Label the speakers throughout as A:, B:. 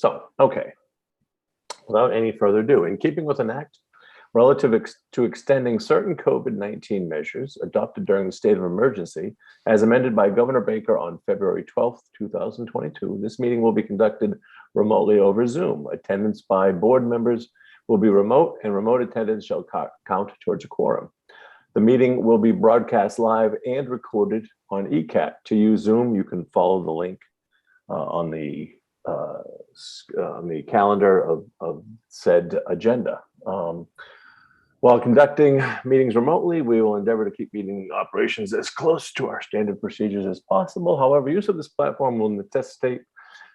A: So, okay. Without any further ado, in keeping with an act relative to extending certain COVID-19 measures adopted during the state of emergency, as amended by Governor Baker on February 12th, 2022, this meeting will be conducted remotely over Zoom. Attendance by board members will be remote, and remote attendance shall count towards a quorum. The meeting will be broadcast live and recorded on ECAT. To use Zoom, you can follow the link on the calendar of said agenda. While conducting meetings remotely, we will endeavor to keep meeting operations as close to our standard procedures as possible. However, use of this platform will necessitate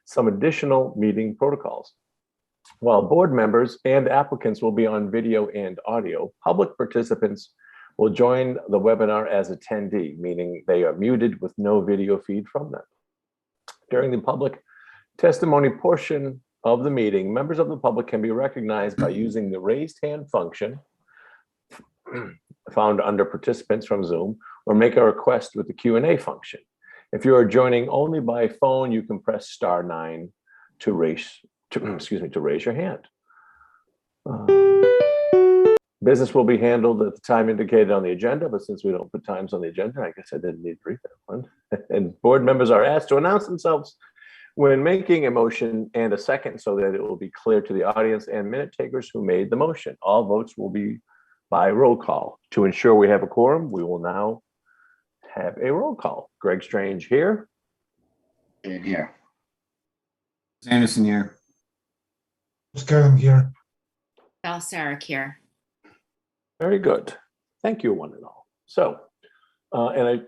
A: some additional meeting protocols. While board members and applicants will be on video and audio, public participants will join the webinar as attendee, meaning they are muted with no video feed from them. During the public testimony portion of the meeting, members of the public can be recognized by using the raised hand function found under participants from Zoom, or make a request with the Q&A function. If you are joining only by phone, you can press *9 to raise your hand. Business will be handled at the time indicated on the agenda, but since we don't put times on the agenda, I guess I didn't need to read that one. And board members are asked to announce themselves when making a motion and a second, so that it will be clear to the audience and minute takers who made the motion. All votes will be by roll call. To ensure we have a quorum, we will now have a roll call. Greg Strange here.
B: And here.
C: Anderson here.
D: Karen here.
E: Sarek here.
A: Very good. Thank you, one and all. So, I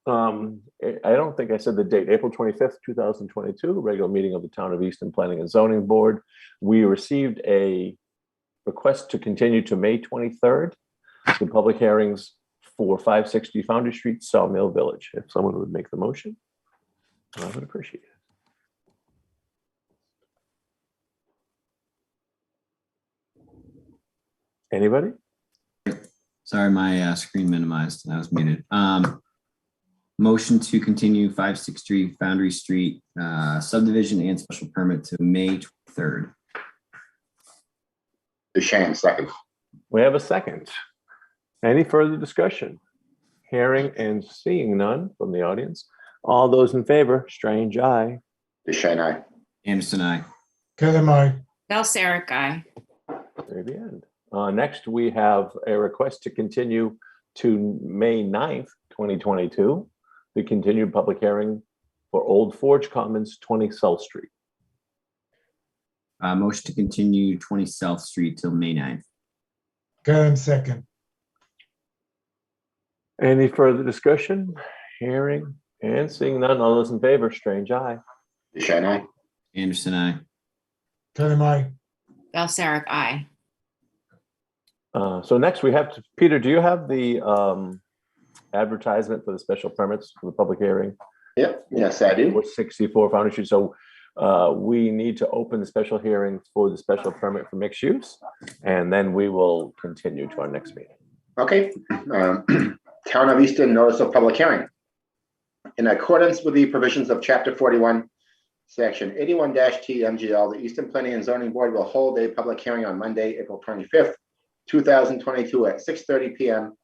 A: don't think I said the date, April 25th, 2022, regular meeting of the Town of Easton Planning and Zoning Board. We received a request to continue to May 23rd, the public hearings for 560 Foundry Street, Sawmill Village. If someone would make the motion, I would appreciate it. Anybody?
C: Sorry, my screen minimized. I was muted. Motion to continue 563 Foundry Street subdivision and special permit to May 23rd.
B: Duchesne, second.
A: We have a second. Any further discussion? Hearing and seeing none from the audience. All those in favor, Strange, aye.
B: Duchesne, aye.
C: Anderson, aye.
D: Karen, aye.
E: Sarek, aye.
A: Very the end. Next, we have a request to continue to May 9th, 2022, the continued public hearing for Old Forge Commons, 20 South Street.
C: Motion to continue 20 South Street till May 9th.
D: Karen, second.
A: Any further discussion? Hearing and seeing none. All those in favor, Strange, aye.
B: Duchesne, aye.
C: Anderson, aye.
D: Karen, aye.
E: Sarek, aye.
A: So next we have to, Peter, do you have the advertisement for the special permits for the public hearing?
B: Yep, yes, I do.
A: 64 Foundry Street. So we need to open the special hearing for the special permit for mixed use, and then we will continue to our next meeting.
B: Okay. Town of Easton notice of public hearing. In accordance with the provisions of Chapter 41, Section 81-T MGL, the Easton Planning and Zoning Board will hold a public hearing on Monday, April 25th, 2022 at 6:30 p.m.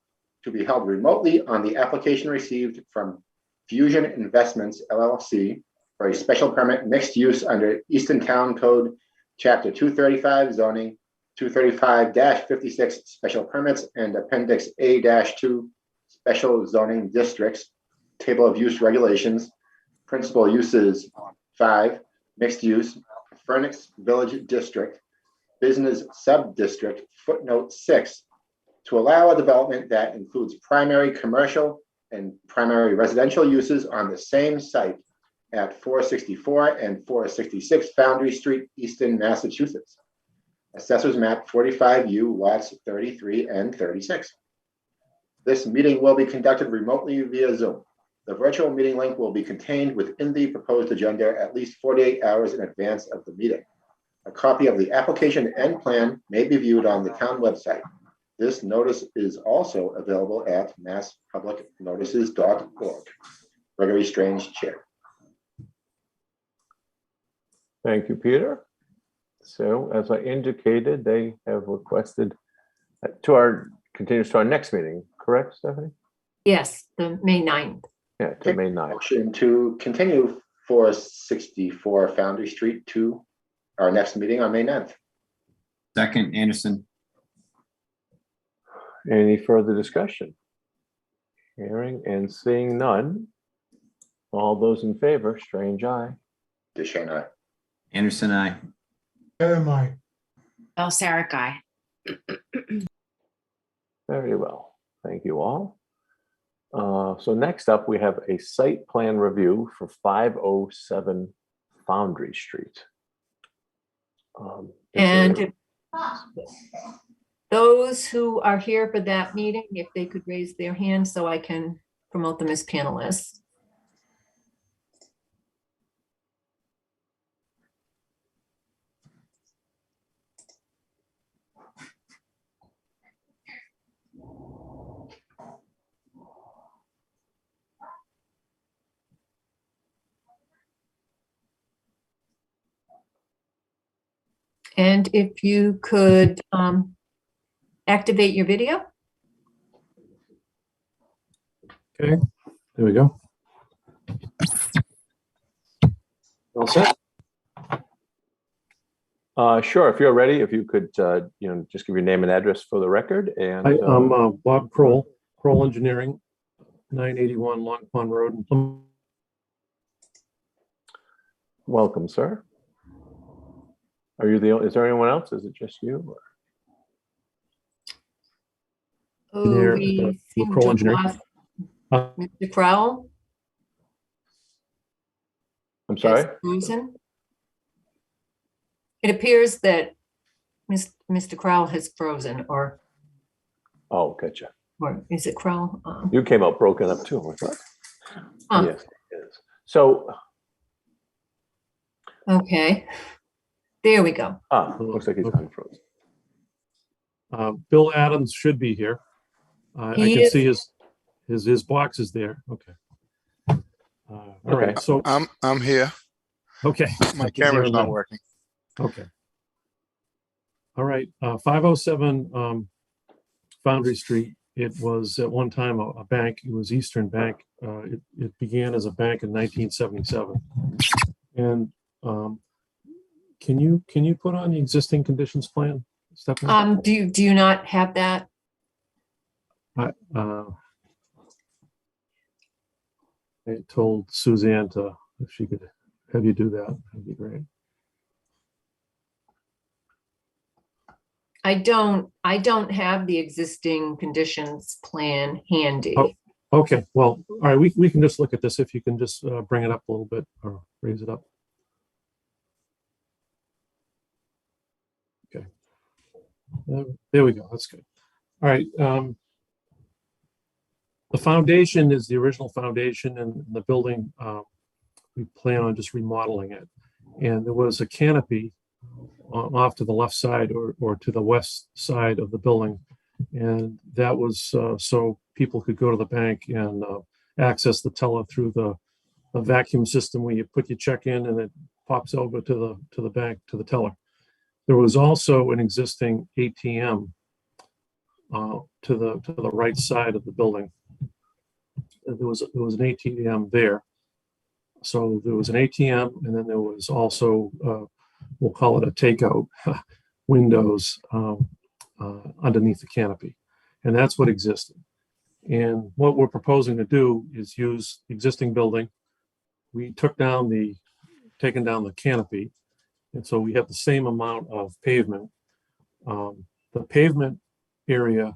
B: to be held remotely on the application received from Fusion Investments, LLC, for a special permit mixed use under Easton Town Code, Chapter 235, Zoning, 235-56 Special Permits, and Appendix A-2 Special Zoning Districts, Table of Use Regulations, Principal Uses 5, Mixed Use, Furnace Village District, Business Sub-District, footnote 6, to allow a development that includes primary commercial and primary residential uses on the same site at 464 and 466 Foundry Street, Easton, Massachusetts. Assessors map 45U, lots 33 and 36. This meeting will be conducted remotely via Zoom. The virtual meeting link will be contained within the proposed agenda at least 48 hours in advance of the meeting. A copy of the application and plan may be viewed on the town website. This notice is also available at masspublicnotices.org. Gregory Strange, Chair.
A: Thank you, Peter. So as I indicated, they have requested continues to our next meeting, correct, Stephanie?
F: Yes, the May 9th.
A: Yeah, to May 9th.
B: Motion to continue 464 Foundry Street to our next meeting on May 9th.
C: Second, Anderson.
A: Any further discussion? Hearing and seeing none. All those in favor, Strange eye.
B: DeShane, aye.
C: Anderson, I.
D: Kevin, I.
E: Balsaric, aye.
A: Very well. Thank you all. So next up, we have a site plan review for 507 Foundry Street.
F: And those who are here for that meeting, if they could raise their hand so I can promote them as panelists. And if you could activate your video.
G: Okay, there we go. All set?
A: Sure, if you're ready, if you could, just give your name and address for the record. And
G: Hi, I'm Bob Kroll, Kroll Engineering, 981 Long Pond Road in Plymouth.
A: welcome, sir. Are you is there anyone else? Is it just you? Or?
G: Engineer,
F: We seem
G: Kroll
F: to
G: Engineering.
F: have
G: Uh,
F: Mr. Crowell.
A: I'm sorry?
F: is frozen. It appears that Mr. Crowell has frozen, or
A: Oh, gotcha.
F: is it Crowell?
A: You came out broken up too. I thought.
F: Huh.
A: Yes, it is. So,
F: Okay, there we go.
A: looks like he's
G: Okay.
A: unfrozen.
G: Bill Adams should be here. I
F: He
G: can
F: is-
G: see his box is there. Okay. All right,
A: Okay.
G: so,
H: I'm here.
G: okay.
H: My
G: I can hear
H: camera's
G: him
H: not
G: now.
H: working.
G: Okay. All right, 507 Foundry Street. It was at one time a bank. It was Eastern Bank. It began as a bank in 1977. And can you put on the existing conditions plan, Stephanie?
F: Do you not have that?
G: I told Suzanne if she could have you do that, that'd be great.
F: I don't have the existing conditions plan handy.
G: Oh. Okay, well, all right, we can just look at this if you can just bring it up a little bit or raise it up. Okay. There we go, that's good. All right. The foundation is the original foundation, and the building, we plan on just remodeling it. And there was a canopy off to the left side or to the west side of the building. And that was so people could go to the bank and access the teller through the vacuum system where you put your check in and it pops over to the bank, to the teller. There was also an existing ATM to the right side of the building. There was an ATM there. So there was an ATM, and then there was also we'll call it a takeout windows underneath the canopy, and that's what existed. And what we're proposing to do is use the existing building. We taken down the canopy, and so we have the same amount of pavement. The pavement area,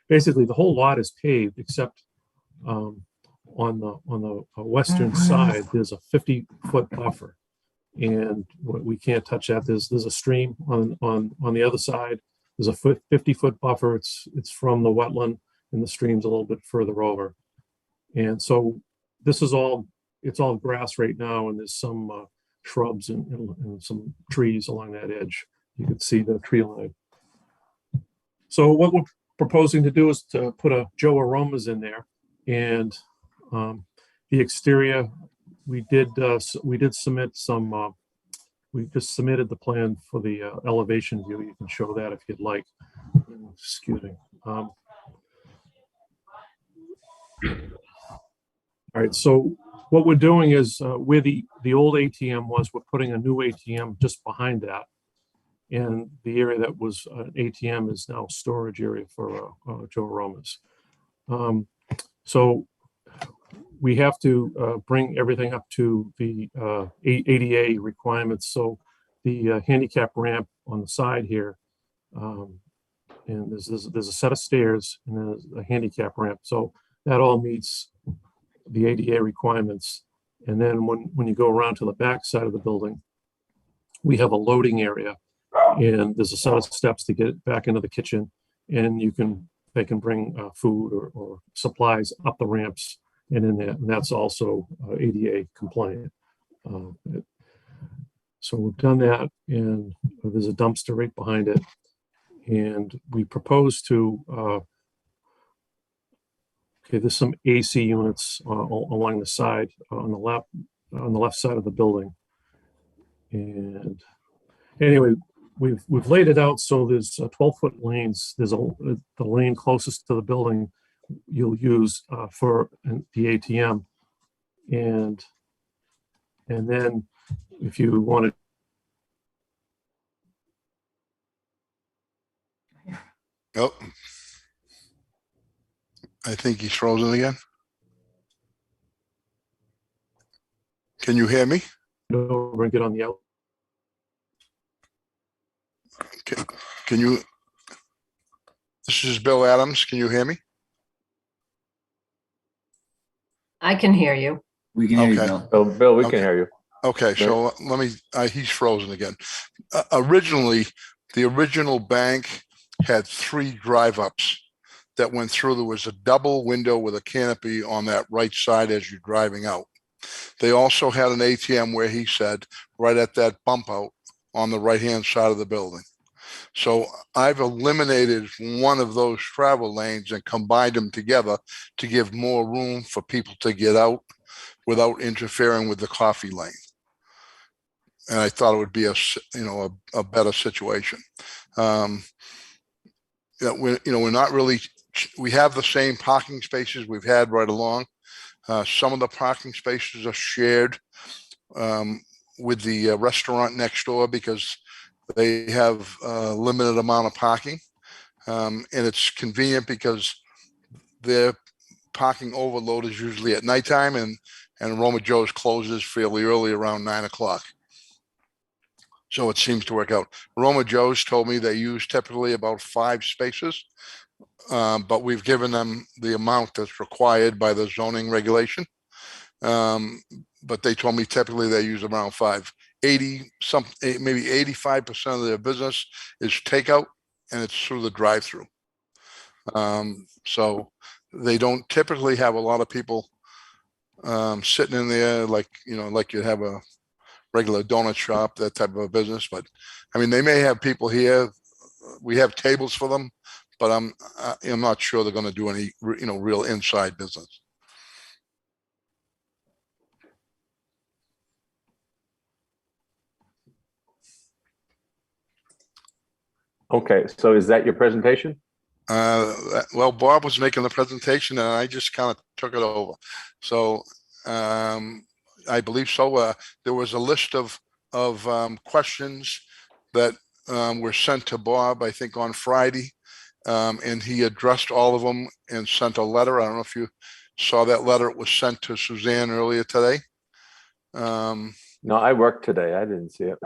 G: basically the whole lot is paved except on the western side, there's a 50-foot buffer, and we can't touch that. There's a stream on the other side. There's a 50-foot buffer. It's from the wetland, and the stream's a little bit further over. And so this is it's all grass right now, and there's some shrubs and some trees along that edge. You can see the tree line. So what we're proposing to do is to put a Joe Aromas in there, and the exterior, we did submit some we just submitted the plan for the elevation view. You can show that if you'd like. Excuse me. All right, so what we're doing is where the old ATM was, we're putting a new ATM just behind that. And the area that was an ATM is now storage area for Joe Romas. So we have to bring everything up to the ADA requirements. So the handicap ramp on the side here, and there's a set of stairs and there's a handicap ramp. So that all meets the ADA requirements. And then when you go around to the back side of the building, we have a loading area, and there's a set of steps to get back into the kitchen, and they can bring food or supplies up the ramps and in there, and that's also ADA compliant. So we've done that, and there's a dumpster right behind it, and we propose to there's some AC units along the side on the left side of the building, and anyway, we've laid it out so there's 12-foot lanes. There's the lane closest to the building you'll use for the ATM, and then if you want to.
H: Oh, I think he's frozen again. Can you hear me?
G: Over and get on the out.
H: Can you? This is Bill Adams. Can you hear me?
F: I can hear you.
C: We can hear you,
H: Okay.
C: Bill.
A: Oh, Bill, we
H: Okay.
A: can hear you.
H: Okay, so let me, he's frozen again. Originally, the original bank had 3 drive-ups that went through. There was a double window with a canopy on that right side as you're driving out. They also had an ATM where he said, right at that bump out on the right-hand side of the building. So I've eliminated one of those travel lanes and combined them together to give more room for people to get out without interfering with the coffee lane. And I thought it would be a better situation. We're not really, we have the same parking spaces we've had right along. Some of the parking spaces are shared with the restaurant next door because they have a limited amount of parking. And it's convenient because their parking overload is usually at nighttime, and Roma Joe's closes fairly early, around 9 o'clock. So it seems to work out. Roma Joe's told me they use typically about 5 spaces, but we've given them the amount that's required by the zoning regulation. But they told me typically they use around 5. Maybe 85% of their business is takeout, and it's through the drive-through. So they don't typically have a lot of people sitting in there like you'd have a regular donut shop, that type of a business. But I mean, they may have people here. We have tables for them, but I'm not sure they're going to do any real inside business.
A: Okay, so is that your presentation?
H: Well, Bob was making the presentation and I just kind of took it over. So I believe so. There was a list of questions that were sent to Bob, I think, on Friday, and he addressed all of them and sent a letter. I don't know if you saw that letter. It was sent to Suzanne earlier today.
A: No, I worked today. I didn't see it.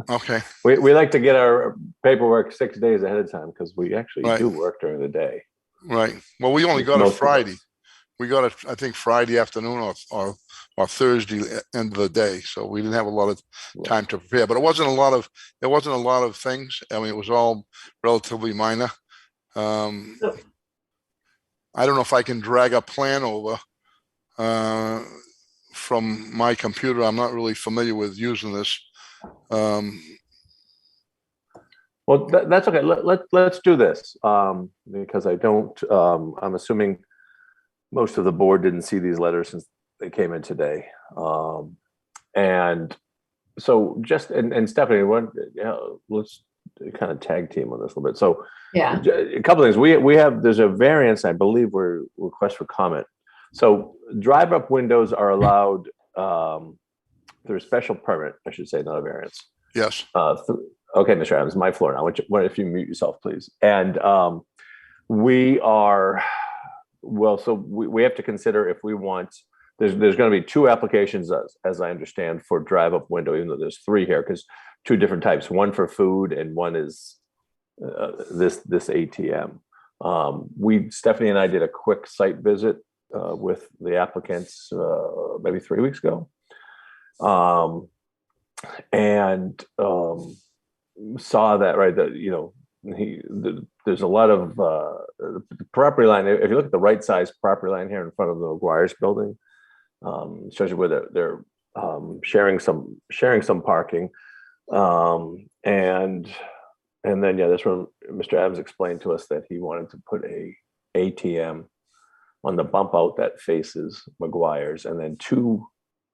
H: Okay.
A: We like to get our paperwork 6 days ahead of time because we actually
H: Right.
A: do work during the day.
H: Right. Well, we only got it
A: Most of us.
H: Friday. We got it, I think, Friday afternoon or Thursday end of the day. So we didn't have a lot of time to prepare. But it wasn't a lot of things. I mean, it was all relatively minor. I don't know if I can drag a plan over from my computer. I'm not really familiar with using this.
A: Well, that's okay. Let's do this because I don't. I'm assuming most of the board didn't see these letters since they came in today, and so just, and Stephanie, let's kind of tag team on this a little bit. So
F: Yeah,
A: a couple of things. We have, there's a variance, I believe, we're request for comment. So drive-up windows are allowed through a special permit, I should say, not a variance.
H: Yes.
A: Okay, Mr. Adams, my floor now. If you mute yourself, please. And we are, well, so we have to consider if we want, there's going to be two applications, as I understand, for drive-up window, even though there's three here, because two different types, one for food and one is this ATM. Stephanie and I did a quick site visit with the applicants maybe 3 weeks ago. And saw that, right, that, you know, there's a lot of the property line. If you look at the right size property line here in front of the McGuire's building, especially where they're sharing some parking, and then, yeah, this one, Mr. Adams explained to us that he wanted to put a ATM on the bump out that faces McGuire's, and then two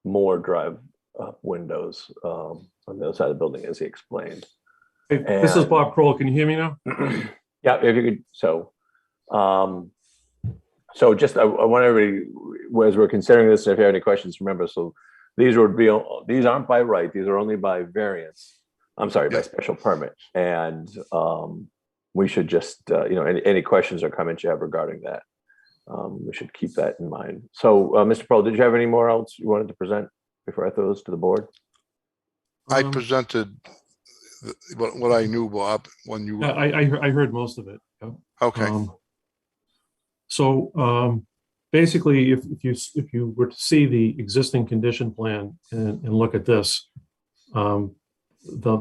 A: more drive up windows on the other side of the building, as he explained.
G: Hey, this is Bob Kroll. Can you hear me now?
A: Yeah, if you could. So just I want everybody, as we're considering this, if you have any questions, remember, so these aren't by right, these are only by variance. I'm sorry, by special permit. And we should just, any questions or comments you have regarding that, we should keep that in mind. So, Mr. Pearl, did you have any more else you wanted to present before I throw this to the board?
G: Um,
H: I presented what I knew, Bob, when you.
G: Yeah, I heard most of it. Yeah.
H: Okay.
G: Basically, if you were to see the existing condition plan and look at this, the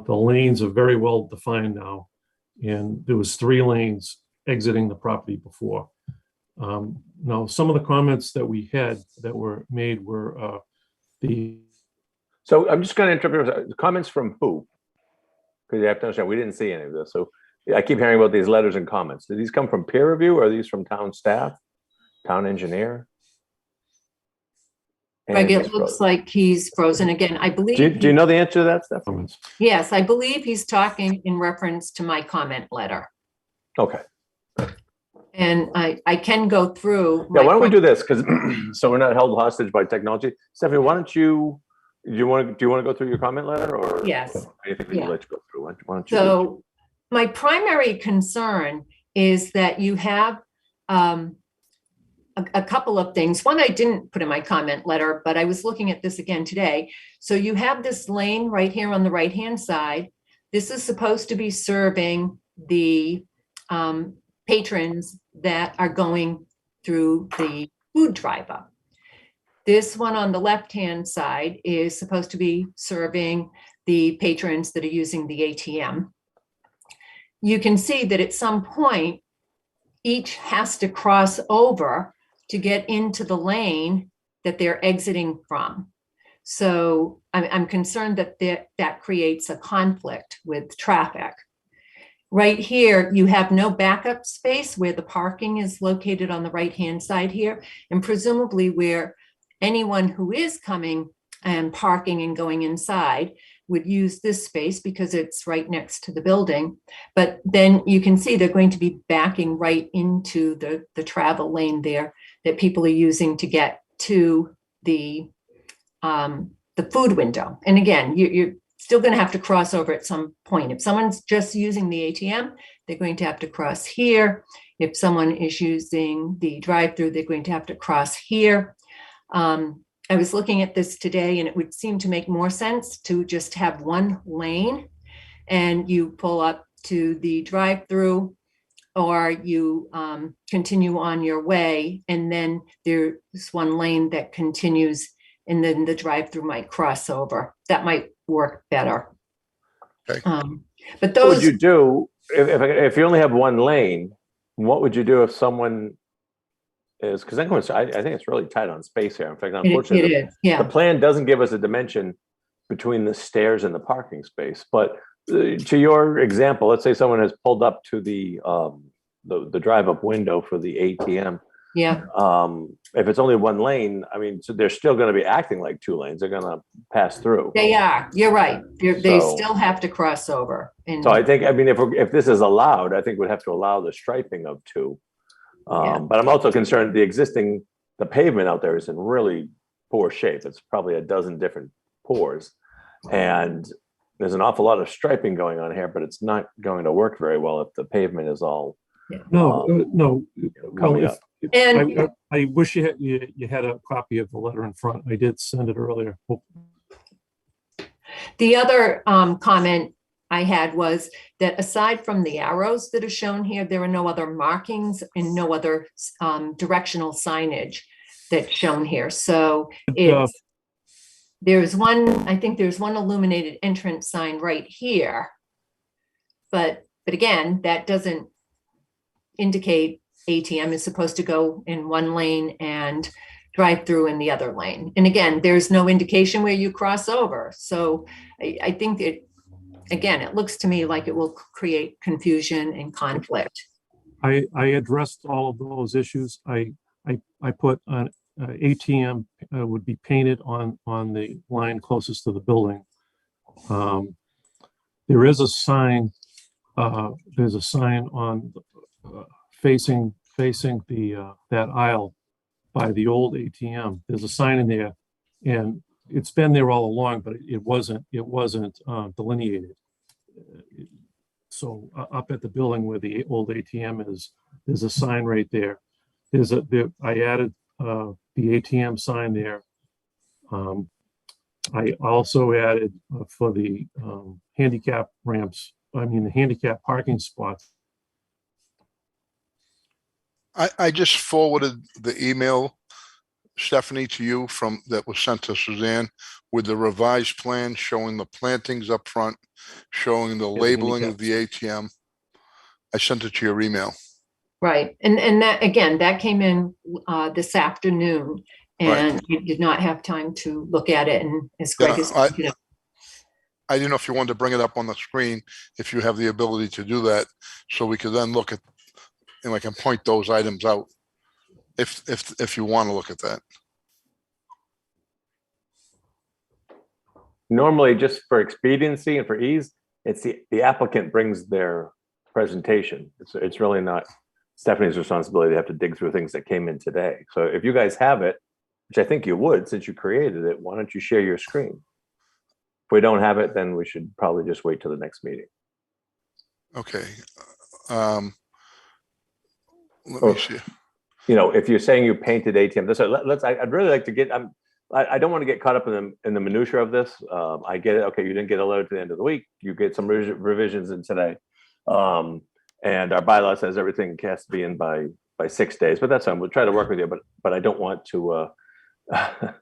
G: lanes are very well defined now, and there was 3 lanes exiting the property before. Now, some of the comments that we had that were made were
A: So I'm just going to interrupt. Comments from who? Because you have to understand, we didn't see any of this. So I keep hearing about these letters and comments. Did these come from peer review, or are these from town staff, town engineer?
F: Greg, it looks like he's frozen again. I believe.
A: Do you know the answer to that, Steph?
G: comments.
F: Yes, I believe he's talking in reference to my comment letter.
A: Okay.
F: And I can go through.
A: Yeah, why don't we do this? Because so we're not held hostage by technology. Stephanie, why don't you, do you want to go through your comment letter, or?
F: Yes.
A: Anything that you'd like to go through? Why don't you?
F: So my primary concern is that you have a couple of things. One, I didn't put in my comment letter, but I was looking at this again today. So you have this lane right here on the right-hand side. This is supposed to be serving the patrons that are going through the food drive-up. This one on the left-hand side is supposed to be serving the patrons that are using the ATM. You can see that at some point, each has to cross over to get into the lane that they're exiting from. So I'm concerned that that creates a conflict with traffic. Right here, you have no backup space where the parking is located on the right-hand side here, and presumably where anyone who is coming and parking and going inside would use this space because it's right next to the building. But then you can see they're going to be backing right into the travel lane there that people are using to get to the food window. And again, you're still going to have to cross over at some point. If someone's just using the ATM, they're going to have to cross here. If someone is using the drive-through, they're going to have to cross here. I was looking at this today, and it would seem to make more sense to just have one lane, and you pull up to the drive-through, or you continue on your way, and then there's one lane that continues, and then the drive-through might cross over. That might work better.
H: Okay.
F: But
A: What would
F: those,
A: you do if you only have one lane? What would you do if someone is, because I think it's really tight on space here. In fact, unfortunately,
F: it is, yeah.
A: the plan doesn't give us a dimension between the stairs and the parking space. But to your example, let's say someone has pulled up to the drive-up window for the ATM.
F: Yeah,
A: If it's only one lane, I mean, so they're still gonna be acting like two lanes. They're gonna pass through.
F: they are. You're right. They
A: So-
F: still have to cross over. And
A: So I think, I mean, if this is allowed, I think we'd have to allow the striping of two.
F: Yeah.
A: But I'm also concerned the pavement out there is in really poor shape. It's probably a dozen different pours. And there's an awful lot of striping going on here, but it's not going to work very well if the pavement is all
G: No, no. Well,
A: coming up.
F: And-
G: I wish you had a copy of the letter in front. I did send it earlier.
F: the other comment I had was that aside from the arrows that are shown here, there are no other markings and no other directional signage that's shown here. So it's, I think there's one illuminated entrance sign right here. But again, that doesn't indicate ATM is supposed to go in one lane and drive through in the other lane. And again, there's no indication where you cross over. So I think that, again, it looks to me like it will create confusion and conflict.
G: I addressed all of those issues. I put on ATM would be painted on the line closest to the building. There is a sign. There's a sign on facing the that aisle by the old ATM. There's a sign in there, and it's been there all along, but it wasn't delineated. So up at the building where the old ATM is, there's a sign right there. I added the ATM sign there. I also added for the handicap ramps, the handicap parking spots.
H: I just forwarded the email, Stephanie, to you that was sent to Suzanne with the revised plan showing the plantings up front, showing the labeling of the ATM. I sent it to your email.
F: Right. And that, again, that came in this afternoon, and you did not have time to look at it. And as Greg is,
H: I didn't know if you wanted to bring it up on the screen, if you have the ability to do that, so we could then look at, and I can point those items out if you want to look at that.
A: Normally, just for expediency and for ease, it's the applicant brings their presentation. It's really not Stephanie's responsibility to have to dig through things that came in today. So if you guys have it, which I think you would, since you created it, why don't you share your screen? If we don't have it, then we should probably just wait till the next meeting.
H: Okay. Let me see.
A: You know, if you're saying you painted ATM, I'd really like to get, I don't want to get caught up in the minutia of this. I get it. Okay, you didn't get a letter to the end of the week. You get some revisions in today. And our bylaw says everything has to be in by 6 days, but that's fine. We'll try to work with you, but I don't want to, I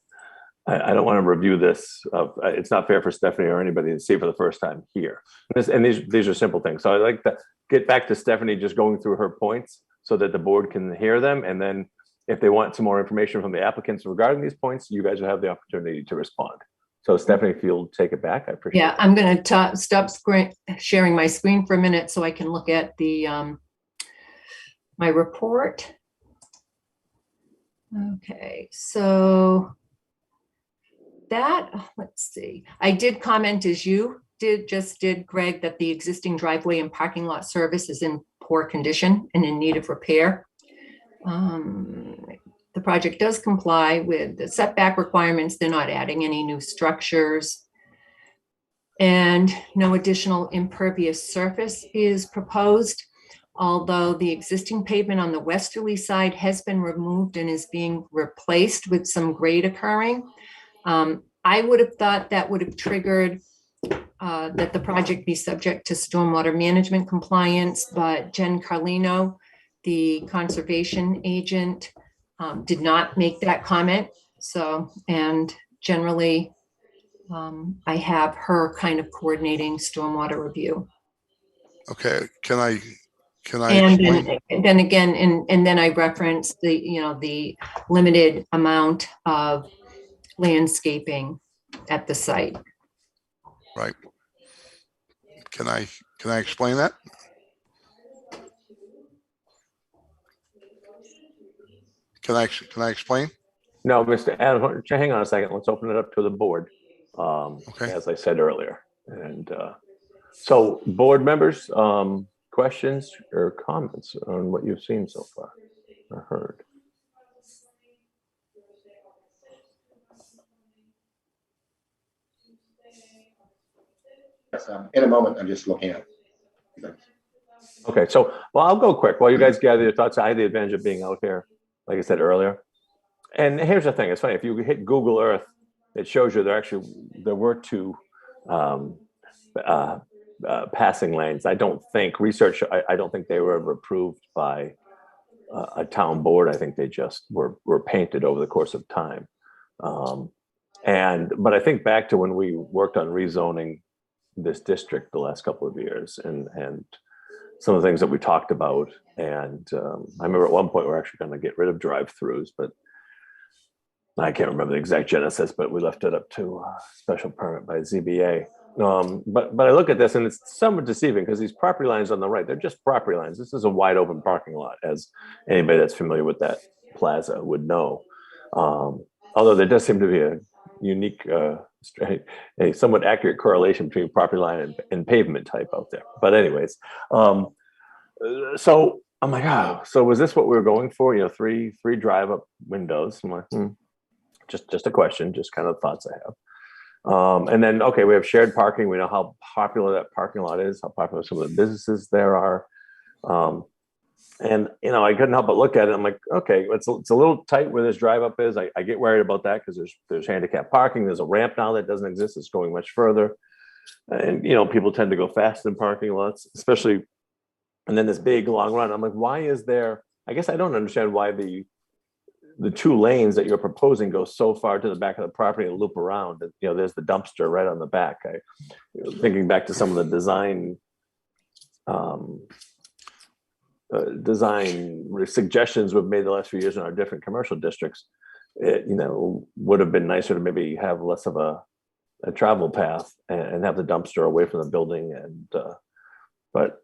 A: don't want to review this. It's not fair for Stephanie or anybody to see for the first time here. And these are simple things. So I'd like to get back to Stephanie just going through her points so that the board can hear them. And then if they want some more information from the applicants regarding these points, you guys will have the opportunity to respond. So Stephanie, if you'll take it back, I appreciate it.
F: Yeah, I'm going to stop sharing my screen for a minute so I can look at the my report. Okay, so that, let's see. I did comment, as you did, Greg, that the existing driveway and parking lot service is in poor condition and in need of repair. The project does comply with the setback requirements. They're not adding any new structures. And no additional impervious surface is proposed, although the existing pavement on the westerly side has been removed and is being replaced with some grade occurring. I would have thought that would have triggered that the project be subject to stormwater management compliance, but Jen Carlino, the conservation agent, did not make that comment. So, and generally, I have her kind of coordinating stormwater review.
H: Okay, can I
F: And
H: explain?
F: then again, and then I referenced the, the limited amount of landscaping at the site.
H: Right. Can I explain that? Can I explain?
A: No, Mr. Adams, hang on a second. Let's open it up to the board.
H: Okay.
A: As I said earlier. And so board members, questions or comments on what you've seen so far or heard?
B: Yes, in a moment, I'm just looking at.
A: Okay, so, well, I'll go quick. While you guys gather your thoughts, I had the advantage of being out here, like I said earlier. And here's the thing, it's funny, if you hit Google Earth, it shows you there were two passing lanes. I don't think I don't think they were ever approved by a town board. I think they just were painted over the course of time. But I think back to when we worked on rezoning this district the last couple of years and some of the things that we talked about. And I remember at one point we're actually going to get rid of drive-throughs, but I can't remember the exact genesis, but we left it up to special permit by ZBA. But I look at this and it's somewhat deceiving because these property lines on the right, they're just property lines. This is a wide open parking lot, as anybody that's familiar with that plaza would know. Although there does seem to be a unique, a somewhat accurate correlation between property line and pavement type out there. But anyways, so I'm like, oh, so was this what we were going for? You know, three drive up windows. I'm like, just a question, just kind of thoughts I have. And then, okay, we have shared parking. We know how popular that parking lot is, how popular some of the businesses there are. And, you know, I couldn't help but look at it. I'm like, okay, it's a little tight where this drive up is. I get worried about that because there's handicap parking. There's a ramp now that doesn't exist. It's going much further. And, you know, people tend to go fast in parking lots, especially, and then this big long run. I'm like, why is there, I guess I don't understand why the two lanes that you're proposing go so far to the back of the property and loop around. You know, there's the dumpster right on the back. Thinking back to some of the design suggestions we've made the last few years in our different commercial districts, it, you know, would have been nicer to maybe have less of a travel path and have the dumpster away from the building. And but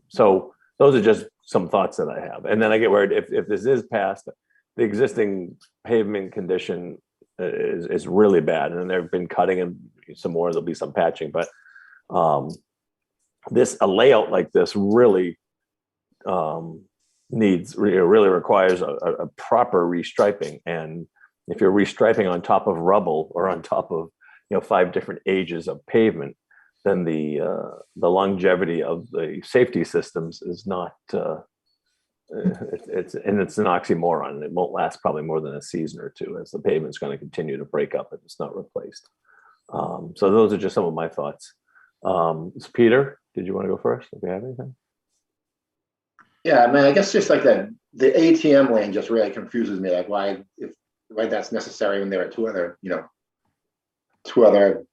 A: so those are just some thoughts that I have. And then I get worried if this is passed, the existing pavement condition is really bad, and they've been cutting and some more. There'll be some patching, but a layout like this really really requires a proper restriping. And if you're restriping on top of rubble or on top of, you know, 5 different ages of pavement, then the longevity of the safety systems is not. It's an oxymoron. It won't last probably more than a season or two, as the pavement's going to continue to break up if it's not replaced. So those are just some of my thoughts. So Peter, did you want to go first if you have anything?
B: Yeah, I mean, I guess just like the ATM lane just really confuses me. Like why that's necessary when there are two other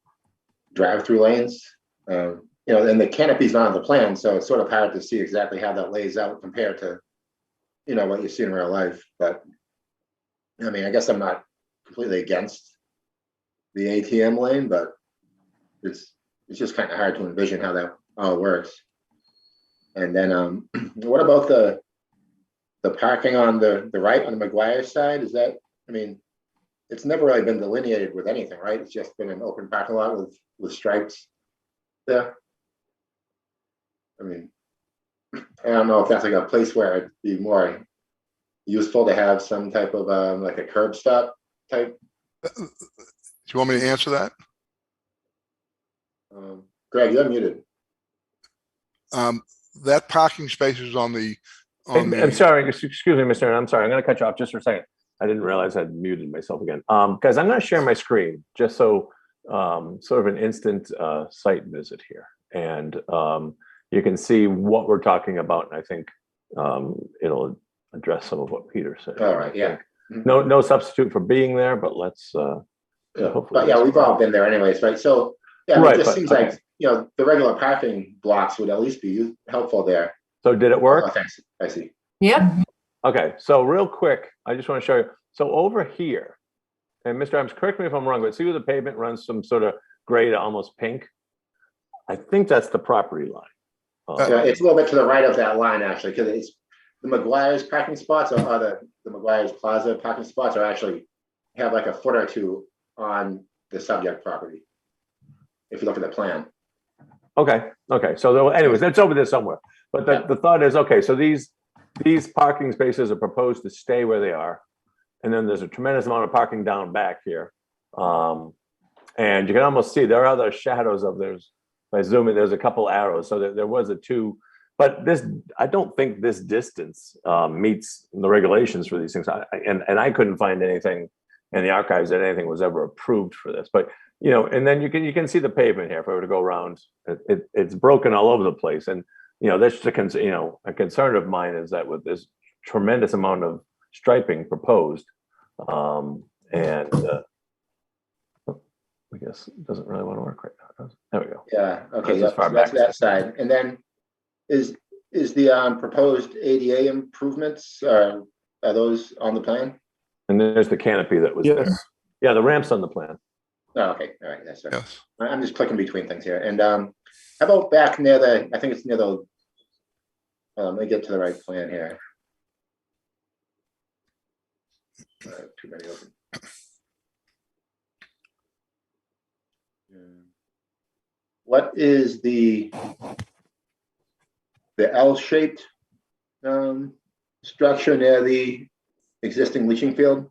B: drive-through lanes. You know, and the canopy's not on the plan, so it's sort of hard to see exactly how that lays out compared to, you know, what you see in real life. But I mean, I guess I'm not completely against the ATM lane, but it's just kind of hard to envision how that all works. And then what about the parking on the right on the McGuire side? Is that, I mean, it's never really been delineated with anything, right? It's just been an open parking lot with stripes there. I mean, I don't know if that's like a place where it'd be more useful to have some type of like a curb stop type.
H: Do you want me to answer that?
B: Greg, you're muted.
H: That parking space is on the.
A: I'm sorry, excuse me, Mr. I'm sorry. I'm going to cut you off just for a second. I didn't realize I'd muted myself again. Guys, I'm going to share my screen just so sort of an instant site visit here. And you can see what we're talking about. And I think it'll address some of what Peter said.
B: All right, yeah.
A: No substitute for being there, but let's.
B: But yeah, we've all been there anyways, right? So yeah,
A: right,
B: it just seems like, you know, the regular parking blocks would at least be helpful there.
A: So did it work?
B: Oh, thanks. I see.
F: Yep.
A: Okay, so real quick, I just want to show you. So over here, and Mr. Adams, correct me if I'm wrong, but see where the pavement runs some sort of gray to almost pink? I think that's the property line.
B: It's a little bit to the right of that line, actually, because McGuire's parking spots or the McGuire's Plaza parking spots are actually have like a foot or two on the subject property. If you look at the plan.
A: Okay, so anyways, that's over there somewhere. But the thought is, okay, so these parking spaces are proposed to stay where they are. And then there's a tremendous amount of parking down back here. And you can almost see there are other shadows of theirs. By zooming, there's a couple arrows. So there was a 2, but I don't think this distance meets the regulations for these things. And I couldn't find anything in the archives that anything was ever approved for this. But and then you can see the pavement here. If I were to go around, it's broken all over the place. And that's just a concern of mine is that with this tremendous amount of striping proposed, and I guess it doesn't really want to work right now. There we go.
B: Yeah. Okay.
A: That's as far
B: That's
A: back
B: that side. And then is the proposed ADA improvements are those on the plan?
A: And there's the canopy that was there.
G: Yes.
A: Yeah, the ramp's on the plan.
B: Oh, okay. All right. That's right.
H: Yes.
B: I'm just clicking between things here. And how about back near I think it's near the, let me get to the right plan here. Too many open. What is the L-shaped structure near the existing leaching field?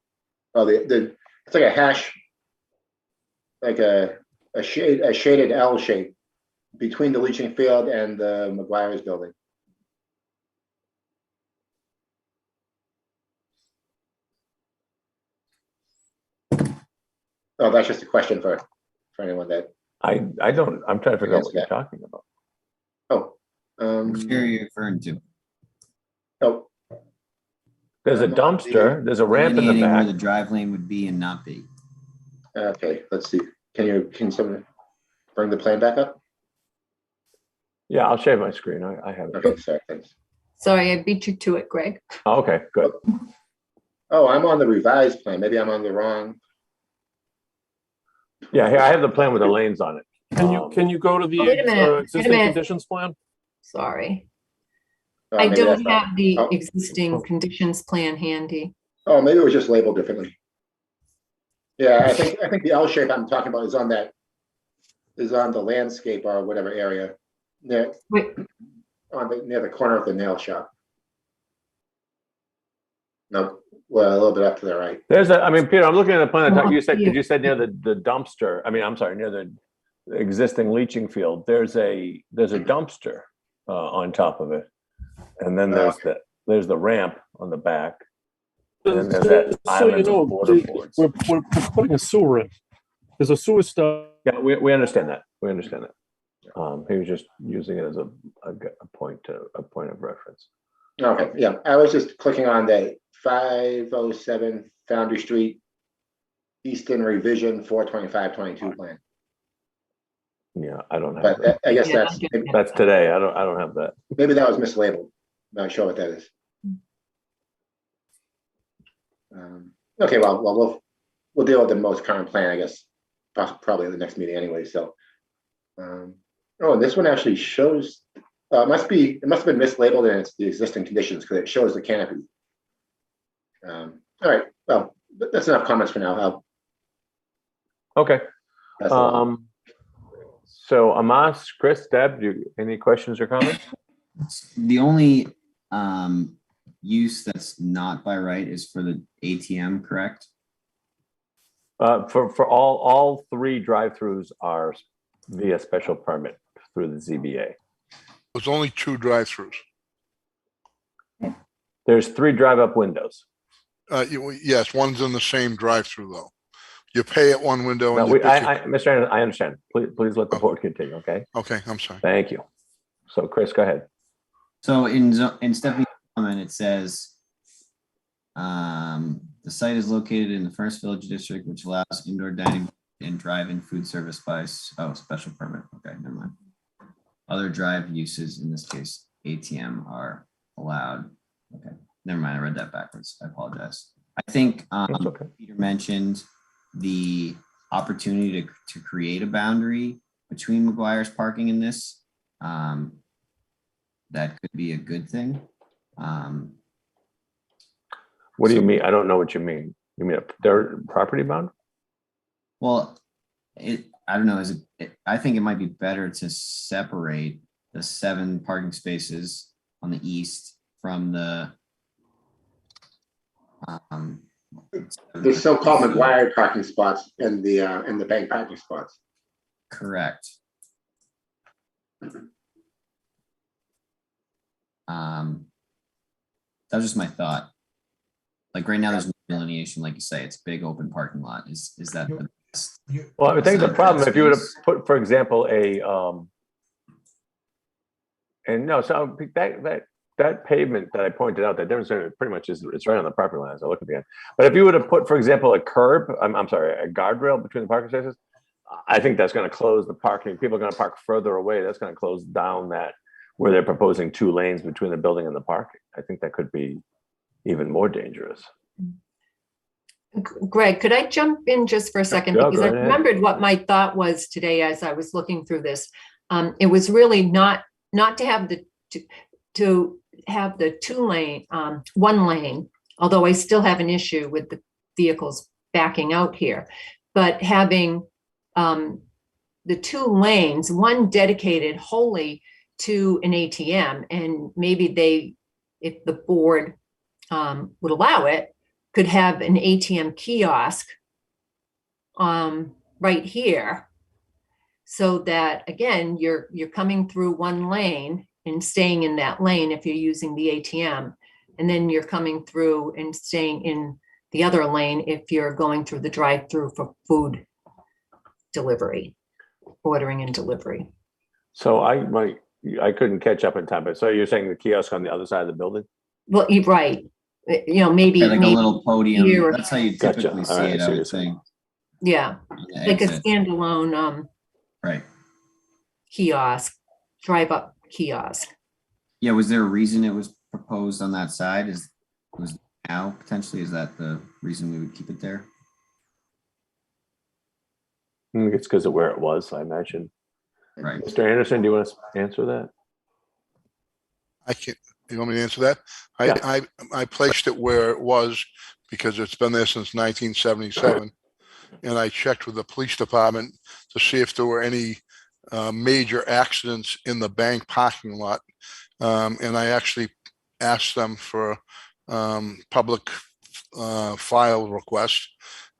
B: Oh, it's like a hash, like a shaded L shape between the leaching field and the McGuire's building. Oh, that's just a question for anyone that.
A: I'm trying to figure out what you're talking about.
B: Oh.
C: Which area are you referring to?
B: Oh.
A: There's a dumpster, there's a ramp in the
C: Delineating where
A: back.
C: the drive lane would be and not be.
B: Okay, let's see. Can someone bring the plan back up?
A: Yeah, I'll share my screen. I have it.
B: Okay, sorry, thanks.
F: Sorry, I beat you to it, Greg.
A: Oh, okay, good.
B: Oh, I'm on the revised plan. Maybe I'm on the wrong.
A: Yeah, here I have the plan with the lanes on it.
G: Can you go to the
F: Wait a minute, wait a
G: existing
F: minute.
G: conditions plan?
F: Sorry.
B: Oh,
F: I
B: maybe
F: don't
B: that's not-
F: have the
B: oh.
F: existing conditions plan handy.
B: Oh, maybe it was just labeled differently. Yeah, I think the L shape I'm talking about is on the landscape or whatever area near
F: Wait,
B: near the corner of the nail shop. No, well, a little bit up to the right.
A: Peter, I'm looking at the plan.
F: Oh,
A: You said,
F: here.
A: you said near the dumpster. I'm sorry, near the existing leaching field. There's a dumpster on top of it. And then there's the ramp on the back. And then there's that
G: So you
A: island
G: know,
A: of border boards.
G: we're putting a sewer in. There's a sewer stuff.
A: Yeah, we understand that. We understand that. He was just using it as a point of reference.
B: Okay, yeah, I was just clicking on the 507 Foundry Street, Easton revision 42522 plan.
A: Yeah, I don't have
B: But
A: that.
B: I guess
F: Yeah,
A: That's today. I don't have that.
B: maybe that was mislabeled. Not sure what that is. Okay, well, we'll deal with the most current plan, I guess, probably at the next meeting anyway. So, and this one actually shows. It must have been mislabeled, and it's the existing conditions because it shows the canopy. All right, well, that's enough comments for now.
A: Okay.
B: Pass it along.
A: So Amos, Chris, Deb, any questions or comments?
C: The only use that's not by right is for the ATM, correct?
A: For all 3 drive-throughs are via special permit through the ZBA.
H: There's only 2 drive-throughs.
A: There's 3 drive-up windows.
H: Yes, one's in the same drive-through though. You pay at one window
A: No,
H: and you pick it.
A: Mr. Anderson, I understand. Please let the board continue, okay?
H: Okay, I'm sorry.
A: Thank you. So Chris, go ahead.
C: So in Stephanie's comment, it says the site is located in the Furnace Village District, which allows indoor dining and drive-in food service by special permit. Okay, never mind. Other drive uses, in this case, ATM, are allowed. Okay, never mind. I read that backwards. I apologize. I think
A: That's okay.
C: Peter mentioned the opportunity to create a boundary between McGuire's parking and this. That could be a good thing.
A: What do you mean? I don't know what you mean. You mean they're property bound?
C: Well, I don't know, I think it might be better to separate the 7 parking spaces on the east from the
B: The so-called McGuire parking spots and the bank parking spots.
C: correct. That was just my thought. Like right now, there's no delineation, like you say, it's big open parking lot. Is that the best?
A: Well, I would think the
C: Side
A: problem, if you were to
C: space.
A: put, for example, and no, so that pavement that I pointed out, that demonstrated pretty much is, it's right on the property line as I look at the end. But if you were to put, for example, a curb, I'm sorry, a guardrail between the parking spaces, I think that's going to close the parking. People are going to park further away. That's going to close down that where they're proposing 2 lanes between the building and the parking. I think that could be even more dangerous.
F: Greg, could I jump in just for a second?
A: Yeah,
F: Because
A: go
F: I
A: ahead.
F: remembered what my thought was today as I was looking through this. It was really not to have to have the 2 lane, 1 lane, although I still have an issue with the vehicles backing out here, but having the 2 lanes, one dedicated wholly to an ATM, and maybe if the board would allow it, could have an ATM kiosk right here, so that again you're coming through 1 lane and staying in that lane if you're using the ATM, and then you're coming through and staying in the other lane if you're going through the drive-through for food delivery, ordering and delivery.
A: So I couldn't catch up in time, but so you're saying the kiosk on the other side of the building?
F: Well, you're right. Maybe
C: Yeah, like a
F: maybe
C: little podium.
F: here.
C: That's how you
A: Gotcha.
C: typically see
A: All right,
C: it,
A: I see
C: I
A: what
C: would
A: you're saying.
C: think.
F: Yeah,
C: on the
F: like a
C: exit.
F: standalone
C: Right.
F: kiosk, drive-up kiosk.
C: Yeah, was there a reason it was proposed on that side? Was now potentially, is that the reason we would keep it there?
A: I think it's because of where it was, I imagine.
C: Right.
A: Mr. Anderson, do you want to answer that?
H: I can't, you want me to answer that?
A: Yeah.
H: I placed it where it was because it's been there since 1977. And I checked with the police department to see if there were any major accidents in the bank parking lot. And I actually asked them for public file request.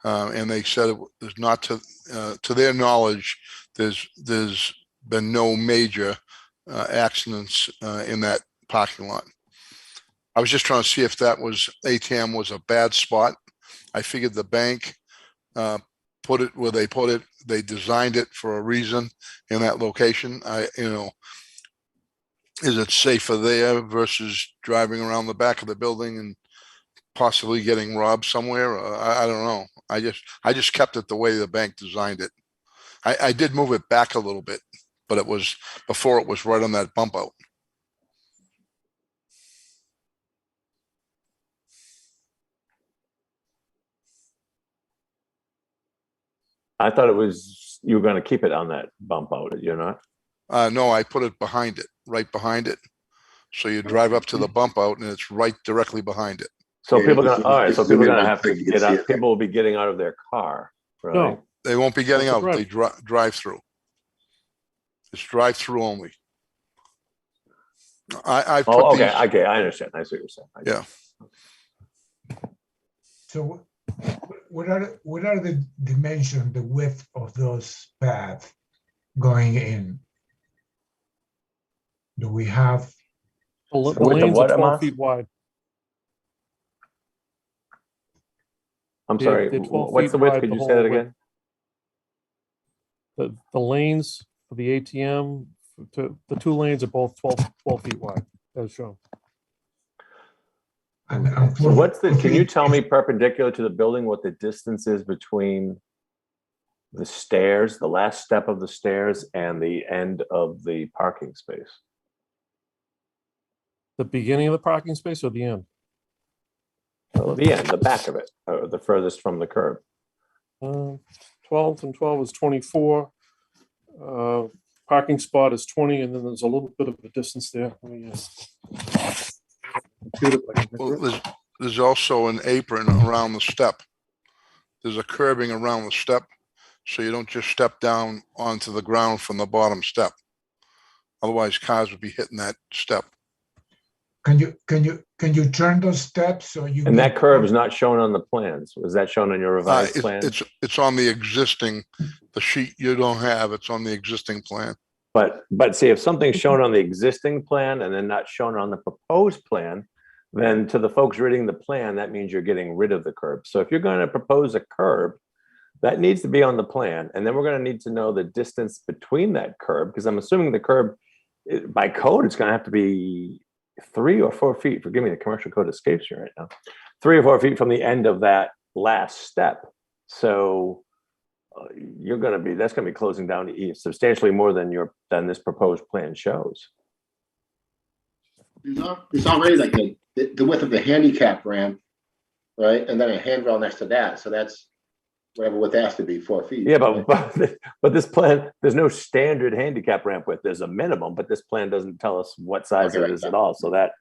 H: And they said it was not to their knowledge, there's been no major accidents in that parking lot. I was just trying to see if that was ATM was a bad spot. I figured the bank put it where they put it. They designed it for a reason in that location. Is it safer there versus driving around the back of the building and possibly getting robbed somewhere? I don't know. I just kept it the way the bank designed it. I did move it back a little bit, but it was before it was right on that bump out.
A: I thought it was, you were going to keep it on that bump out, you're not?
H: No, I put it behind it, right behind it. So you drive up to the bump out and it's right directly behind it.
A: So
B: Yeah,
A: people
B: you
A: are
B: can
A: going to, all right, so
B: zoom
A: people are
B: in
A: going to
B: one
A: have to
B: click, you can
A: get
B: see
A: out,
B: it.
A: people will be getting out of their car. Right?
G: No,
H: They won't be getting
G: That's
H: out. They
G: correct.
H: drive through. It's drive through only. I put
A: Oh, okay,
H: these,
A: okay, I understand. I see what you're saying. I get
H: yeah.
A: it.
D: So what are the dimension, the width of those paths going in? Do we have,
G: the
A: With the
G: lanes
A: what,
G: are 12
A: Amos?
G: feet wide.
A: I'm
G: They're-
A: sorry,
G: they're 12
A: what's
G: feet
A: the width?
G: wide,
A: Could
G: the
A: you say that
G: whole
A: again?
G: The lanes for the ATM, the 2 lanes are both 12 feet wide, as shown.
D: and
A: So what's the, can you
D: okay,
A: tell me perpendicular to the building, what the distance is between the stairs, the last step of the stairs and the end of the parking space?
G: The beginning of the parking space or the end?
A: Well, the end, the back of it, the furthest from the curb.
G: 12 and 12 is 24. Parking spot is 20, and then there's a little bit of a distance there. Let me compute it like a
H: Well,
G: measure it.
H: there's also an apron around the step. There's a curbing around the step, so you don't just step down onto the ground from the bottom step. Otherwise, cars would be hitting that step.
D: Can you turn those steps so you?
A: And that curve is not shown on the plans. Was that shown on your revised plan?
H: It's on the existing, the sheet you don't have, it's on the existing plan.
A: But see, if something's shown on the existing plan and then not shown on the proposed plan, then to the folks reading the plan, that means you're getting rid of the curb. So if you're going to propose a curb, that needs to be on the plan. And then we're going to need to know the distance between that curb, because I'm assuming the curb, by code, it's going to have to be 3 or 4 feet. Forgive me, the commercial code escapes me right now. 3 or 4 feet from the end of that last step. So that's going to be closing down substantially more than this proposed plan shows.
B: It's already like the width of the handicap ramp, right? And then a handrail next to that. So that's whatever width has to be, 4 feet.
A: Yeah,
B: right?
A: but this plan, there's no standard handicap ramp width. There's a minimum, but this plan doesn't tell us what size it is at all. So that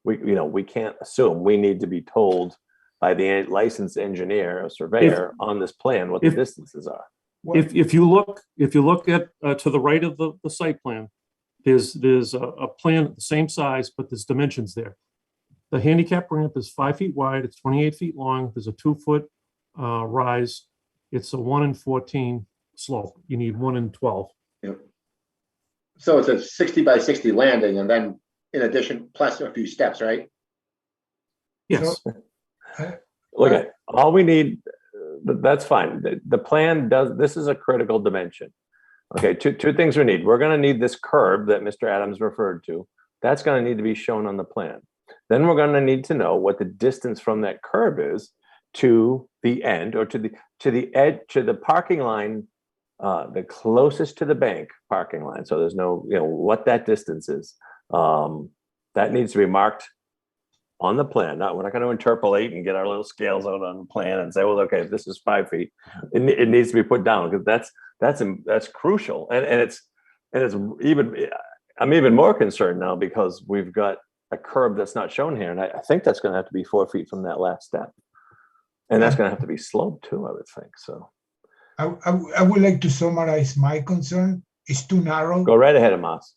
A: we can't assume. We need to be told by the licensed engineer or surveyor on this plan what the distances are.
G: If you look at to the right of the site plan, there's a plan the same size, but there's dimensions there. The handicap ramp is 5 feet wide. It's 28 feet long. There's a 2-foot rise. It's a 1 in 14 slope. You need 1 in 12.
B: Yep. So it's a 60 by 60 landing, and then in addition, plus a few steps, right?
G: Yes.
A: Look at all we need. That's fine. The plan does. This is a critical dimension. Okay, two things we need. We're going to need this curb that Mr. Adams referred to. That's going to need to be shown on the plan. Then we're going to need to know what the distance from that curb is to the end, or to the edge, to the parking line, the closest to the bank parking line. So there's no, what that distance is. That needs to be marked on the plan. We're not going to interpolate and get our little scales out on the plan and say, well, okay, this is 5 feet. It needs to be put down, because that's crucial. And it's even, I'm even more concerned now because we've got a curb that's not shown here. And I think that's going to have to be 4 feet from that last step. And that's going to have to be sloped too, I would think. So
D: I would like to summarize my concern. It's too narrow.
A: Go right ahead, Amos.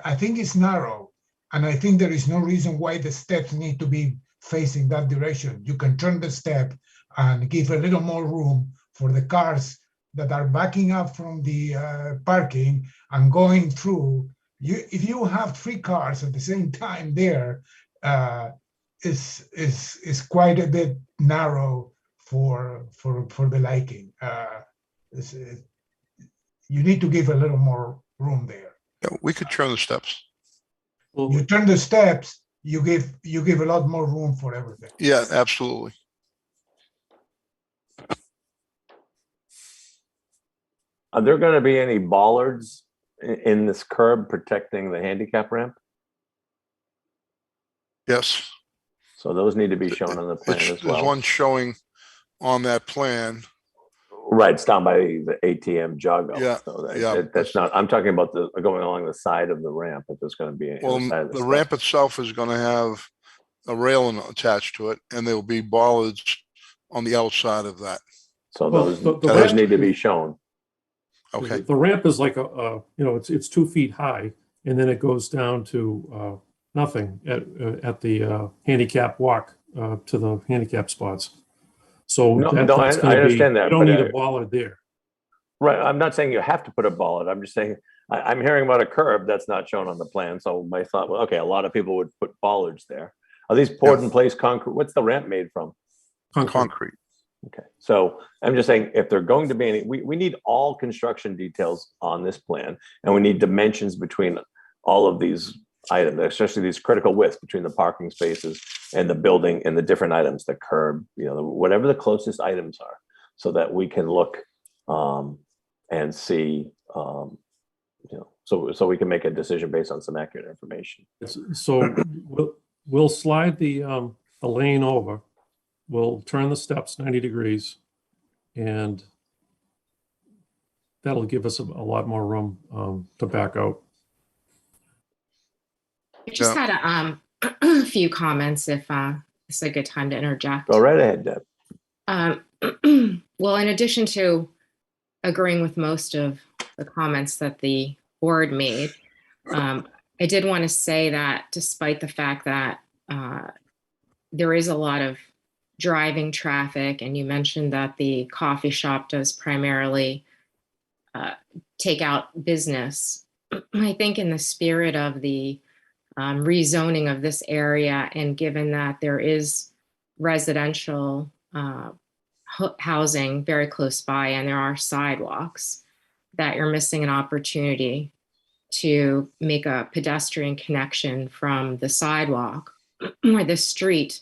D: I think it's narrow, and I think there is no reason why the steps need to be facing that direction. You can turn the step and give a little more room for the cars that are backing up from the parking and going through. If you have 3 cars at the same time there, is quite a bit narrow for the liking. You need to give a little more room there.
H: Yeah, we could turn the steps.
G: Well,
D: You turn the steps, you give a lot more room for everything.
H: Yeah, absolutely.
A: Are there going to be any bollards in this curb protecting the handicap ramp?
H: Yes.
A: So those need to be shown on the plan as well.
H: There's one showing on that plan.
A: Right, it's down by the ATM jug.
H: Yeah,
A: So
H: yeah.
A: that's not. I'm talking about going along the side of the ramp. If there's going to be
H: Well, the ramp itself is going to have a railing attached to it, and there will be bollards on the outside of that.
A: So
G: Well,
A: those
G: the
A: those
G: ramp-
A: need to be shown.
H: Okay.
G: The ramp is like it's 2 feet high, and then it goes down to nothing at the handicap walk to the handicap spots. So
A: No,
G: that's
A: I
G: gonna be-
A: understand that,
G: You don't
A: but,
G: need a bollard there.
A: Right. I'm not saying you have to put a bollard. I'm just saying I'm hearing about a curb that's not shown on the plan. So my thought, well, okay, a lot of people would put bollards there. Are these poured in place concrete? What's the ramp made from?
H: Concrete.
A: Okay, so I'm just saying, if they're going to be any, we need all construction details on this plan, and we need dimensions between all of these items, especially these critical widths between the parking spaces and the building and the different items, the curb, whatever the closest items are, so that we can look and see, so we can make a decision based on some accurate information.
G: So we'll slide the lane over. We'll turn the steps 90 degrees, and that'll give us a lot more room to back out.
E: I just had a few comments, if this is a good time to interject.
A: Go right ahead, Deb.
E: Well, in addition to agreeing with most of the comments that the board made, I did want to say that despite the fact that there is a lot of driving traffic, and you mentioned that the coffee shop does primarily take out business, I think in the spirit of the rezoning of this area, and given that there is residential housing very close by and there are sidewalks, that you're missing an opportunity to make a pedestrian connection from the sidewalk or the street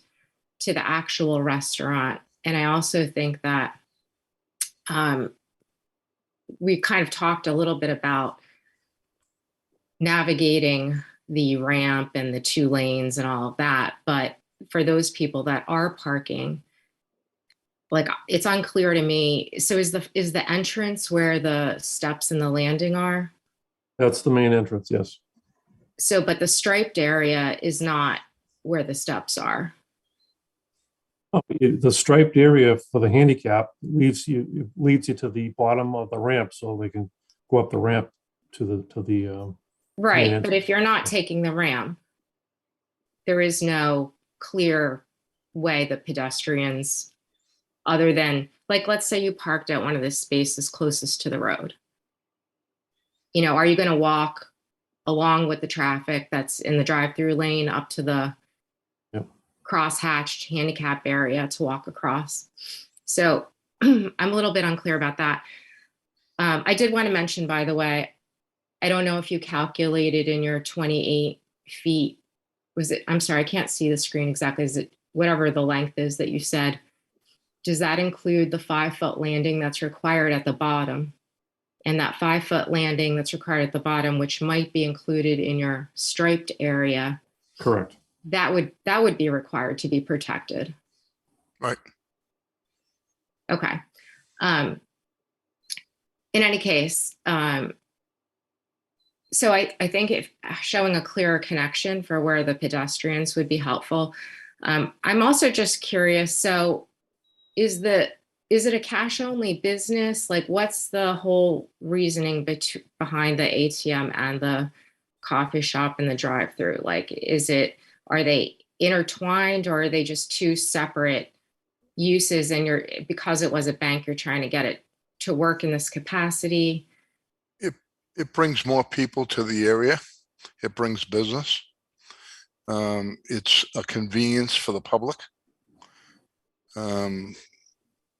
E: to the actual restaurant. And I also think that we kind of talked a little bit about navigating the ramp and the 2 lanes and all of that. But for those people that are parking, like, it's unclear to me. So is the entrance where the steps and the landing are?
G: That's the main entrance, yes.
E: So, but the striped area is not where the steps are.
G: The striped area for the handicap leads you to the bottom of the ramp, so they can go up the ramp to the
E: Right,
G: main
E: but if you're not taking the ramp, there is no clear way that pedestrians, other than, like, let's say you parked at one of the spaces closest to the road. You know, are you going to walk along with the traffic that's in the drive-through lane up to the cross-hatched handicap area to walk across? So I'm a little bit unclear about that. I did want to mention, by the way, I don't know if you calculated in your 28 feet, was it, I'm sorry, I can't see the screen exactly. Is it whatever the length is that you said? Does that include the 5-foot landing that's required at the bottom? And that 5-foot landing that's required at the bottom, which might be included in your striped area.
G: correct.
E: That would be required to be protected.
H: Right.
E: Okay. In any case, so I think if showing a clearer connection for where the pedestrians would be helpful. I'm also just curious, so is it a cash only business? Like, what's the whole reasoning behind the ATM and the coffee shop and the drive-through? Like, are they intertwined, or are they just 2 separate uses, and because it was a bank, you're trying to get it to work in this capacity?
H: It brings more people to the area. It brings business. It's a convenience for the public. You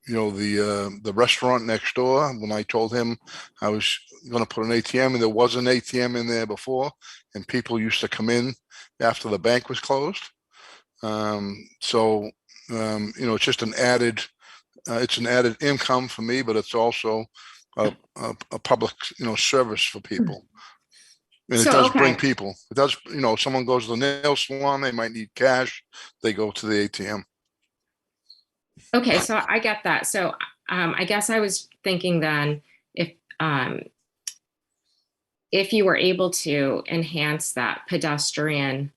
H: know, the restaurant next door, when I told him I was going to put an ATM, and there was an ATM in there before, and people used to come in after the bank was closed. So, you know, it's just an added income for me, but it's also a public, you know, service for people. And it does bring people. It does, you know, someone goes to the nail salon, they might need cash, they go to the ATM.
E: Okay, so I get that. So I guess I was thinking then, if you were able to enhance that pedestrian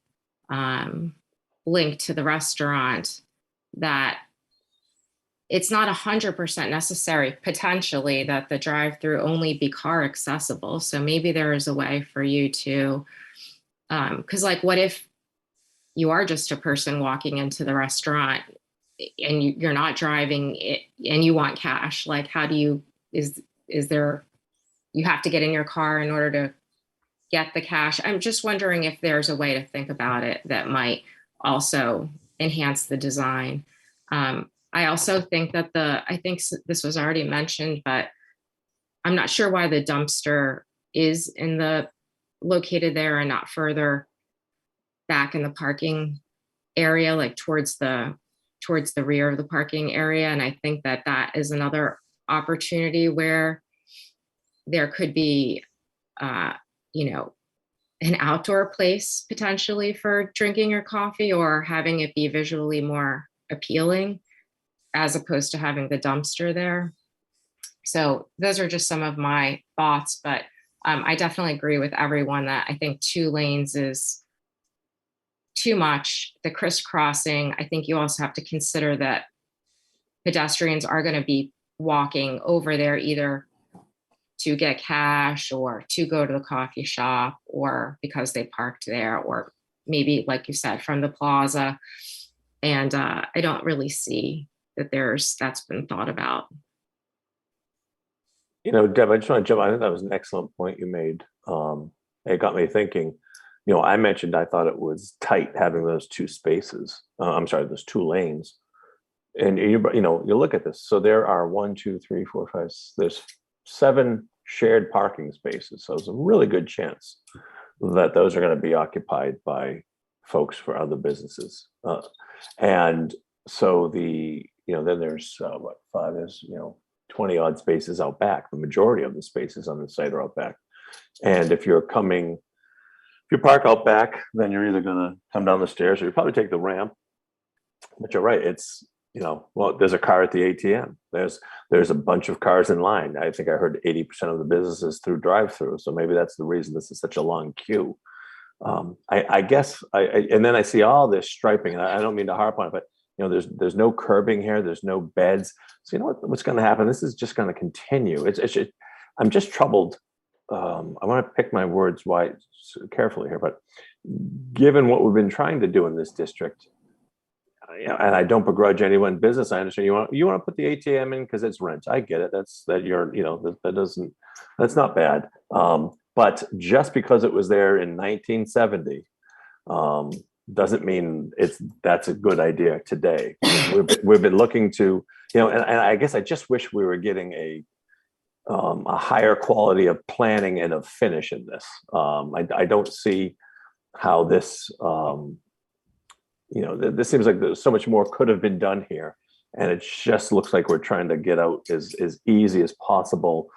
E: link to the restaurant, that it's not 100% necessary, potentially, that the drive-through only be car accessible. So maybe there is a way for you to, because, like, what if you are just a person walking into the restaurant and you're not driving it and you want cash? Like, how do you, is there, you have to get in your car in order to get the cash? I'm just wondering if there's a way to think about it that might also enhance the design. I also think that I think this was already mentioned, but I'm not sure why the dumpster is located there and not further back in the parking area, like towards the rear of the parking area. And I think that is another opportunity where there could be, you know, an outdoor place potentially for drinking your coffee, or having it be visually more appealing, as opposed to having the dumpster there. So those are just some of my thoughts, but I definitely agree with everyone that I think 2 lanes is too much. The crisscrossing, I think you also have to consider that pedestrians are going to be walking over there either to get cash or to go to the coffee shop or because they parked there, or maybe, like you said, from the plaza. And I don't really see that that's been thought about.
A: You know, Deb, I just want to jump. I think that was an excellent point you made. It got me thinking. You know, I mentioned I thought it was tight having those two spaces. I'm sorry, those two lanes. And you know, you look at this. So there are 1, 2, 3, 4, 5. There's 7 shared parking spaces. So there's a really good chance that those are going to be occupied by folks for other businesses. And so then there's 5 is 20 odd spaces out back. The majority of the spaces on the site are out back. And if you park out back, then you're either going to come down the stairs or you probably take the ramp. But you're right. It's, there's a car at the ATM. There's a bunch of cars in line. I think I heard 80% of the businesses through drive-through. So maybe that's the reason this is such a long queue. I guess and then I see all this striping, and I don't mean to harp on it, but there's no curbing here. There's no beds. So what's going to happen? This is just going to continue. I'm just troubled. I want to pick my words carefully here, but given what we've been trying to do in this district, and I don't begrudge anyone business. I understand you want to put the ATM in because it's rent. I get it. That's not bad. But just because it was there in 1970 doesn't mean that's a good idea today. We've been looking to, and I guess I just wish we were getting a higher quality of planning and of finish in this. I don't see how this, this seems like there's so much more could have been done here. And it just looks like we're trying to get out as easy as possible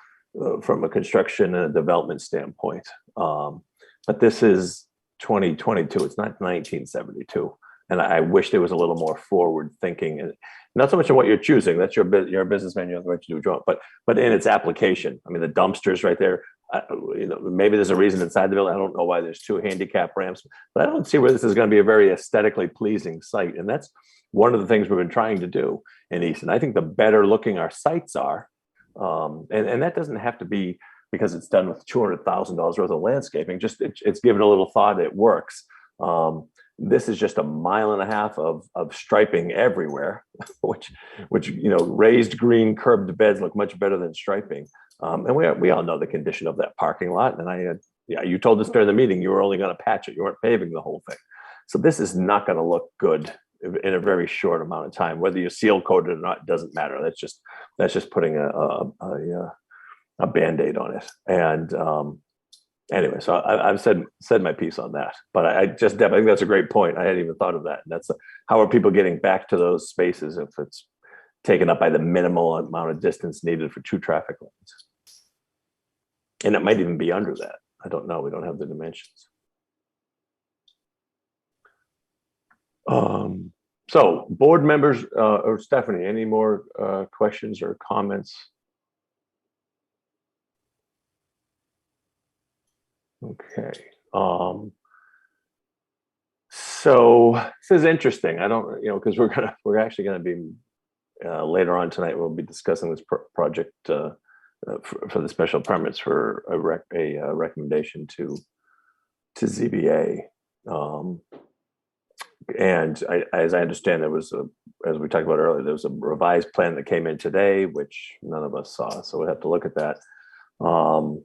A: from a construction and a development standpoint. But this is 2022. It's not 1972. And I wish there was a little more forward thinking, and not so much in what you're choosing. That's you're a businessman. You have the right to do what you want, but in its application. I mean, the dumpsters right there. Maybe there's a reason inside the building. I don't know why there's 2 handicap ramps, but I don't see where this is going to be a very aesthetically pleasing site. And that's one of the things we've been trying to do in Easton. I think the better looking our sites are, and that doesn't have to be because it's done with $200,000 worth of landscaping. Just it's given a little thought. It works. This is just 1.5 miles of striping everywhere, which raised green curbed beds look much better than striping. And we all know the condition of that parking lot. And you told us during the meeting you were only going to patch it. You weren't paving the whole thing. So this is not going to look good in a very short amount of time. Whether you seal coat it or not doesn't matter. That's just putting a Band-Aid on it. And anyway, so I've said my piece on that. But I think that's a great point. I hadn't even thought of that. And that's how are people getting back to those spaces if it's taken up by the minimal amount of distance needed for 2 traffic lanes? And it might even be under that. I don't know. We don't have the dimensions. So board members or Stephanie, any more questions or comments? Okay. So this is interesting. I don't, because we're actually going to be later on tonight. We'll be discussing this project for the special permits for a recommendation to ZBA. And as I understand, there was as we talked about earlier, there was a revised plan that came in today, which none of us saw. So we'll have to look at that. And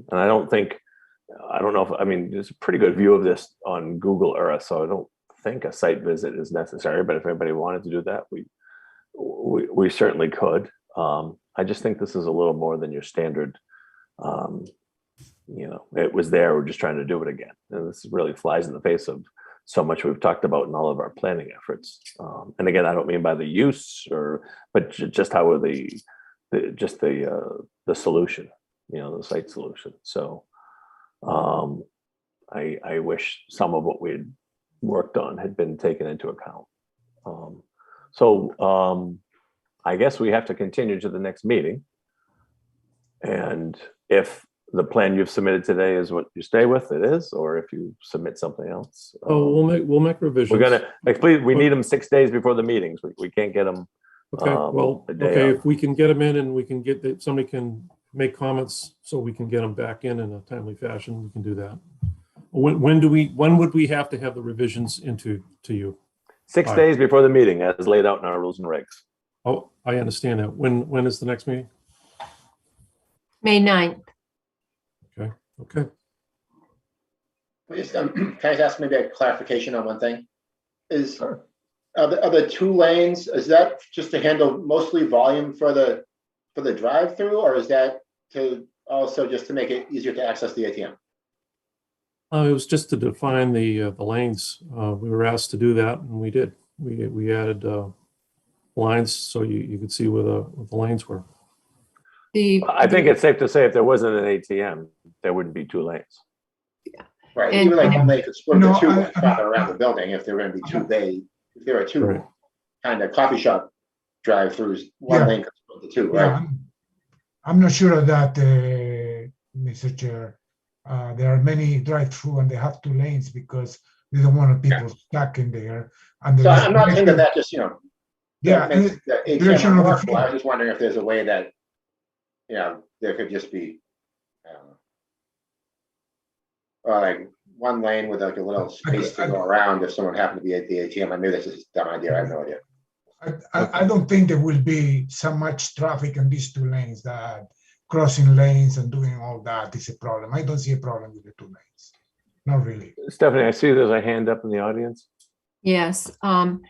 A: I don't know if, there's a pretty good view of this on Google Earth. So I don't think a site visit is necessary, but if anybody wanted to do that, we certainly could. I just think this is a little more than your standard, it was there, we're just trying to do it again. And this really flies in the face of so much we've talked about in all of our planning efforts. And again, I don't mean by the use but just how are the solution, the site solution. So I wish some of what we had worked on had been taken into account. I guess we have to continue to the next meeting. And if the plan you've submitted today is what you stay with, it is, or if you submit something else.
G: Oh, we'll make revisions.
A: We're gonna, like, please, we need them 6 days before the meetings. We can't get them.
G: Okay, well,
A: a day
G: okay,
A: of.
G: if we can get them in and we can get that, somebody can make comments so we can get them back in a timely fashion, we can do that. When would we have to have the revisions to you?
A: 6
G: All right.
A: days before the meeting, as laid out in our rules and regs.
G: Oh, I understand that. When is the next meeting?
F: May 9th.
G: Okay.
B: Just, can I just ask maybe a clarification on one thing? Is,
A: Sure.
B: are the 2 lanes, is that just to handle mostly volume for the drive-through, or is that to also just to make it easier to access the ATM?
G: It was just to define the lanes. We were asked to do that, and we did. We added lines so you could see where the lanes were.
A: I think it's safe to say if there wasn't an ATM, there wouldn't be 2 lanes.
B: Right,
F: And-
B: even like one lane could split
D: No,
B: the 2
D: I-
B: farther around the building if there were gonna be 2 if there are 2
G: Right.
B: kind of coffee shop drive-throughs, one
D: Yeah.
B: lane could split the 2,
D: Yeah,
B: right?
D: I'm not sure of that, Mr. Chair. There are many drive-through and they have 2 lanes because they don't want people stuck in there. And
B: So
D: there is
B: I'm not saying
D: direction-
B: that just,
D: Yeah,
B: that makes the
D: direction
B: ATM
D: of the
B: unworkable. I
D: flow.
B: was just wondering if there's a way that, there could just be, or like one lane with like a little space to go around if someone happened to be at the ATM. I knew this is a dumb idea, I have no idea.
D: I don't think there will be so much traffic on these 2 lanes that crossing lanes and doing all that is a problem. I don't see a problem with the 2 lanes. Not really.
A: Stephanie, I see there's a hand up in the audience.
F: Yes, and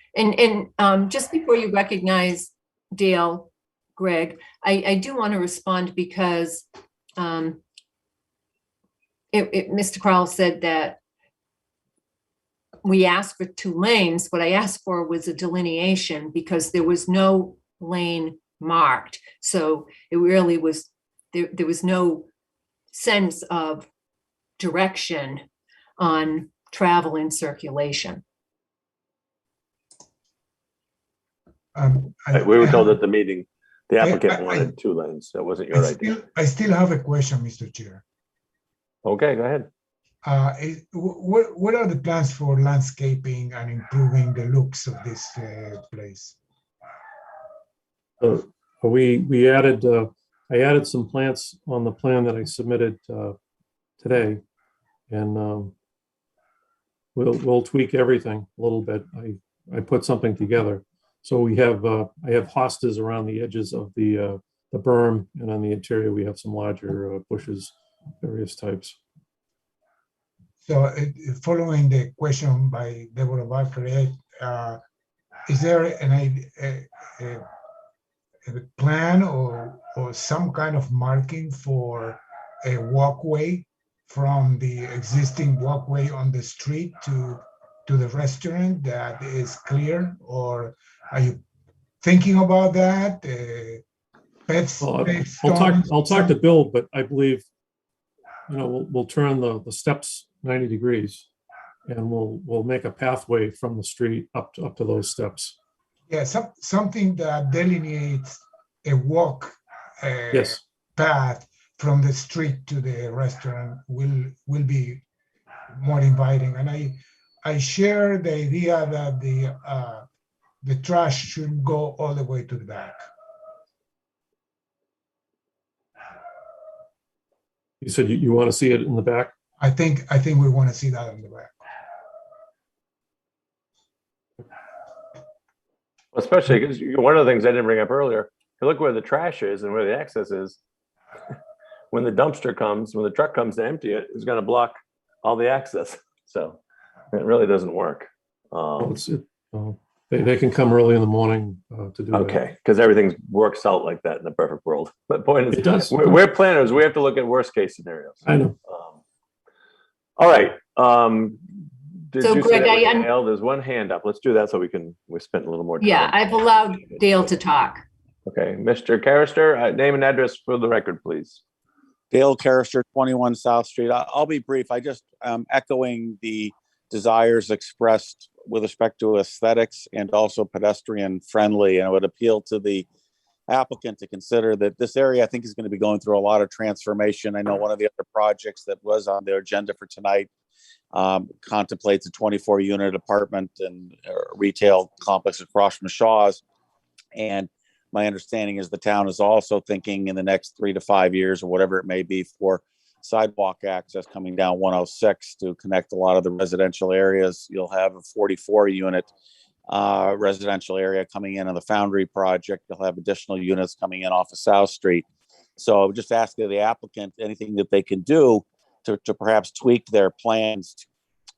F: just before you recognize Dale, Greg, I do want to respond because Mr. Crowell said that we asked for 2 lanes. What I asked for was a delineation because there was no lane marked. So it really was, there was no sense of direction on travel and circulation.
A: We were told at the meeting, the applicant
D: I-
A: wanted 2 lanes. That wasn't your idea.
D: I still have a question, Mr. Chair.
A: Okay, go ahead.
D: What are the plans for landscaping and improving the looks of this place?
G: We added, I added some plants on the plan that I submitted today, and we'll tweak everything a little bit. I put something together. So we have, I have hostas around the edges of the berm, and on the interior, we have some larger bushes, various types.
D: So following the question by Deborah Barker, is there a plan or some kind of marking for a walkway from the existing walkway on the street to the restaurant that is clear? Or are you thinking about that?
G: I'll talk to Bill, but I believe, we'll turn the steps 90 degrees, and we'll make a pathway from the street up to those steps.
D: Yeah, something that delineates a walk
G: Yes.
D: path from the street to the restaurant will be more inviting. And I share the idea that the trash should go all the way to the back.
G: You said you want to see it in the back?
D: I think we want to see that in the back.
A: Especially because one of the things I didn't bring up earlier, if you look where the trash is and where the access is, when the truck comes to empty it, it's going to block all the access. So it really doesn't work.
G: They can come early in the morning to do that.
A: Okay, because everything works out like that in the perfect world. But point is,
G: It does.
A: we're planners. We have to look at worst case scenarios.
G: I know.
A: All right. Did
F: So,
A: you say
F: Greg,
A: that was Dale? There's one hand up. Let's do that so we spent a little more time.
F: Yeah, I've allowed Dale to talk.
A: Okay, Mr. Carister, name and address for the record, please.
I: Dale Carister, 21 South Street. I'll be brief. I just echoing the desires expressed with respect to aesthetics and also pedestrian friendly, and it would appeal to the applicant to consider that this area, I think, is going to be going through a lot of transformation. I know one of the other projects that was on their agenda for tonight contemplates a 24-unit apartment and retail complex across from Shaw's. And my understanding is the town is also thinking in the next 3 to 5 years or whatever it may be for sidewalk access coming down 106 to connect a lot of the residential areas. You'll have a 44-unit residential area coming in on the Foundry project. You'll have additional units coming in off of South Street. So I would just ask the applicant anything that they can do to perhaps tweak their plans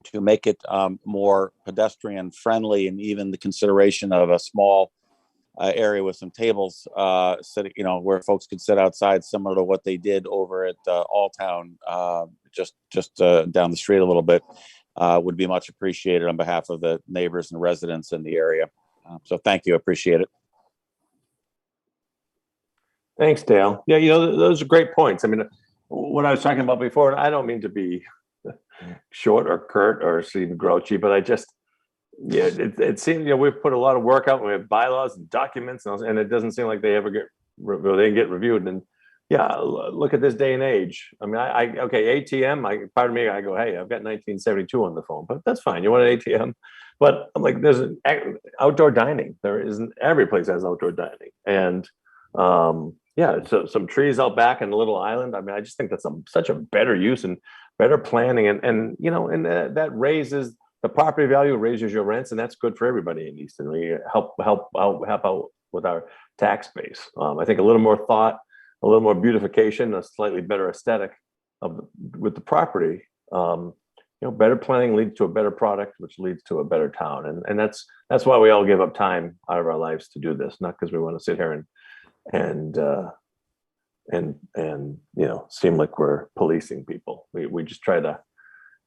I: to make it more pedestrian friendly, and even the consideration of a small area with some tables, sitting, where folks could sit outside, similar to what they did over at Alltown, just down the street a little bit, would be much appreciated on behalf of the neighbors and residents in the area. So thank you, appreciate it.
A: Thanks, Dale. Yeah, those are great points. I mean, what I was talking about before, and I don't mean to be short or curt or seem grouchy, but I just, it seems, we've put a lot of work out. We have bylaws and documents, and it doesn't seem like they ever get reviewed. And yeah, look at this day and age. I mean, okay, ATM. Pardon me. I go, hey, I've got 1972 on the phone, but that's fine. You want an ATM? But I'm like, there's outdoor dining. There isn't. Every place has outdoor dining, and so some trees out back and a little island. I mean, I just think that's such a better use and better planning, and that raises the property value, raises your rents, and that's good for everybody in Easton. We help out with our tax base. I think a little more thought, a little more beautification, a slightly better aesthetic with the property. Better planning leads to a better product, which leads to a better town, and that's why we all give up time out of our lives to do this, not because we want to sit here and seem like we're policing people. We just try to.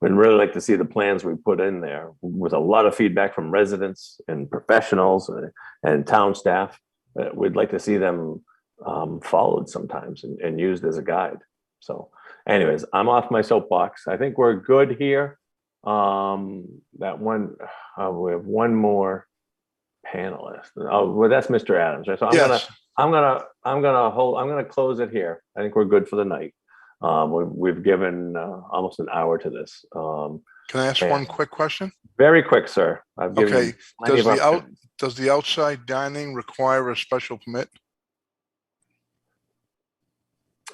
A: We'd really like to see the plans we put in there with a lot of feedback from residents and professionals and town staff. We'd like to see them followed sometimes and used as a guide. So anyways, I'm off my soapbox. I think we're good here. We have one more panelist. Oh, well, that's Mr. Adams, right? So I'm gonna close it here. I think we're good for the night. We've given almost an hour to this.
H: Can I ask one quick question?
A: Very quick, sir. I've given
H: Okay.
A: you plenty of opportunities.
H: Does the outside dining require a special permit?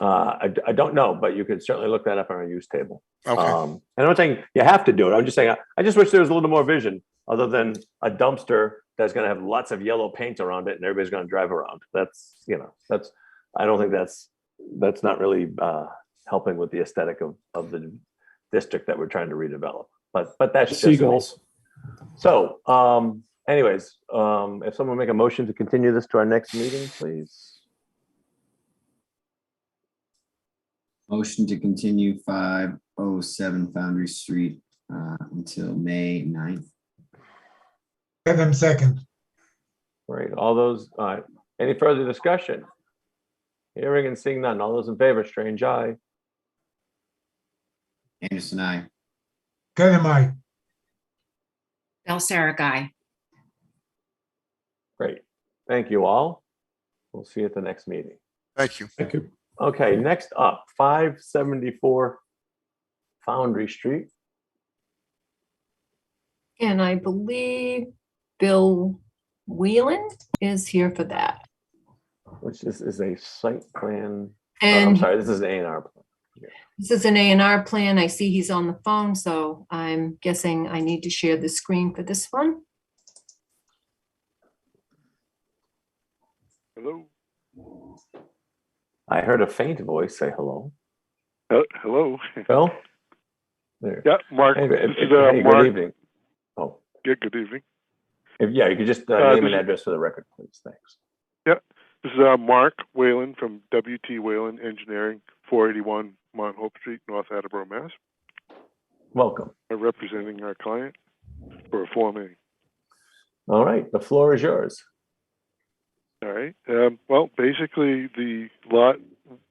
A: I don't know, but you could certainly look that up on our use table.
H: Okay.
A: And I'm not saying you have to do it. I'm just saying I just wish there was a little more vision, other than a dumpster that's going to have lots of yellow paint around it and everybody's going to drive around. I don't think that's not really helping with the aesthetic of the district that we're trying to redevelop. But that's just
G: Seagulls.
A: me. So anyways, if someone make a motion to continue this to our next meeting, please.
C: Motion to continue 507 Foundry Street until May 9th.
D: Adam second.
A: Great. All those, any further discussion? Hearing and seeing none. All those in favor, strange eye.
C: Anderson, aye.
D: Kevin, aye.
E: Bell guy.
A: Great. Thank you all. We'll see you at the next meeting.
H: Thank you.
G: Thank you.
A: Okay, next up, 574 Foundry Street.
F: And I believe Bill Whelan is here for that.
A: Which is a site plan.
F: And
A: I'm sorry, this is an A&R plan.
F: this is an A&R plan. I see he's on the phone, so I'm guessing I need to share the screen for this one.
J: Hello.
A: I heard a faint voice say hello.
J: Hello.
A: Bill? There.
J: Yeah, Mark.
A: Hey,
J: This is
A: hey,
J: Mark.
A: good evening. Oh,
J: Yeah, good evening.
A: you could just name and
J: this-
A: address for the record, please. Thanks.
J: This is Mark Whalen from WT Whalen Engineering, 481 Mount Hope Street, North Attleboro, Mass.
A: Welcome.
J: Representing our client for a Form A.
A: All right, the floor is yours.
J: All right. Well, basically, the lot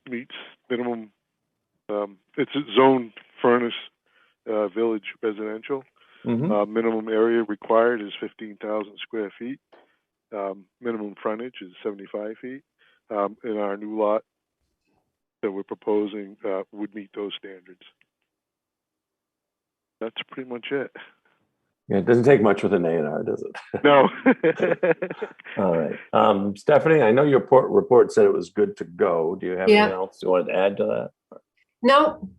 J: meets minimum. It's a zone furnace village residential.
A: Mhm.
J: Minimum area required is 15,000 square feet. Minimum frontage is 75 feet. in our new lot that we're proposing would meet those standards. That's pretty much it.
A: Yeah, it doesn't take much with an A&R, does it?
J: No.
A: All right. Stephanie, I know your report said it was good to go. Do you have
F: Yeah.
A: anything else you wanted to add to that?
F: No,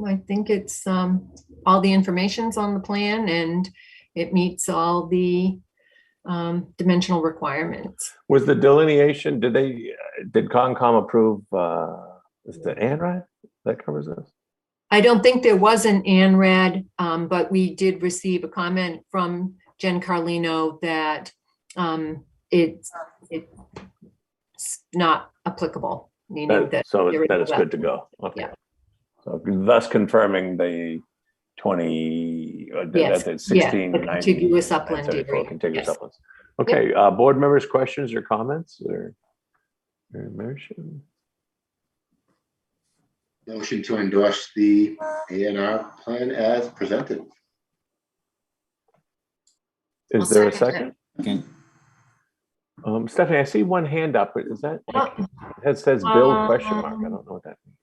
F: I think it's all the information's on the plan and it meets all the dimensional requirements.
A: Was the delineation, did Concom approve, is the ANRAD that covers this?
F: I don't think there was an ANRAD, but we did receive a comment from Jen Carlino that it's not applicable, meaning that.
A: So
F: there is
A: that it's
F: no-
A: good to go. Okay.
F: Yeah.
A: So thus confirming the 20,
F: Yes,
A: that's
F: yeah,
A: 16,
F: the
A: 90,
F: contiguous upland
A: 934
F: area,
A: contiguous
F: yes.
A: uplands. Okay, board members, questions or comments or motion?
B: Motion to endorse the A&R plan as presented.
A: Is
E: I'll
A: there a
E: second
A: second?
C: Okay.
A: Stephanie, I see one hand up. Is that, it says Bill question mark. I don't know what that means.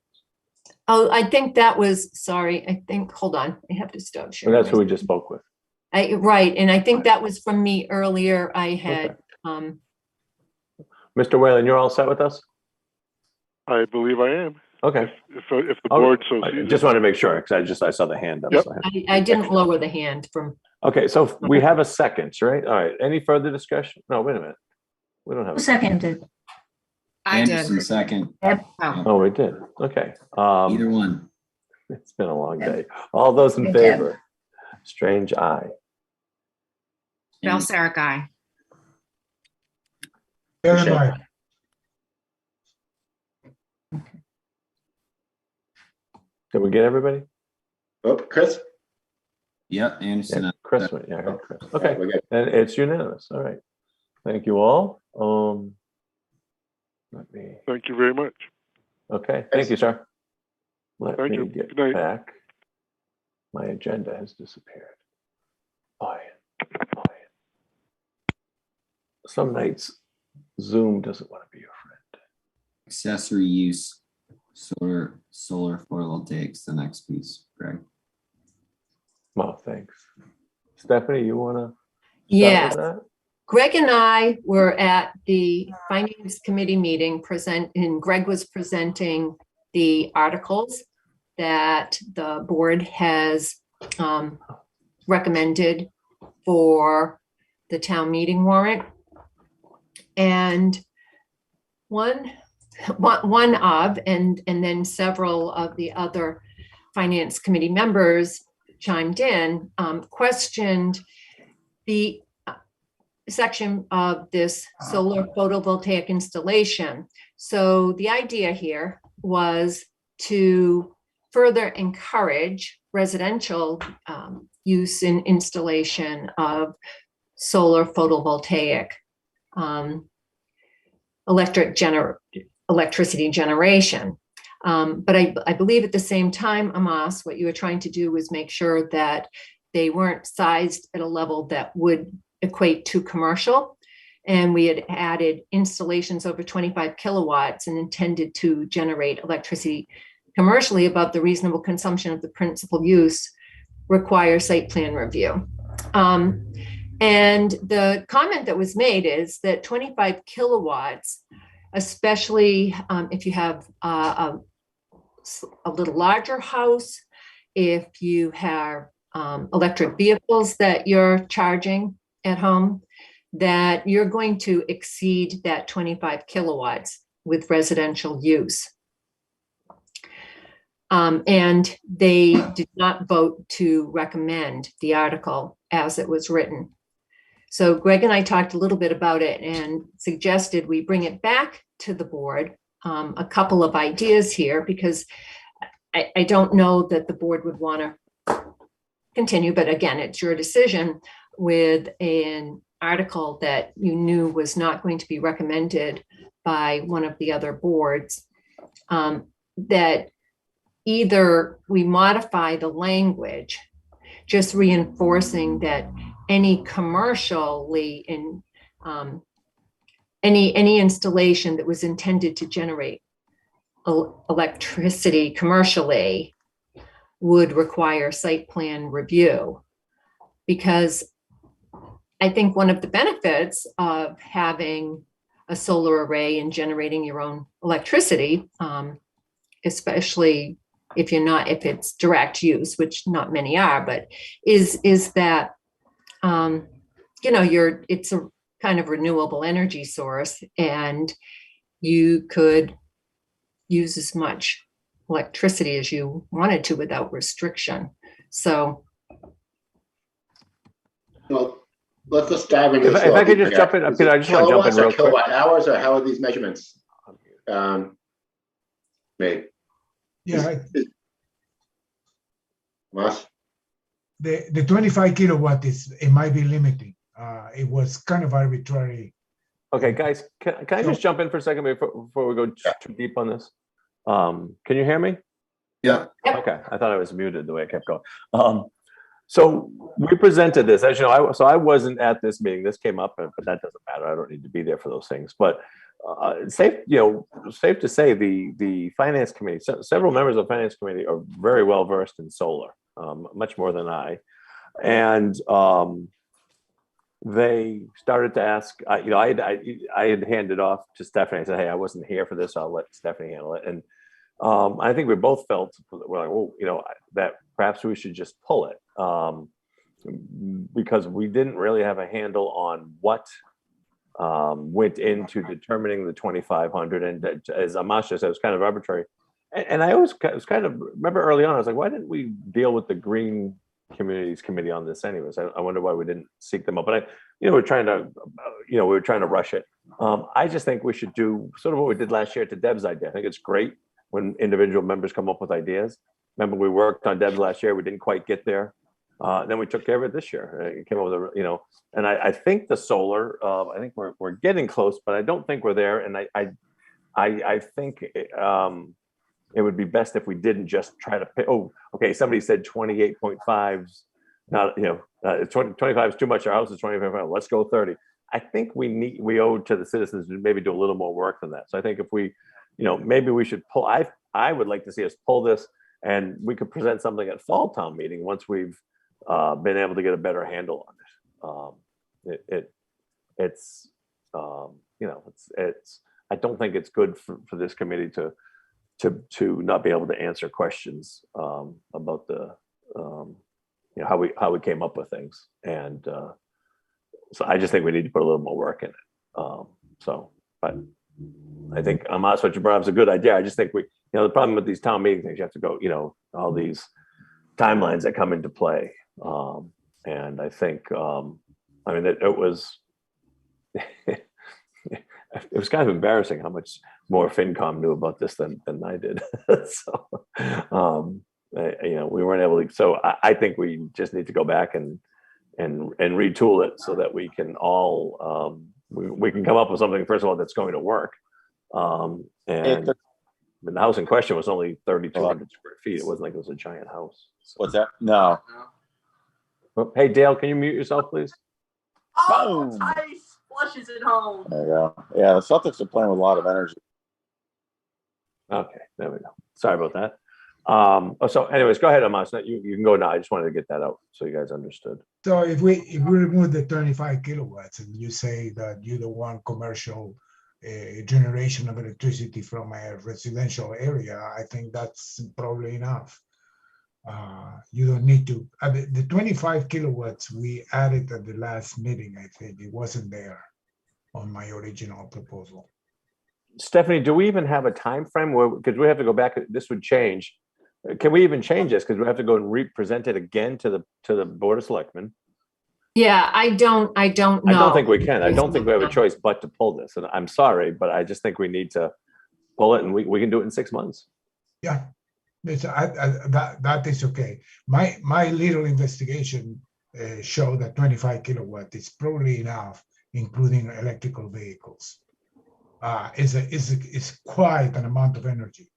F: Oh, I think that was, sorry, hold on, I have to stop
A: Well,
F: sharing.
A: that's who
F: my-
A: we just spoke with.
F: Right, and I think that was from me earlier. I had,
A: Mr. Whalen, you're all set with us?
J: I believe I am.
A: Okay.
J: If the
A: Oh,
J: board so
A: I
J: sees
A: just
J: it.
A: wanted to make sure because I saw the hand up.
J: Yep.
A: so
F: I didn't lower the hand from,
A: Okay, so we have a second, right? All right. Any further discussion? No, wait a minute. We don't have.
K: Who seconded?
E: I
C: Anderson,
E: did.
C: second.
E: Oh,
A: Oh, we did. Okay.
C: Either one.
A: It's been a long day. All those in
K: Deb.
A: favor? Strange eye.
E: Balsaric guy.
D: Very much.
A: Did we get everybody?
B: Oh, Chris?
C: Yep, Anderson.
A: Yeah, Chris went. Yeah, I heard Chris.
B: All right,
A: Okay,
B: we're good.
A: and it's unanimous. All right. Thank you all. Let me.
J: Thank you very much.
A: Okay, thank you, sir. Let
J: Thank
A: me
J: you.
A: get
J: Good night.
A: back. My agenda has disappeared. Boy. Some nights Zoom doesn't want to be your friend.
C: Accessory use, solar photovoltaics, the next piece, Greg.
A: Well, thanks. Stephanie, you want to?
F: yes. Greg and I were at the Finance Committee meeting and Greg was presenting the articles that the board has recommended for the town meeting warrant. And one of, and then several of the other Finance Committee members chimed in, questioned the section of this solar photovoltaic installation. So the idea here was to further encourage residential use and installation of solar photovoltaic electricity generation. But I believe at the same time, Amos, what you were trying to do was make sure that they weren't sized at a level that would equate to commercial. And we had added installations over 25 kilowatts and intended to generate electricity commercially above the reasonable consumption of the principal use require site plan review. And the comment that was made is that 25 kilowatts, especially if you have a little larger house, if you have electric vehicles that you're charging at home, that you're going to exceed that 25 kilowatts with residential use. And they did not vote to recommend the article as it was written. So Greg and I talked a little bit about it and suggested we bring it back to the board. A couple of ideas here, because I don't know that the board would want to continue, but again, it's your decision with an article that you knew was not going to be recommended by one of the other boards, that either we modify the language, just reinforcing that any commercially any installation that was intended to generate electricity commercially would require site plan review. Because I think one of the benefits of having a solar array and generating your own electricity, especially if it's direct use, which not many are, but is that, it's a kind of renewable energy source, and you could use as much electricity as you wanted to without restriction. So.
B: Well, let's dive into this.
A: If I could just jump in, Peter, I just want to jump in real quick.
B: Kilowatt hours, or how are these measurements made?
D: Yeah,
B: Ross?
D: the 25 kilowatt it might be limiting. It was kind of arbitrary.
A: Okay, guys, can I just jump in for a second before we go too deep on this? Can you hear me?
B: Yeah.
A: Okay, I thought I was muted the way I kept going. So we presented this, as you know, I wasn't at this meeting. This came up, but that doesn't matter. I don't need to be there for those things. But safe to say the finance committee, several members of the finance committee are very well versed in solar, much more than I. And they started to ask, I had handed off to Stephanie. I said, hey, I wasn't here for this. So I'll let Stephanie handle it. And I think we both felt, we're like, well, that perhaps we should just pull it, because we didn't really have a handle on what went into determining the 2,500. And as Amash said, it was kind of arbitrary. And I was kind of, remember early on, I was like, why didn't we deal with the Green Communities Committee on this anyways? I wonder why we didn't seek them up. But we're trying to rush it. I just think we should do sort of what we did last year to Deb's idea. I think it's great when individual members come up with ideas. Remember, we worked on Deb's last year. We didn't quite get there. Then we took care of it this year. It came up with and I think the solar, I think we're getting close, but I don't think we're there. And I think it would be best if we didn't just try to pay. Oh, okay. Somebody said 28.5s. Not 25 is too much. Our house is 25. Let's go 30. I think we owe to the citizens to maybe do a little more work than that. So I think if we, maybe we should pull. I would like to see us pull this, and we could present something at fall town meeting once we've been able to get a better handle on it. It's I don't think it's good for this committee to not be able to answer questions about the how we came up with things. And so I just think we need to put a little more work in it. But I think Amos, what you brought up is a good idea. I just think the problem with these town meeting things, you have to go, all these timelines that come into play. And I think, it was, it was kind of embarrassing how much more FinCom knew about this than I did. So, we weren't able to, so I think we just need to go back and retool it so that we can all, we can come up with something, first of all, that's going to work. And the house in question was only 3,200 square feet. It wasn't like it was a giant house. So.
I: What's that? No.
A: Hey, Dale, can you mute yourself, please?
K: Oh, nice. Flushes at home.
I: There you go. Yeah, the Celtics are playing with a lot of energy.
A: Okay, there we go. Sorry about that. So anyways, go ahead, Amos. You can go now. I just wanted to get that out so you guys understood.
D: So if we remove the 25 kilowatts and you say that you don't want commercial generation of electricity from a residential area, I think that's probably enough. You don't need to, the 25 kilowatts we added at the last meeting, I think it wasn't there on my original proposal.
A: Stephanie, do we even have a time frame where, because we have to go back, this would change. Can we even change this? Because we have to go and re-present it again to the Board of Selectmen.
F: Yeah, I don't know.
A: I don't think we can. I don't think we have a choice but to pull this. And I'm sorry, but I just think we need to pull it, and we can do it in 6 months.
D: Yeah, that is okay. My little investigation showed that 25 kilowatt is probably enough, including electrical vehicles. Is quite an amount of energy.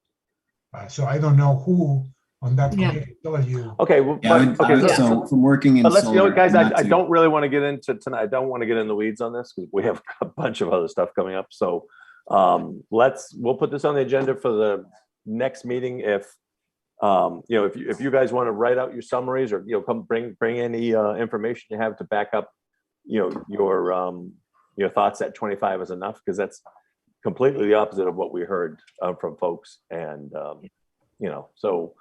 D: So I don't know who on that
F: Yeah.
D: committee told you.
A: Okay, well,
C: Yeah,
A: okay,
C: so from working in
A: but let's,
C: solar,
A: guys,
C: not
A: I
C: to-
A: don't really want to get into tonight. I don't want to get in the weeds on this because we have a bunch of other stuff coming up. So we'll put this on the agenda for the next meeting. If if you guys want to write out your summaries or come bring any information you have to back up your thoughts that 25 is enough, because that's completely the opposite of what we heard from folks. And so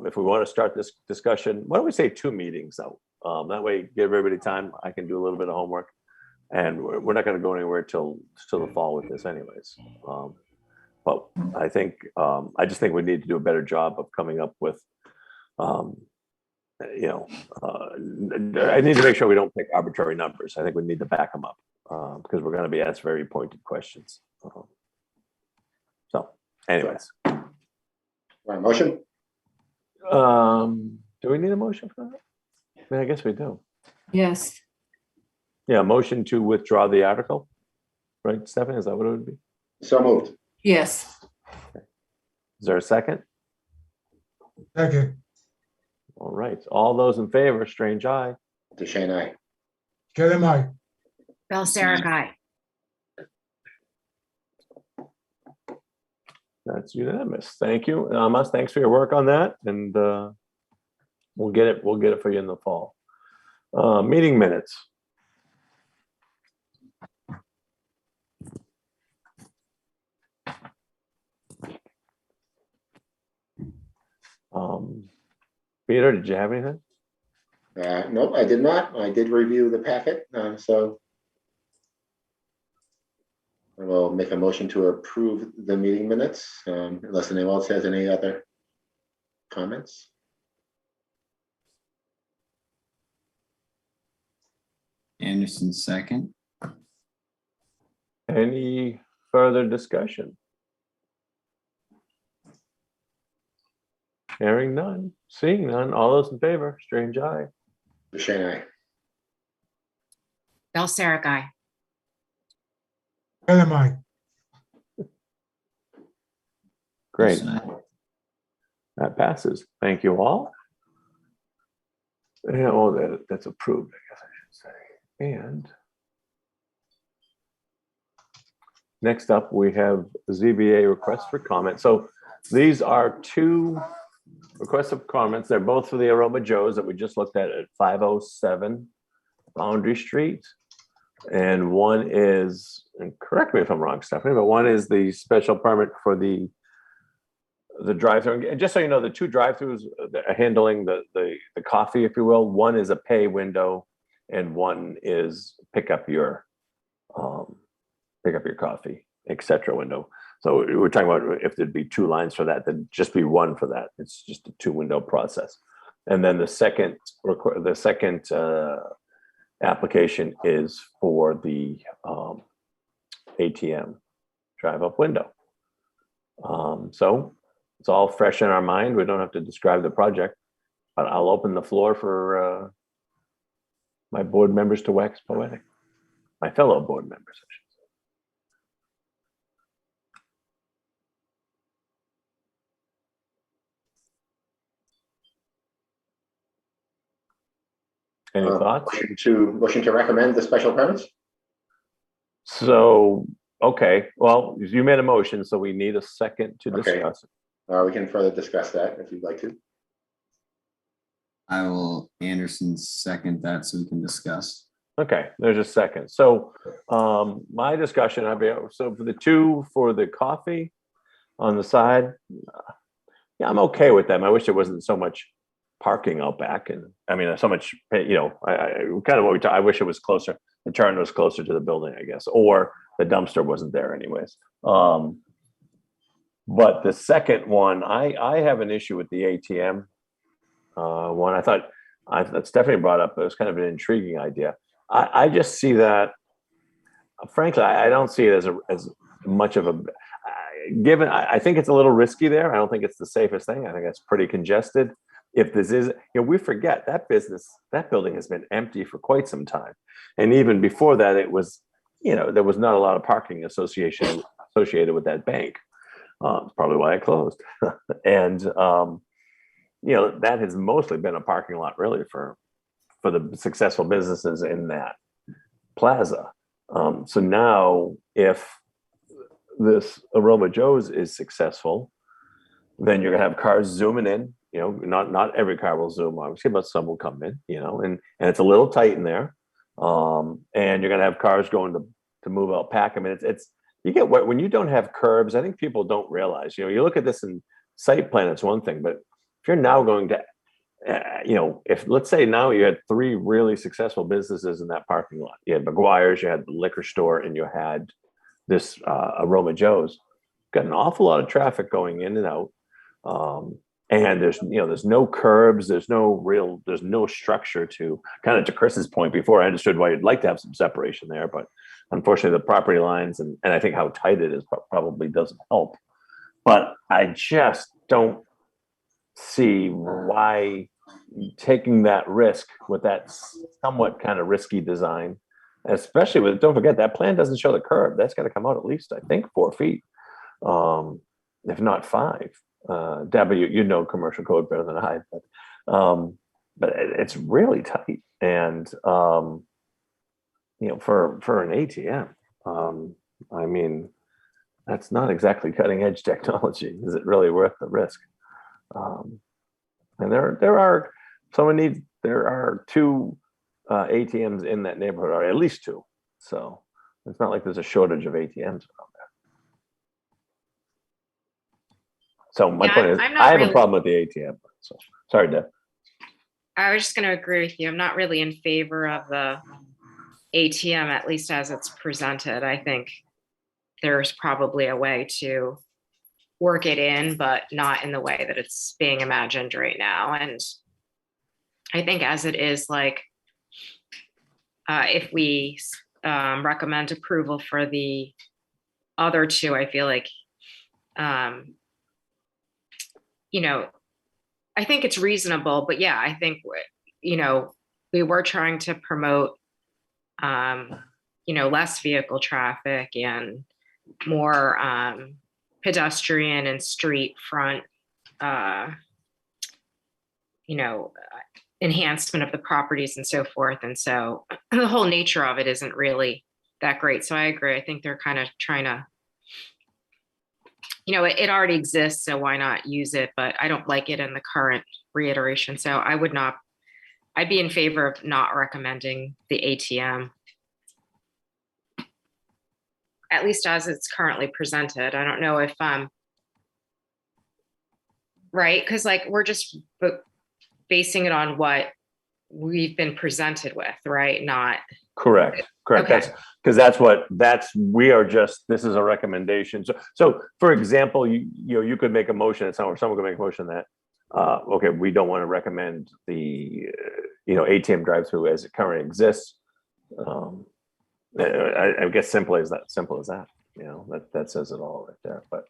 A: if we want to start this discussion, why don't we say 2 meetings though? That way, give everybody time. I can do a little bit of homework, and we're not going to go anywhere till the fall with this, anyways. But I just think we need to do a better job of coming up with, I need to make sure we don't pick arbitrary numbers. I think we need to back them up because we're going to be asked very pointed questions. So, anyways.
B: Want a motion?
A: Do we need a motion for that? I mean, I guess we do.
F: Yes.
A: Yeah, motion to withdraw the article, right, Stephanie? Is that what it would be?
B: So moved.
F: Yes.
A: Is there a second?
D: Second,
A: All right, all those in favor, Strange eye.
B: DeShane, aye.
D: Kevin, I.
E: Balsaric, aye.
A: That's unanimous. Thank you, Amos. Thanks for your work on that, and we'll get it for you in the fall. Meeting minutes. Peter, did you have anything?
B: Nope, I did not. I did review the packet, so I will make a motion to approve the meeting minutes, unless anyone else has any other comments.
C: Anderson, second.
A: Any further discussion? Hearing none, seeing none, all those in favor, Strange eye.
B: DeShane, aye.
E: Balsaric, aye.
D: Kevin, I.
A: Great,
C: Anderson, aye.
A: that passes. Thank you all. Yeah, well, that's approved, I guess I should say. And next up, we have ZBA requests for comment. So these are 2 requests of comments. They're both for the Aroma Joe's that we just looked at 507 Foundry Street. And one is, and correct me if I'm wrong, Stephanie, but one is the special permit for the drive-through. And just so you know, the 2 drive-throughs that are handling the coffee, if you will. One is a pay window, and one is pick up your coffee, etc. window. So we're talking about if there'd be 2 lines for that, then just be 1 for that. It's just a 2-window process. And then the second application is for the ATM drive-up window. So it's all fresh in our mind. We don't have to describe the project, but I'll open the floor for my board members to wax poetic. My fellow board members, I should say. Any thoughts?
B: Motion to recommend the special permits?
A: So, okay, well, you made a motion, so we need a second to
B: Okay.
A: discuss.
B: We can further discuss that if you'd like to.
C: I will, Anderson, second that so we can discuss.
A: Okay, there's a second. So my discussion, so for the 2 for the coffee on the side, yeah, I'm okay with them. I wish there wasn't so much parking out back, and I mean, so much, I kind of what we talked. I wish it was closer. The turn was closer to the building, I guess, or the dumpster wasn't there anyways. But the second one, I have an issue with the ATM one. I thought Stephanie brought up, it was kind of an intriguing idea. I just see that, frankly, I don't see it as much of a, given, I think it's a little risky there. I don't think it's the safest thing. I think it's pretty congested. If this is, we forget that building has been empty for quite some time. And even before that, it was, there was not a lot of parking associated with that bank. It's probably why it closed. And that has mostly been a parking lot really for the successful businesses in that plaza. So now if this Aroma Joe's is successful, then you're gonna have cars zooming in, not every car will zoom obviously, but some will come in, and it's a little tight in there. And you're gonna have cars going to move out pack. I mean, it's you get what, when you don't have curbs, I think people don't realize, you look at this in site plan, it's one thing, but if you're now going to, if let's say now you had 3 really successful businesses in that parking lot, you had McGuire's, you had the liquor store, and you had this Aroma Joe's, got an awful lot of traffic going in and out. And there's no curbs, there's no structure to, kind of to Chris's point before, I understood why you'd like to have some separation there, but unfortunately the property lines and I think how tight it is probably doesn't help. But I just don't see why taking that risk with that somewhat kind of risky design, especially with, don't forget, that plan doesn't show the curb. That's got to come out at least, I think, 4 feet, if not 5. Debbie, you know commercial code better than I, but it's really tight. And for an ATM, I mean, that's not exactly cutting edge technology. Is it really worth the risk? And there are 2 ATMs in that neighborhood, or at least 2. So it's not like there's a shortage of ATMs around there. So my point is, I have a problem with the ATM. So sorry, Deb.
E: I was just going to agree with you. I'm not really in favor of the ATM, at least as it's presented. I think there's probably a way to work it in, but not in the way that it's being imagined right now. And I think as it is, like, if we recommend approval for the other 2, I feel like, I think it's reasonable, but yeah, I think, we were trying to promote, less vehicle traffic and more pedestrian and street front, enhancement of the properties and so forth. And so the whole nature of it isn't really that great. So I agree. I think they're kind of trying to, it already exists, so why not use it? But I don't like it in the current reiteration. So I'd be in favor of not recommending the ATM, at least as it's currently presented. I don't know if, right? Because we're just basing it on what we've been presented with, right? Not
A: correct. Okay. This is a recommendation. So for example, you could make a motion, someone could make a motion that, okay, we don't want to recommend the, ATM drive-through as it currently exists. I guess simple as that, that says it all right there. But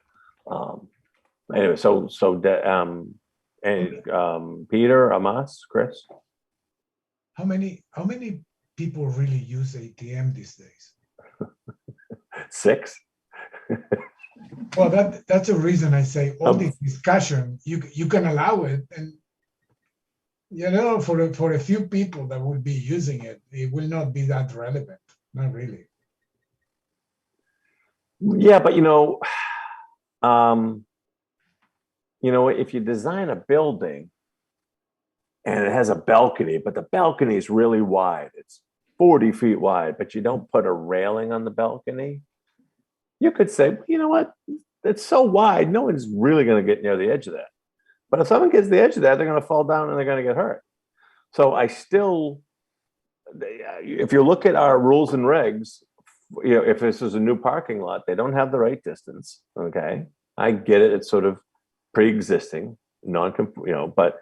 A: anyway, Peter, Amas, Chris.
D: How many people really use ATM these days?
A: 6.
D: Well, that's a reason I say all this discussion, you can allow it, and for a few people that will be using it, it will not be that relevant. Not really.
A: Yeah, but if you design a building and it has a balcony, but the balcony is really wide, it's 40 feet wide, but you don't put a railing on the balcony, you could say, you know what, it's so wide, no one's really going to get near the edge of that. But if someone gets to the edge of that, they're going to fall down and they're going to get hurt. So if you look at our rules and regs, if this is a new parking lot, they don't have the right distance. Okay, I get it. It's sort of pre-existing, but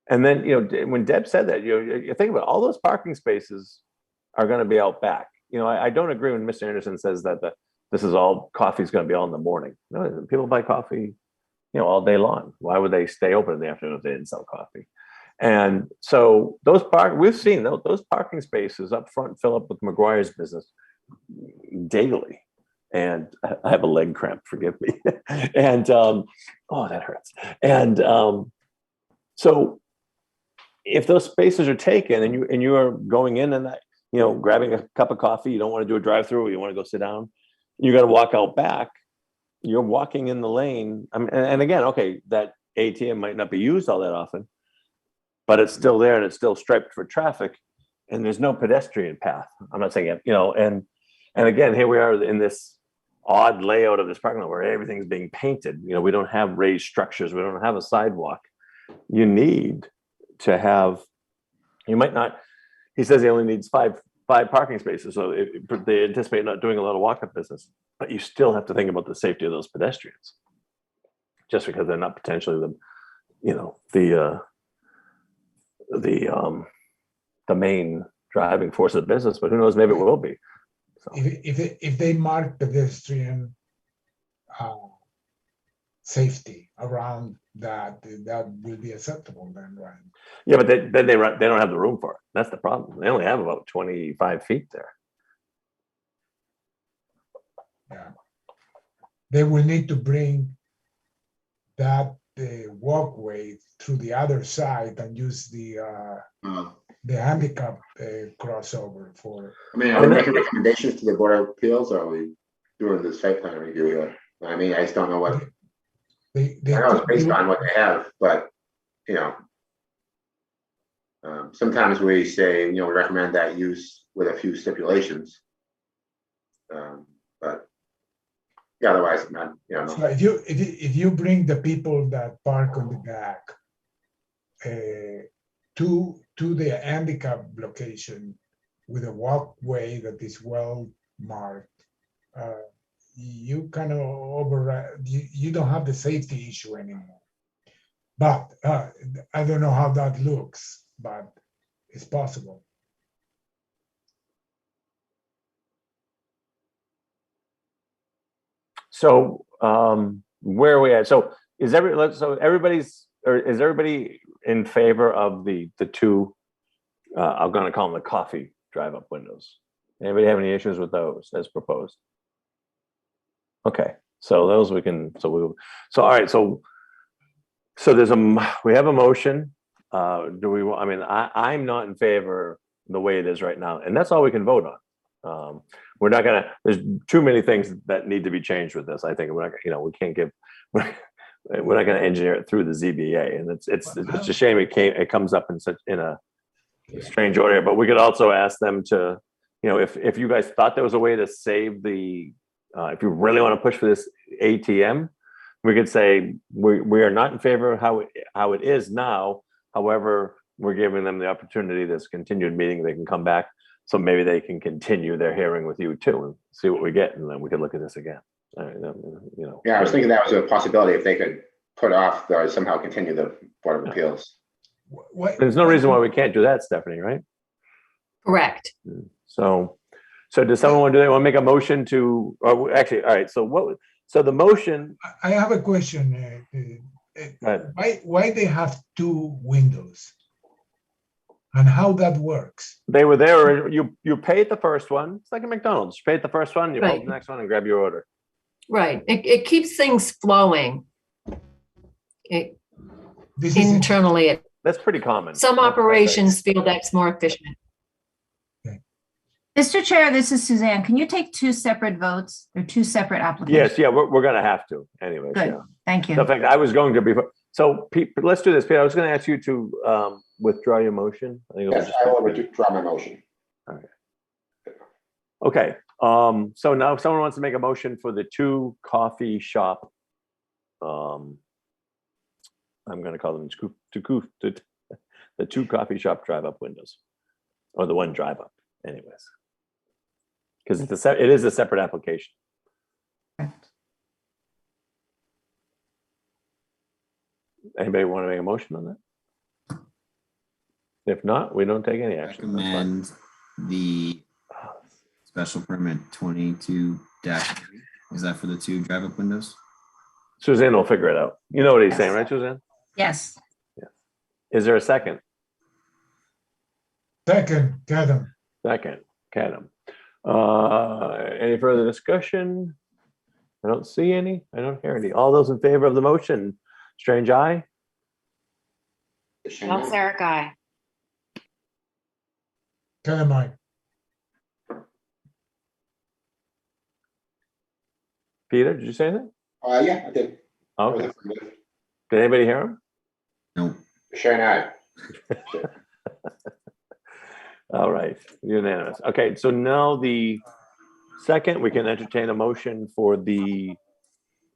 A: and then when Deb said that, you think about all those parking spaces are going to be out back. I don't agree when Mr. Anderson says that this is all coffee's going to be all in the morning. No, people buy coffee, all day long. Why would they stay open in the afternoon if they didn't sell coffee? And so we've seen those parking spaces up front fill up with McGuire's business daily. and I have a leg cramp, forgive me. And oh, that hurts. And so if those spaces are taken and you are going in and grabbing a cup of coffee, you don't want to do a drive-through, you want to go sit down, you got to walk out back, you're walking in the lane. And again, okay, that ATM might not be used all that often, but it's still there and it's still striped for traffic, and there's no pedestrian path. I'm not saying it, and again, here we are in this odd layout of this parking lot where everything's being painted. We don't have raised structures, we don't have a sidewalk. You need to have, you might not, he says he only needs five parking spaces, so they anticipate not doing a lot of walk-up business, but you still have to think about the safety of those pedestrians, just because they're not potentially the main driving force of the business, but who knows, maybe it will be. So.
D: If they mark pedestrian safety around that will be acceptable then, right?
A: Yeah, but then they don't have the room for it. That's the problem. They only have about 25 feet there.
D: Yeah, they will need to bring that walkway through the other side and use the handicap crossover for.
B: Are we making recommendations to the Board of Appeals, or are we doing the site plan review here? I just don't know what. I know it's based on what they have, but sometimes we say we recommend that use with a few stipulations, but yeah, otherwise not.
D: So if you bring the people that park on the back to the handicap location with a walkway that is well marked, you kind of override. You don't have the safety issue anymore. But I don't know how that looks, but it's possible.
A: So where are we at? So is everybody in favor of the two? I'm going to call them the coffee drive-up windows. Anybody have any issues with those as proposed? Okay, so those we can. All right. So we have a motion. Do we? I'm not in favor the way it is right now, and that's all we can vote on. We're not gonna. There's too many things that need to be changed with this. I think we're not. We can't give. We're not going to engineer it through the ZBA, and it's a shame it comes up in a strange order. But we could also ask them to, if you guys thought there was a way to save the, if you really want to push for this ATM, we could say we are not in favor of how it is now. However, we're giving them the opportunity, this continued meeting, they can come back. So maybe they can continue their hearing with you too and see what we get, and then we could look at this again.
B: Yeah, I was thinking that was a possibility if they could put off or somehow continue the Board of Appeals.
A: There's no reason why we can't do that, Stephanie, right?
F: Correct.
A: So does someone want to make a motion to, or actually, all right, so the motion.
D: I have a question. Why they have two windows? And how that works?
A: They were there. You paid the first one. It's like a McDonald's. You paid the first one. You
F: Right.
A: hold the next one and grab your order.
F: Right. It keeps things flowing. Internally,
A: That's pretty common.
F: some operations feel that's more efficient.
L: Mr. Chair, this is Suzanne. Can you take two separate votes or two separate applications?
A: Yes, yeah, we're going to have to anyway.
L: Good.
A: Yeah.
L: Thank you.
A: In fact, I was going to be. So Pete, let's do this. Pete, I was going to ask you to withdraw your motion.
B: Yes, I will withdraw my motion.
A: All right. Okay. So now if someone wants to make a motion for the two coffee shop, I'm going to call them the two coffee shop drive-up windows, or the one drive-up, anyways, because it is a separate application. Anybody want to make a motion on that? If not, we don't take any action.
C: Recommend the special permit 22-3. Is that for the two drive-up windows?
A: Suzanne will figure it out. You know what he's saying, right, Suzanne?
L: Yes.
A: Yeah. Is there a second?
D: Second, Kadam.
A: Second, Kadam. Any further discussion? I don't see any. I don't hear any. All those in favor of the motion, Strange eye?
E: Bell Sarah guy.
D: Kevin, mine.
A: Peter, did you say that?
B: Yeah, I did.
A: Okay. Did anybody hear him?
C: No.
B: Shane, aye.
A: All right, unanimous. Okay, so now the second, we can entertain a motion for the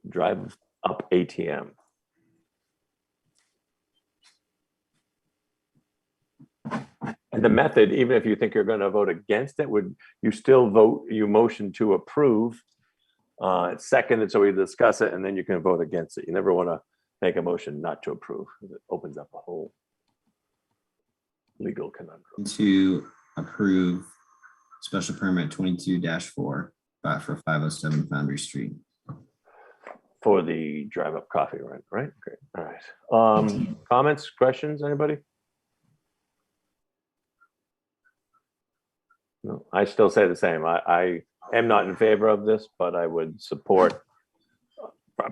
A: drive up ATM. And the method, even if you think you're going to vote against it, would you still vote, you motion to approve? It's seconded, so we discuss it and then you can vote against it. You never want to make a motion not to approve. It opens up a whole legal conundrum.
C: To approve special permit 22-4 for 507 Foundry Street.
A: For the drive up coffee run, right? Great. All right. Comments, questions, anybody? No, I still say the same. I am not in favor of this, but I would support,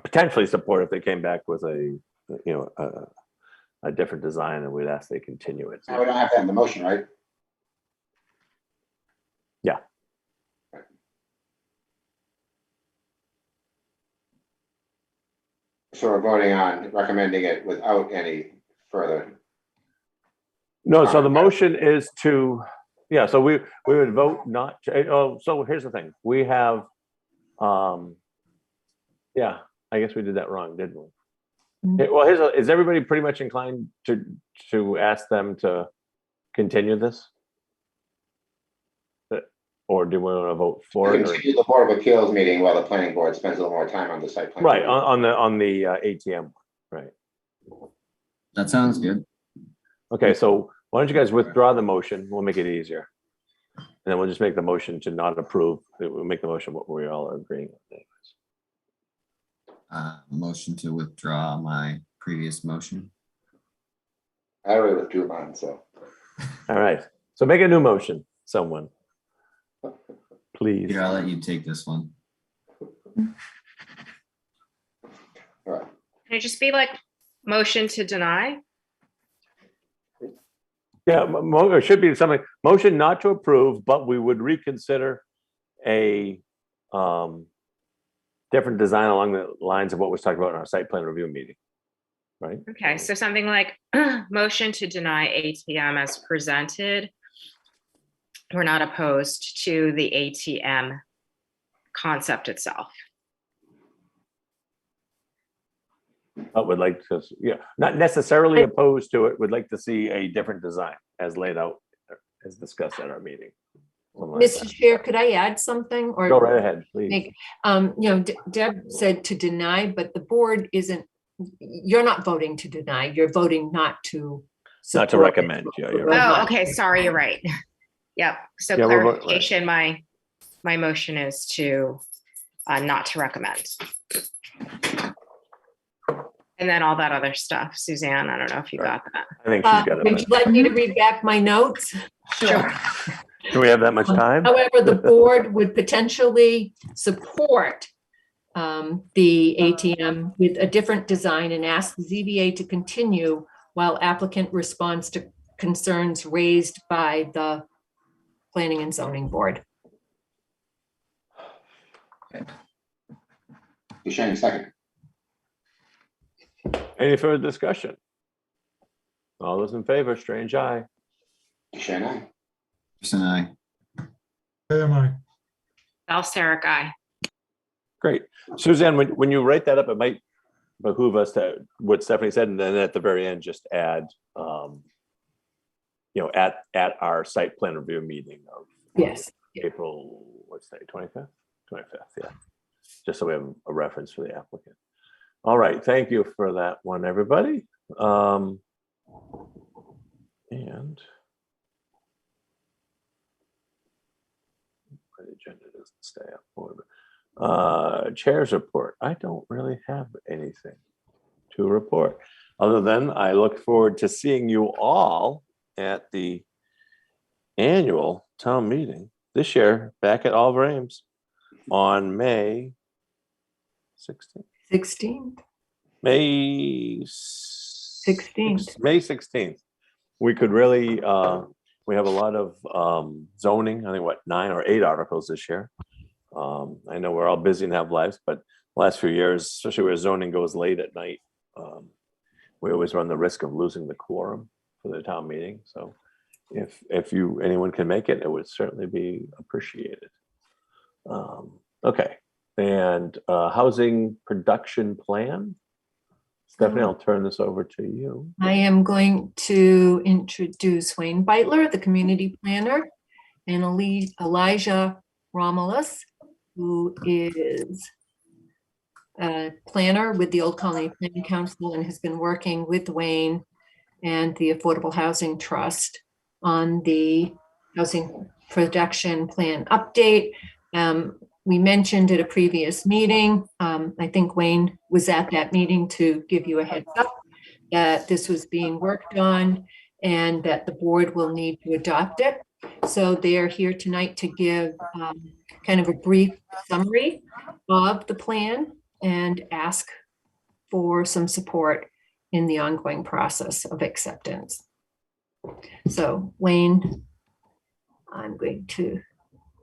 A: potentially support if they came back with a, you know, a different design, and we'd ask they continue it.
B: Now we don't have to have the motion, right?
A: Yeah.
B: So we're voting on recommending it without any further.
A: No, so the motion is to, yeah, so we would vote not to, oh, so here's the thing. We have, yeah, I guess we did that wrong, didn't we? Well, is everybody pretty much inclined to ask them to continue this? Or do we want to vote for it?
B: Continue the Board of Appeals meeting while the planning board spends a little more time on the site plan.
A: Right, on the ATM, right.
C: That sounds good.
A: Okay, so why don't you guys withdraw the motion? We'll make it easier. And then we'll just make the motion to not approve. We'll make the motion what we all are agreeing on.
C: Motion to withdraw my previous motion.
B: I already withdrew mine, so.
A: All right, so make a new motion, someone. Please.
C: Here, I'll let you take this one.
B: All right.
E: Can it just be like motion to deny?
A: Yeah, it should be something, motion not to approve, but we would reconsider a different design along the lines of what was talked about in our site plan review meeting, right?
E: Okay, so something like motion to deny ATM as presented. We're not opposed to the ATM concept itself.
A: But would like to, yeah, not necessarily opposed to it, would like to see a different design as laid out, as discussed at our meeting.
F: Mr. Chair, could I add something? Or
A: go right ahead, please.
F: You know, Deb said to deny, but the board isn't, you're not voting to deny, you're voting not to support.
A: Not to recommend, yeah. You're right.
E: Oh, okay, sorry, you're right. Yep, so
A: Yeah,
E: clarification, my motion is to not to recommend. And then all that other stuff, Suzanne, I don't know if you got that.
A: I think she's got it.
F: Would you like me to read back my notes?
E: Sure.
A: Do we have that much time?
F: However, the board would potentially support the ATM with a different design and ask the ZBA to continue while applicant responds to concerns raised by the Planning and Zoning Board.
B: You're sharing a second.
A: Any further discussion? All those in favor, Strange eye.
B: Shane, aye.
C: Person I.
D: Kevin, mine.
E: Bell Sarah guy.
A: Great. Suzanne, when you write that up, it might behoove us to, what Stephanie said, and then at the very end, just add, you know, at our site plan review meeting of
F: Yes.
A: April, what's that, 25th? 25th, yeah. Just so we have a reference for the applicant. All right, thank you for that one, everybody. And the agenda doesn't stay up for chair's report. I don't really have anything to report, other than I look forward to seeing you all at the annual town meeting this year back at All Ames on May 16th?
F: 16th,
A: May
F: 16th.
A: May 16th. We could really, we have a lot of zoning, I think what, 9 or 8 articles this year. I know we're all busy and have lives, but last few years, especially where zoning goes late at night, we always run the risk of losing the quorum for the town meeting. So if anyone can make it, it would certainly be appreciated. Okay, and housing production plan. Stephanie, I'll turn this over to you.
F: I am going to introduce Wayne Beitler, the community planner, and Elijah Romulus, who is a planner with the Old Colony Planning Council and has been working with Wayne and the Affordable Housing Trust on the housing production plan update. We mentioned at a previous meeting, I think Wayne was at that meeting to give you a heads up that this was being worked on and that the board will need to adopt it. So they're here tonight to give kind of a brief summary of the plan and ask for some support in the ongoing process of acceptance. So Wayne, I'm going to.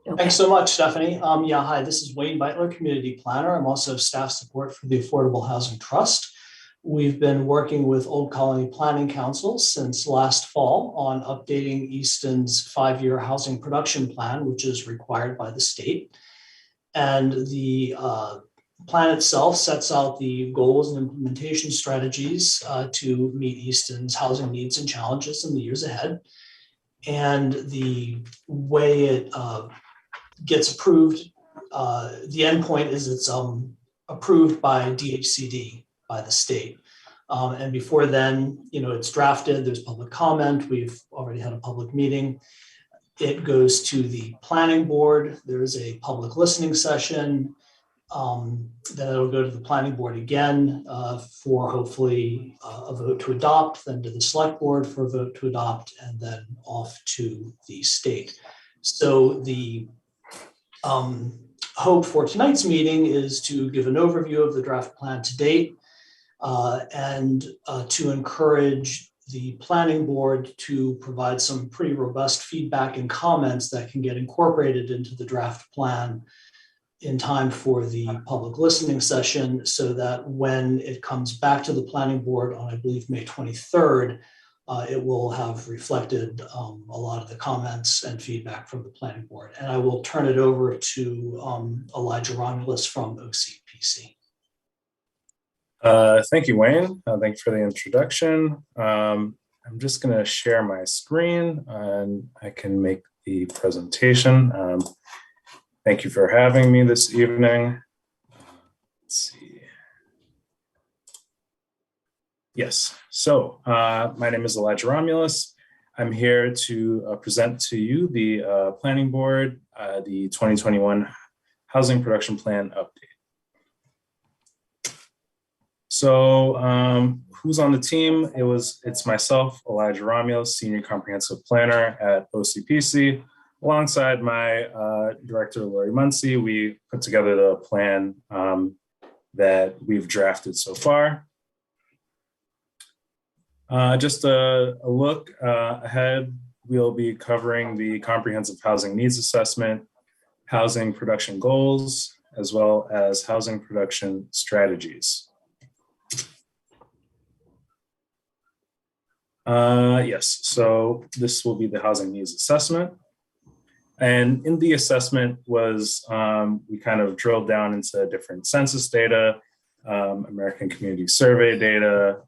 F: Okay.
M: Thanks so much, Stephanie. Yeah, hi, this is Wayne Beitler, community planner. I'm also staff support for the Affordable Housing Trust. We've been working with Old Colony Planning Council since last fall on updating Easton's 5-year housing production plan, which is required by the state. And the plan itself sets out the goals and implementation strategies to meet Easton's housing needs and challenges in the years ahead. And the way it gets approved, the endpoint is it's approved by DHCD, by the state. And before then, it's drafted, there's public comment, we've already had a public meeting. It goes to the planning board, there's a public listening session, then it'll go to the planning board again for hopefully a vote to adopt, then to the select board for a vote to adopt, and then off to the state. So the hope for tonight's meeting is to give an overview of the draft plan to date and to encourage the planning board to provide some pretty robust feedback and comments that can get incorporated into the draft plan in time for the public listening session, so that when it comes back to the planning board on, I believe, May 23rd, it will have reflected a lot of the comments and feedback from the planning board. And I will turn it over to Elijah Romulus from OCPC.
N: Thank you, Wayne. Thanks for the introduction. I'm just going to share my screen and I can make the presentation. Thank you for having me this evening. Let's see. Yes, so my name is Elijah Romulus. I'm here to present to you the Planning Board, the 2021 Housing Production Plan Update. So who's on the team? It's myself, Elijah Romulus, Senior Comprehensive Planner at OCPC. Alongside my director, Lori Muncie, we put together the plan that we've drafted so far. Just a look ahead, we'll be covering the comprehensive housing needs assessment, housing production goals, as well as housing production strategies. Yes, so this will be the housing needs assessment. And in the assessment was, we kind of drilled down into different census data, American Community Survey data.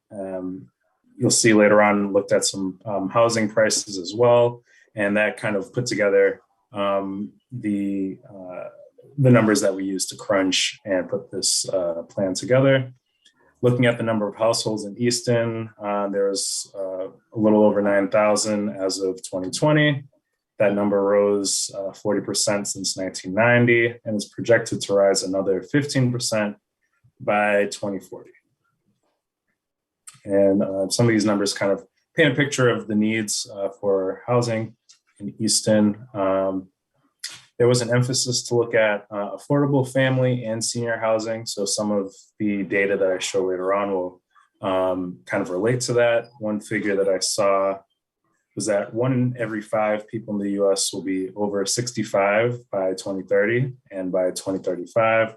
N: You'll see later on, looked at some housing prices as well. And that kind of put together the numbers that we used to crunch and put this plan together. Looking at the number of households in Easton, there's a little over 9,000 as of 2020. That number rose 40% since 1990 and is projected to rise another 15% by 2040. And some of these numbers kind of paint a picture of the needs for housing in Easton. There was an emphasis to look at affordable family and senior housing. So some of the data that I show later on will kind of relate to that. One figure that I saw was that 1 in every 5 people in the US will be over 65 by 2030. And by 2035,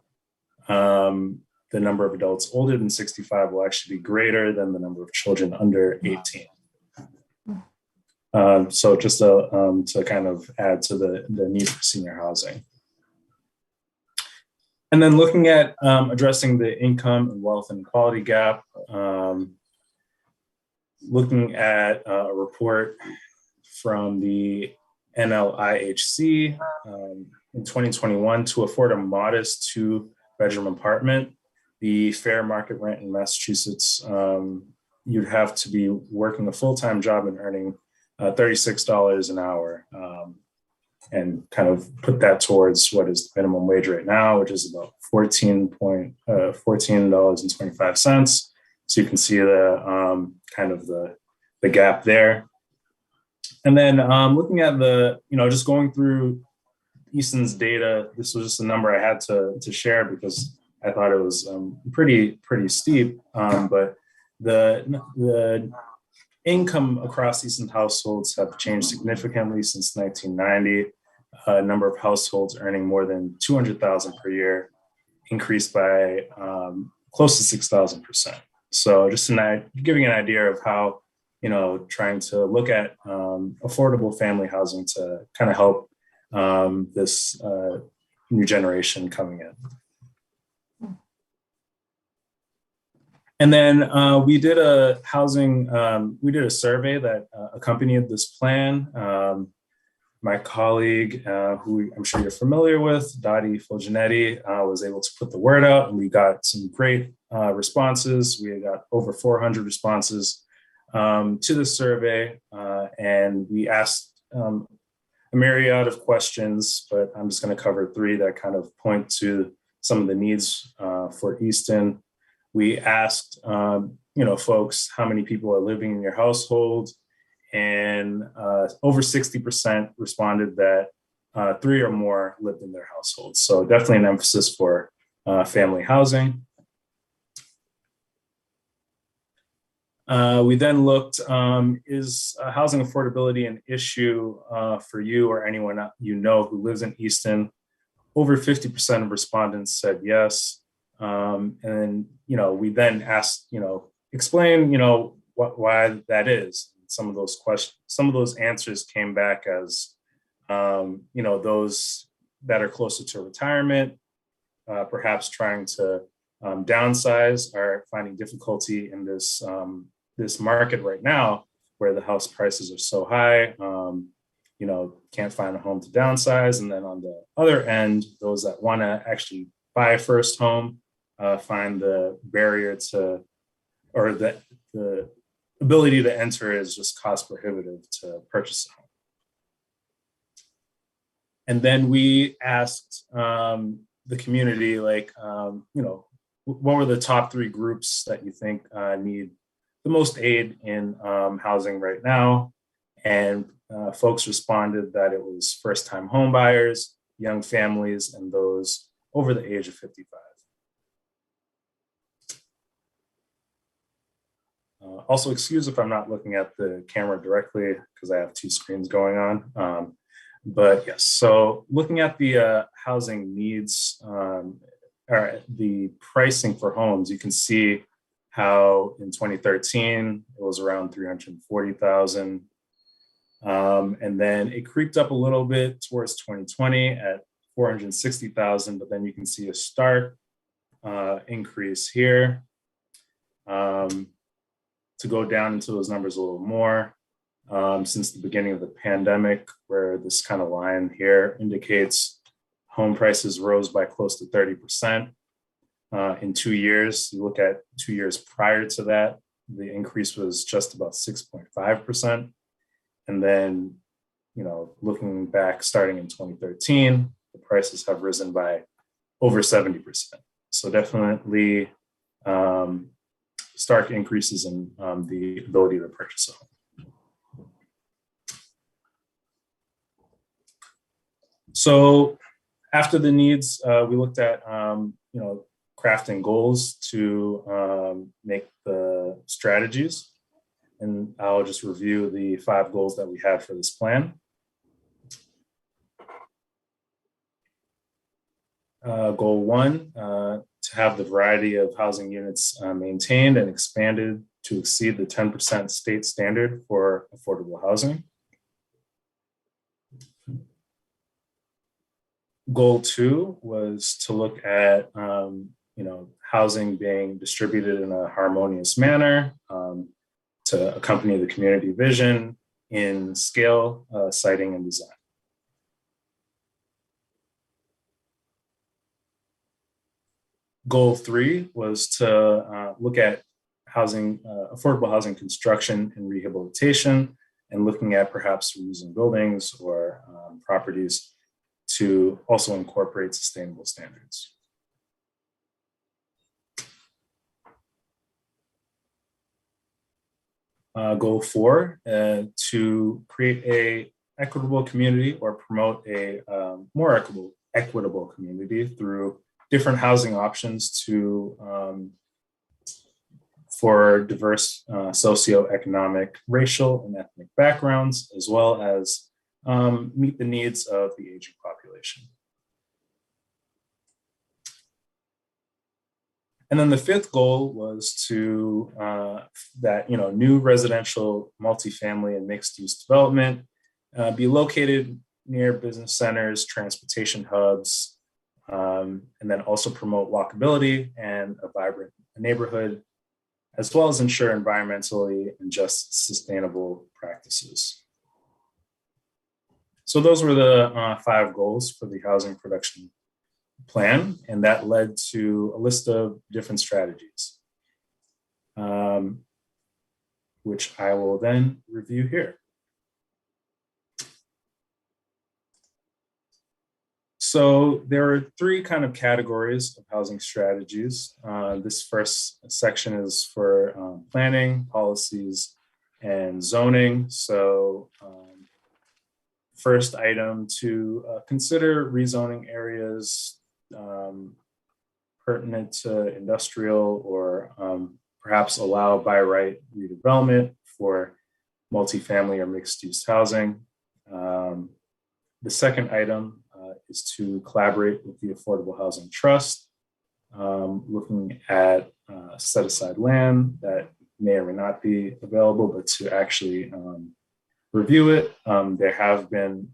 N: the number of adults older than 65 will actually be greater than the number of children under 18. So just to kind of add to the need for senior housing. And then looking at addressing the income and wealth inequality gap, looking at a report from the NLIHC in 2021, to afford a modest 2-bedroom apartment, the fair market rent in Massachusetts, you'd have to be working a full-time job and earning $36 an hour, and kind of put that towards what is the minimum wage right now, which is about $14.25. So you can see the kind of the gap there. And then looking at the, just going through Easton's data, this was just a number I had to share because I thought it was pretty steep. But the income across Easton households have changed significantly since 1990. A number of households earning more than $200,000 per year increased by close to 6,000%. So just giving an idea of how, trying to look at affordable family housing to kind of help this new generation coming in. And then we did a survey that accompanied this plan. My colleague, who I'm sure you're familiar with, Dottie Fulginetti, was able to put the word out, and we got some great responses. We got over 400 responses to the survey, and we asked a myriad of questions, but I'm just going to cover 3 that kind of point to some of the needs for Easton. We asked, folks, how many people are living in your household? And over 60% responded that 3 or more lived in their households. So definitely an emphasis for family housing. We then looked, is housing affordability an issue for you or anyone who lives in Easton? Over 50% of respondents said yes. And we then asked, explain, why that is. Some of those answers came back as, those that are closer to retirement, perhaps trying to downsize, are finding difficulty in this market right now, where the house prices are so high, can't find a home to downsize. And then on the other end, those that want to actually buy a first home, find the barrier to, or the ability to enter is just cost prohibitive to purchase a home. And then we asked the community, what were the top 3 groups that you think need the most aid in housing right now? And folks responded that it was first-time home buyers, young families, and those over the age of 55. Also, excuse if I'm not looking at the camera directly because I have 2 screens going on. But yes, so looking at the housing needs, or the pricing for homes, you can see how in 2013, it was around $340,000. And then it creeped up a little bit towards 2020 at $460,000, but then you can see a stark increase here. To go down into those numbers a little more, since the beginning of the pandemic, where this kind of line here indicates home prices rose by close to 30% in 2 years. You look at 2 years prior to that, the increase was just about 6.5%. And then, looking back starting in 2013, the prices have risen by over 70%. So definitely stark increases in the ability to purchase a home. So after the needs, we looked at, crafting goals to make the strategies. And I'll just review the 5 goals that we had for this plan. Goal 1, to have the variety of housing units maintained and expanded to exceed the 10% state standard for affordable housing. Goal 2 was to look at housing being distributed in a harmonious manner to accompany the community vision in scale, siting, and design. Goal 3 was to look at housing, affordable housing construction and rehabilitation, and looking at perhaps reusing buildings or properties to also incorporate sustainable standards. Goal 4, to create a equitable community or promote a more equitable community through different housing options to for diverse socioeconomic, racial, and ethnic backgrounds, as well as meet the needs of the aging population. And then the 5th goal was to that new residential, multifamily, and mixed-use development be located near business centers, transportation hubs, and then also promote walkability and a vibrant neighborhood, as well as ensure environmentally and just sustainable practices. So those were the 5 goals for the housing production plan, and that led to a list of different strategies, which I will then review here. So there are 3 kind of categories of housing strategies. This first section is for planning, policies, and zoning. So first item, to consider rezoning areas pertinent to industrial or perhaps allow by right redevelopment for multifamily or mixed-use housing. The second item is to collaborate with the Affordable Housing Trust, looking at set-aside land that may or may not be available, but to actually review it. There have been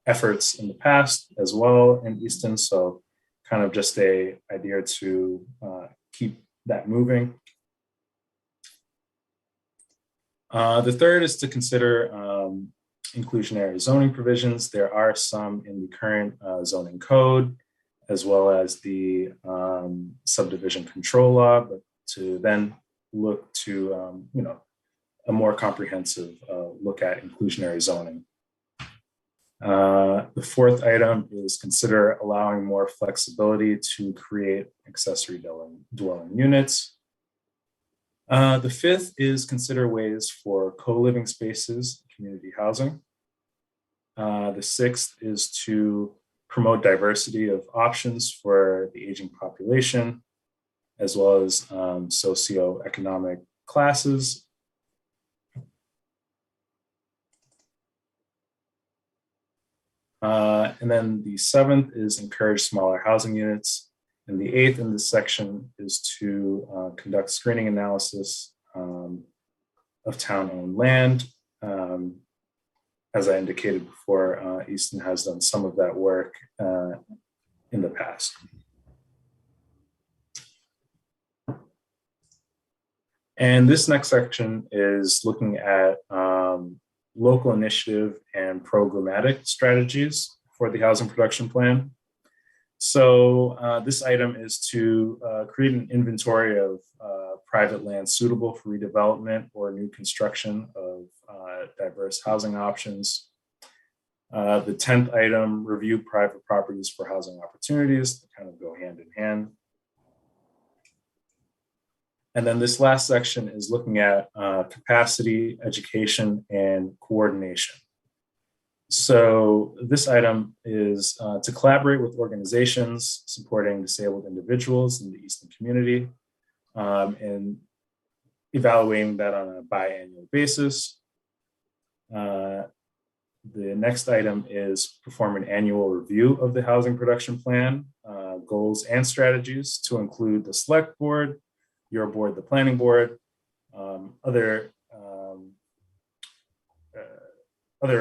N: efforts in the past as well in Easton, so kind of just an idea to keep that moving. The third is to consider inclusionary zoning provisions. There are some in the current zoning code, as well as the subdivision control law, but to then look to a more comprehensive look at inclusionary zoning. The fourth item is consider allowing more flexibility to create accessory dwelling units. The fifth is consider ways for co-living spaces, community housing. The sixth is to promote diversity of options for the aging population, as well as socioeconomic classes. And then the seventh is encourage smaller housing units. And the eighth in this section is to conduct screening analysis of town-owned land. As I indicated before, Easton has done some of that work in the past. And this next section is looking at local initiative and programmatic strategies for the housing production plan. So this item is to create an inventory of private land suitable for redevelopment or new construction of diverse housing options. The 10th item, review private properties for housing opportunities that kind of go hand in hand. And then this last section is looking at capacity, education, and coordination. So this item is to collaborate with organizations supporting disabled individuals in the Easton community and evaluating that on a biannual basis. The next item is perform an annual review of the housing production plan, goals and strategies to include the select board, your board, the planning board, other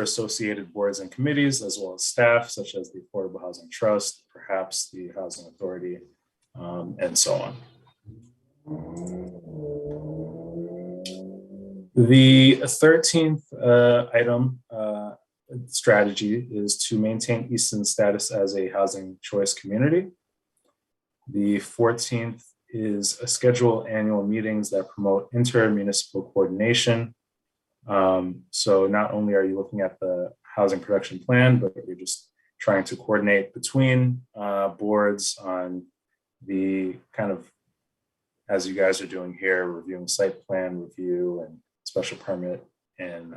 N: associated boards and committees, as well as staff, such as the Affordable Housing Trust, perhaps the Housing Authority, and so on. The 13th item strategy is to maintain Easton's status as a housing choice community. The 14th is a schedule annual meetings that promote inter-municipal coordination. So not only are you looking at the housing production plan, but you're just trying to coordinate between boards on the kind of, as you guys are doing here, reviewing site plan review and special permit and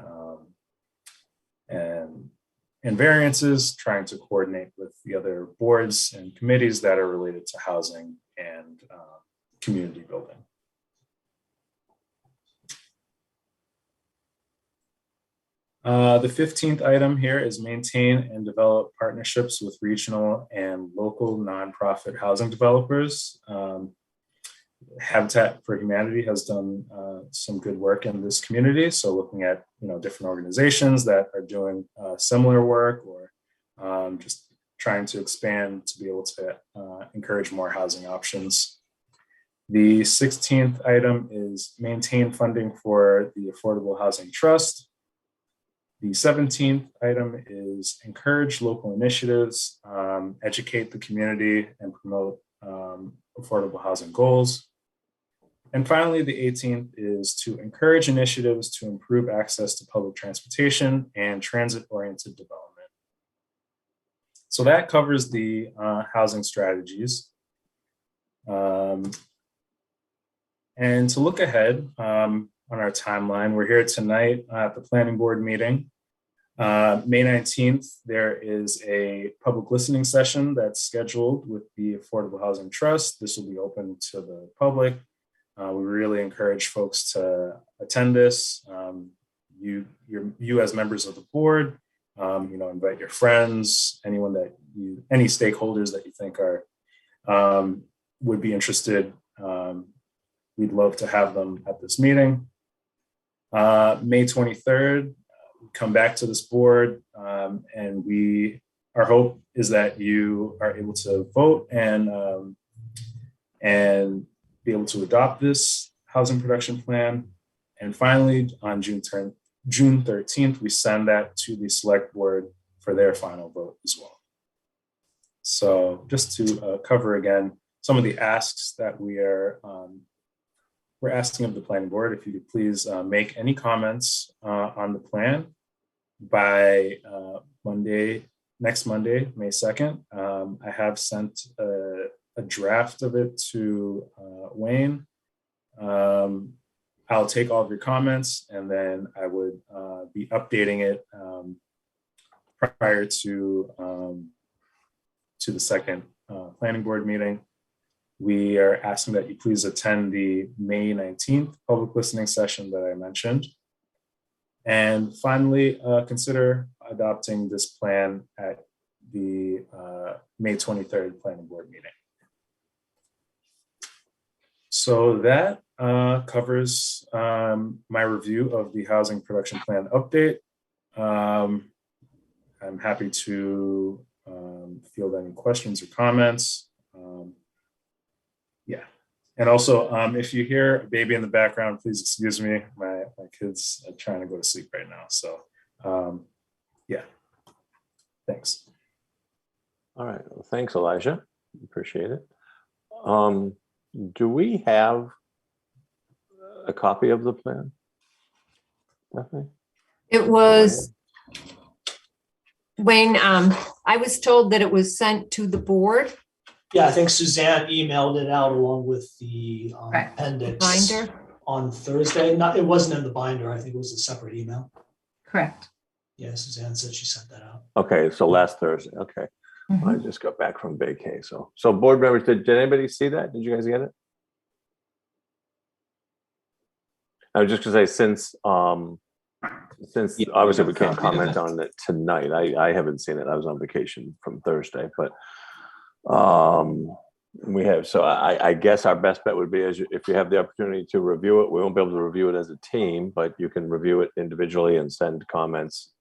N: variances, trying to coordinate with the other boards and committees that are related to housing and community building. The 15th item here is maintain and develop partnerships with regional and local nonprofit housing developers. Habitat for Humanity has done some good work in this community. So looking at different organizations that are doing similar work or just trying to expand to be able to encourage more housing options. The 16th item is maintain funding for the Affordable Housing Trust. The 17th item is encourage local initiatives, educate the community, and promote affordable housing goals. And finally, the 18th is to encourage initiatives to improve access to public transportation and transit-oriented development. So that covers the housing strategies. And to look ahead on our timeline, we're here tonight at the planning board meeting. May 19th, there is a public listening session that's scheduled with the Affordable Housing Trust. This will be open to the public. We really encourage folks to attend this. You as members of the board, invite your friends, any stakeholders that you think are would be interested. We'd love to have them at this meeting. May 23rd, come back to this board, and our hope is that you are able to vote and be able to adopt this housing production plan. And finally, on June 13th, we send that to the select board for their final vote as well. So just to cover again, some of the asks that we're asking of the planning board, if you could please make any comments on the plan by next Monday, May 2nd. I have sent a draft of it to Wayne. I'll take all of your comments and then I would be updating it prior to the second planning board meeting. We are asking that you please attend the May 19th public listening session that I mentioned. And finally, consider adopting this plan at the May 23rd planning board meeting. So that covers my review of the housing production plan update. I'm happy to field any questions or comments. Yeah. And also, if you hear a baby in the background, please excuse me. My kids are trying to go to sleep right now. So, yeah. Thanks.
A: All right. Well, thanks, Elijah. Appreciate it. Do we have a copy of the plan? Definitely.
F: It was, Wayne, I was told that it was sent to the board.
M: Yeah, I think Suzanne emailed it out along with the appendix
F: Binder.
M: On Thursday. It wasn't in the binder. I think it was a separate email.
L: Correct.
M: Yeah, Suzanne said she sent that out.
A: Okay, so last Thursday, okay. I just got back from vacay, so board members, did anybody see that? Did you guys get it? I was just gonna say, since obviously we can't comment on it tonight, I haven't seen it. I was on vacation from Thursday, but we have, so I guess our best bet would be is if you have the opportunity to review it, we won't be able to review it as a team, but you can review it individually and send comments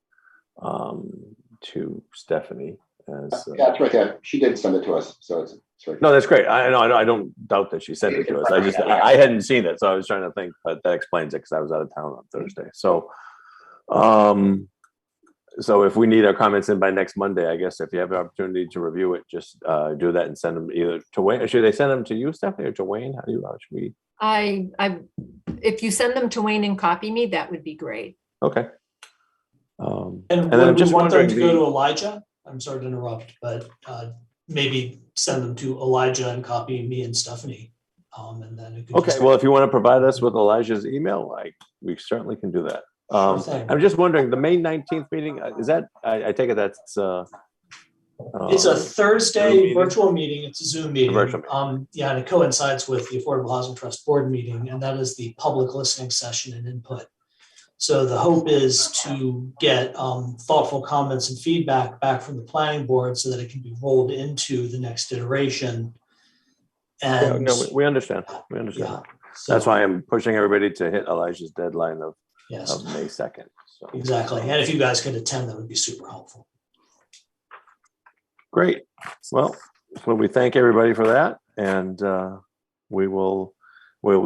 A: to Stephanie.
B: Yeah, it's right there. She did send it to us, so it's right there.
A: No, that's great. I know. I don't doubt that she sent it to us. I hadn't seen it, so I was trying to think, but that explains it because I was out of town on Thursday. So, so if we need our comments in by next Monday, I guess if you have the opportunity to review it, just do that and send them either to Wayne. Should they send them to you, Stephanie, or to Wayne? How should we?
F: If you send them to Wayne and copy me, that would be great.
A: Okay.
M: And
A: then I'm
M: would we want them to
A: wondering
M: go to Elijah? I'm sorry to interrupt, but maybe send them to Elijah and copy me and Stephanie. And then it could
A: Okay, well, if you want to provide us with Elijah's email, we certainly can do that.
M: Sure thing.
A: I'm just wondering, the May 19th meeting, is that, I take it that's
M: It's a Thursday virtual meeting. It's a Zoom meeting.
A: virtual meeting.
M: Yeah, and it coincides with the Affordable Housing Trust Board meeting, and that is the public listening session and input. So the hope is to get thoughtful comments and feedback back from the planning board so that it can be rolled into the next iteration.
A: Yeah,
M: And
A: no, we understand. We understand.
M: yeah,
A: That's
M: so-
A: why I'm pushing everybody to hit Elijah's deadline of
M: Yes,
A: May 2nd. So
M: exactly. And if you guys could attend, that would be super helpful.
A: great. Well, we thank everybody for that, and we will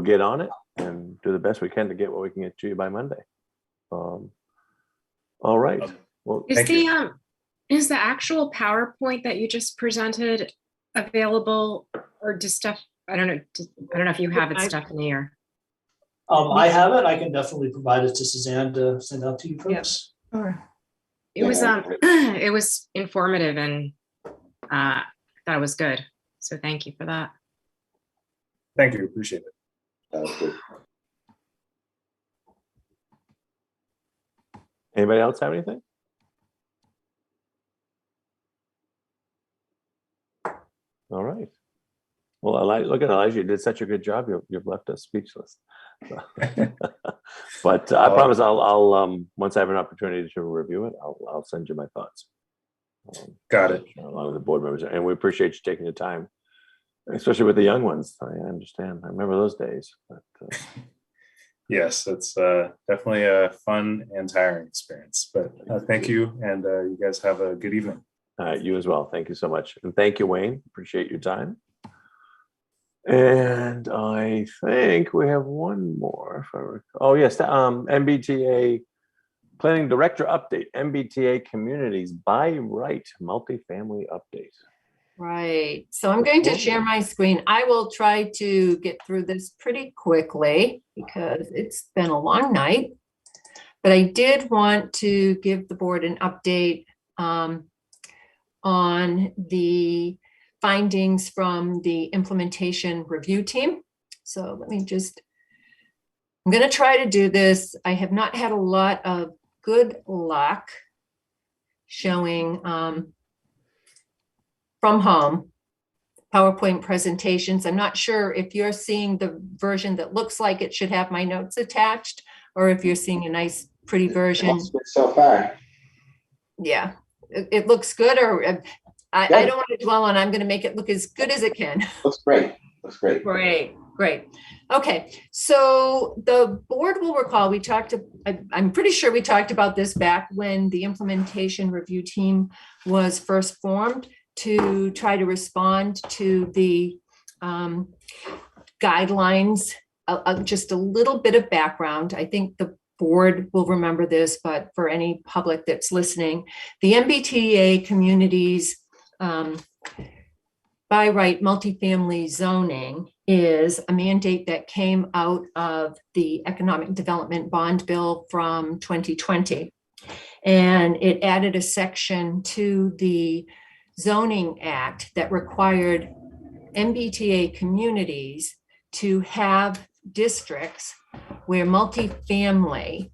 A: get on it and do the best we can to get what we can get to you by Monday. All right. Well,
E: Is the actual PowerPoint that you just presented available, or just stuff? I don't know if you have it, Stephanie, or.
M: I have it. I can definitely provide it to Suzanne to send out to you folks.
E: It was it was informative, and I thought it was good. So thank you for that.
N: Thank you. Appreciate it.
B: That was good.
A: Anybody else have anything? All right. Well, look at Elijah. You did such a good job. You've left us speechless. But I promise I'll once I have an opportunity to review it, I'll send you my thoughts.
N: Got it.
A: Along with the board members, and we appreciate you taking the time, especially with the young ones. I understand. I remember those days. But,
N: Yes, it's definitely a fun and tiring experience, but thank you. And you guys have a good evening.
A: You as well. Thank you so much. And thank you, Wayne. Appreciate your time. And I think we have one more. Oh, yes. MBTA Planning Director update. MBTA Communities by Right multifamily update.
F: Right. So I'm going to share my screen. I will try to get through this pretty quickly because it's been a long night. But I did want to give the board an update on the findings from the implementation review team. So let me just, I'm going to try to do this. I have not had a lot of good luck showing from home PowerPoint presentations. I'm not sure if you're seeing the version that looks like it should have my notes attached, or if you're seeing a nice, pretty version.
B: So far.
F: Yeah, it looks good, or I don't want to dwell on. I'm going to make it look as good as it can.
B: Looks great. Looks great.
F: Great. Okay, so the board will recall we talked. I'm pretty sure we talked about this back when the implementation review team was first formed to try to respond to the guidelines. Just a little bit of background. I think the board will remember this, but for any public that's listening, the MBTA communities by right multifamily zoning is a mandate that came out of the Economic Development Bond Bill from 2020. And it added a section to the Zoning Act that required MBTA communities to have districts where multifamily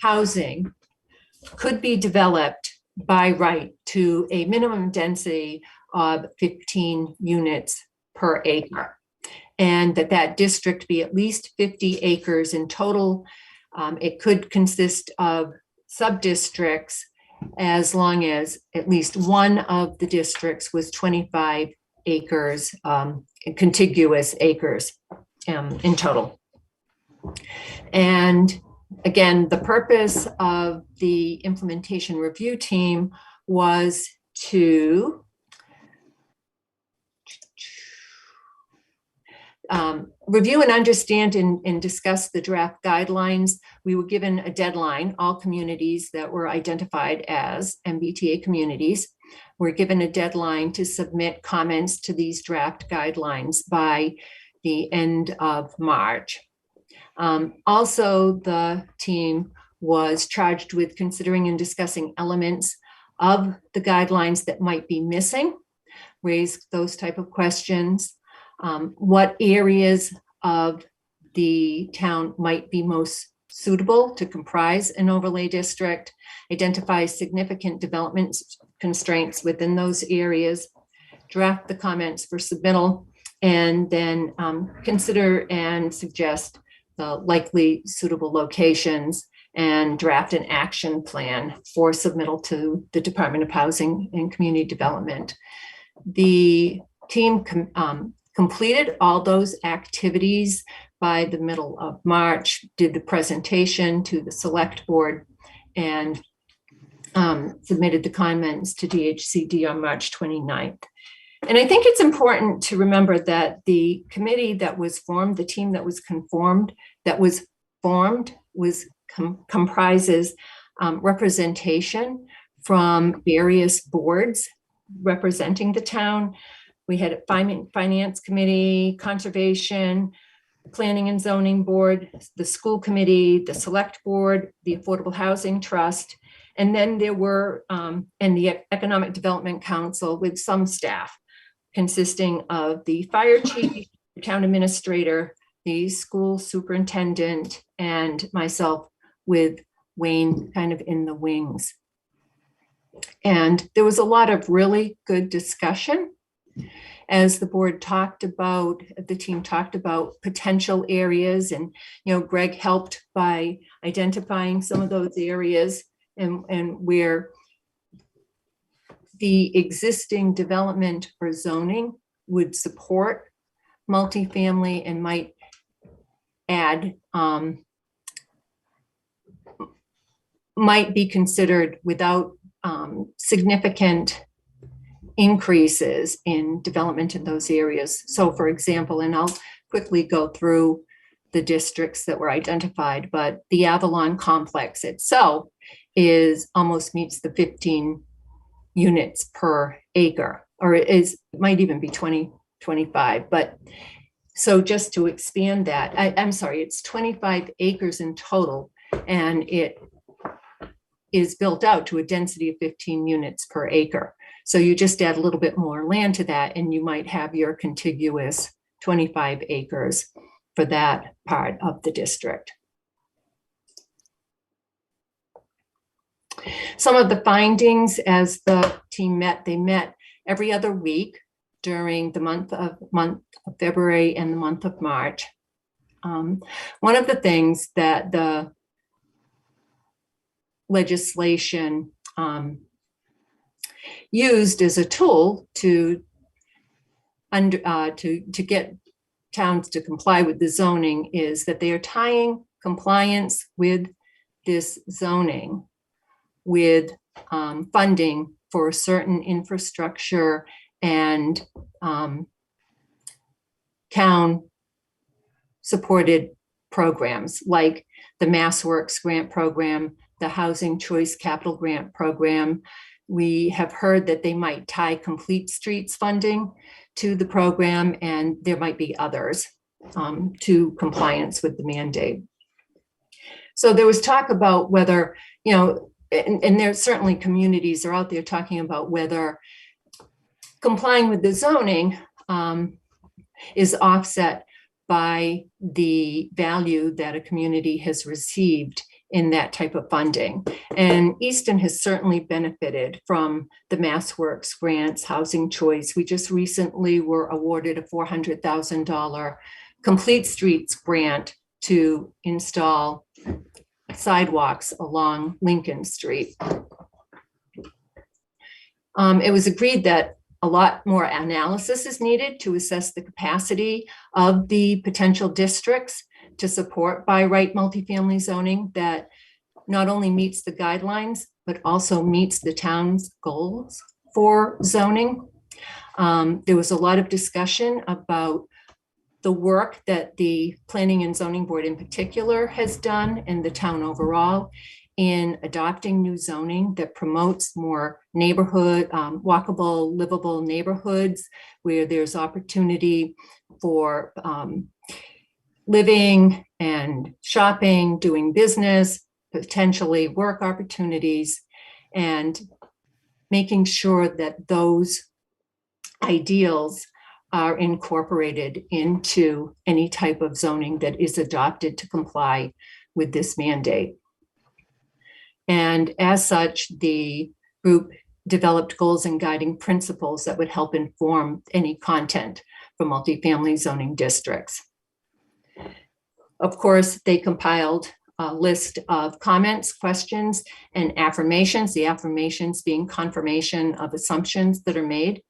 F: housing could be developed by right to a minimum density of 15 units per acre. And that district be at least 50 acres in total. It could consist of sub-districts as long as at least one of the districts was 25 acres, contiguous acres in total. And again, the purpose of the implementation review team was to review and understand and discuss the draft guidelines. We were given a deadline. All communities that were identified as MBTA communities were given a deadline to submit comments to these draft guidelines by the end of March. Also, the team was charged with considering and discussing elements of the guidelines that might be missing, raise those type of questions. What areas of the town might be most suitable to comprise an overlay district, identify significant development constraints within those areas, draft the comments for submittal, and then consider and suggest the likely suitable locations and draft an action plan for submittal to the Department of Housing and Community Development. The team completed all those activities by the middle of March, did the presentation to the select board, and submitted the comments to DHCD on March 29th. And I think it's important to remember that the committee that was formed, the team that was formed comprises representation from various boards representing the town. We had a finance committee, conservation, planning and zoning board, the school committee, the select board, the Affordable Housing Trust, and then there were, and the Economic Development Council with some staff consisting of the fire chief, the town administrator, the school superintendent, and myself with Wayne kind of in the wings. And there was a lot of really good discussion as the board talked about, the team talked about potential areas, and Greg helped by identifying some of those areas and where the existing development or zoning would support multifamily and might add, might be considered without significant increases in development in those areas. So for example, and I'll quickly go through the districts that were identified, but the Avalon complex itself almost meets the 15 units per acre, or it might even be 20, 25. But so just to expand that, I'm sorry, it's 25 acres in total, and it is built out to a density of 15 units per acre. So you just add a little bit more land to that, and you might have your contiguous 25 acres for that part of the district. Some of the findings as the team met, they met every other week during the month of February and the month of March. One of the things that the legislation used as a tool to get towns to comply with the zoning is that they are tying compliance with this zoning with funding for certain infrastructure and town supported programs like the MassWorks grant program, the Housing Choice Capital Grant program. We have heard that they might tie Complete Streets funding to the program, and there might be others to compliance with the mandate. So there was talk about whether, and there's certainly communities are out there talking about whether complying with the zoning is offset by the value that a community has received in that type of funding. And Easton has certainly benefited from the MassWorks grants, Housing Choice. We just recently were awarded a $400,000 Complete Streets grant to install sidewalks along Lincoln Street. It was agreed that a lot more analysis is needed to assess the capacity of the potential districts to support by right multifamily zoning that not only meets the guidelines, but also meets the town's goals for zoning. There was a lot of discussion about the work that the Planning and Zoning Board in particular has done and the town overall in adopting new zoning that promotes more neighborhood, walkable, livable neighborhoods where there's opportunity for living and shopping, doing business, potentially work opportunities, and making sure that those ideals are incorporated into any type of zoning that is adopted to comply with this mandate. And as such, the group developed goals and guiding principles that would help inform any content for multifamily zoning districts. Of course, they compiled a list of comments, questions, and affirmations, the affirmations being confirmation of assumptions that are made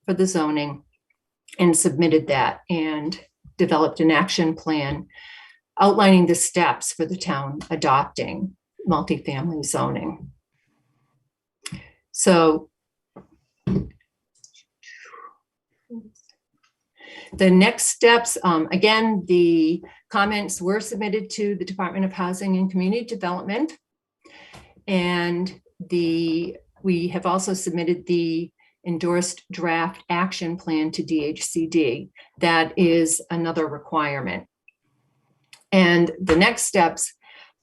F: for the zoning, and submitted that and developed an action plan outlining the steps for the town adopting multifamily zoning. So the next steps, again, the comments were submitted to the Department of Housing and Community Development. And we have also submitted the endorsed draft action plan to DHCD. That is another requirement. And the next steps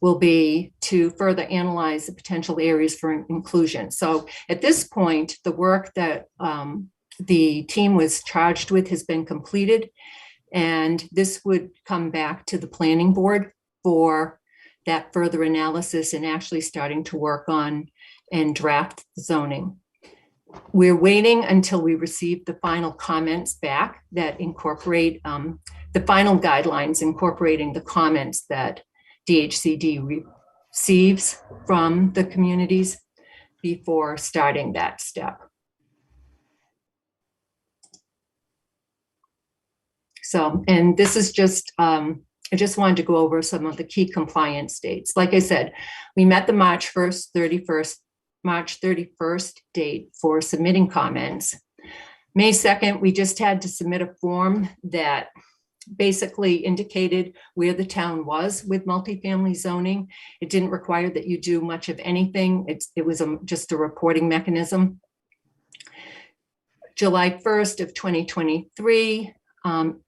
F: will be to further analyze the potential areas for inclusion. So at this point, the work that the team was charged with has been completed, and this would come back to the planning board for that further analysis and actually starting to work on and draft zoning. We're waiting until we receive the final comments back that incorporate the final guidelines incorporating the comments that DHCD receives from the communities before starting that step. So, and this is just, I just wanted to go over some of the key compliance dates. Like I said, we met the March 31st date for submitting comments. May 2nd, we just had to submit a form that basically indicated where the town was with multifamily zoning. It didn't require that you do much of anything. It was just a reporting mechanism. July 1st of 2023,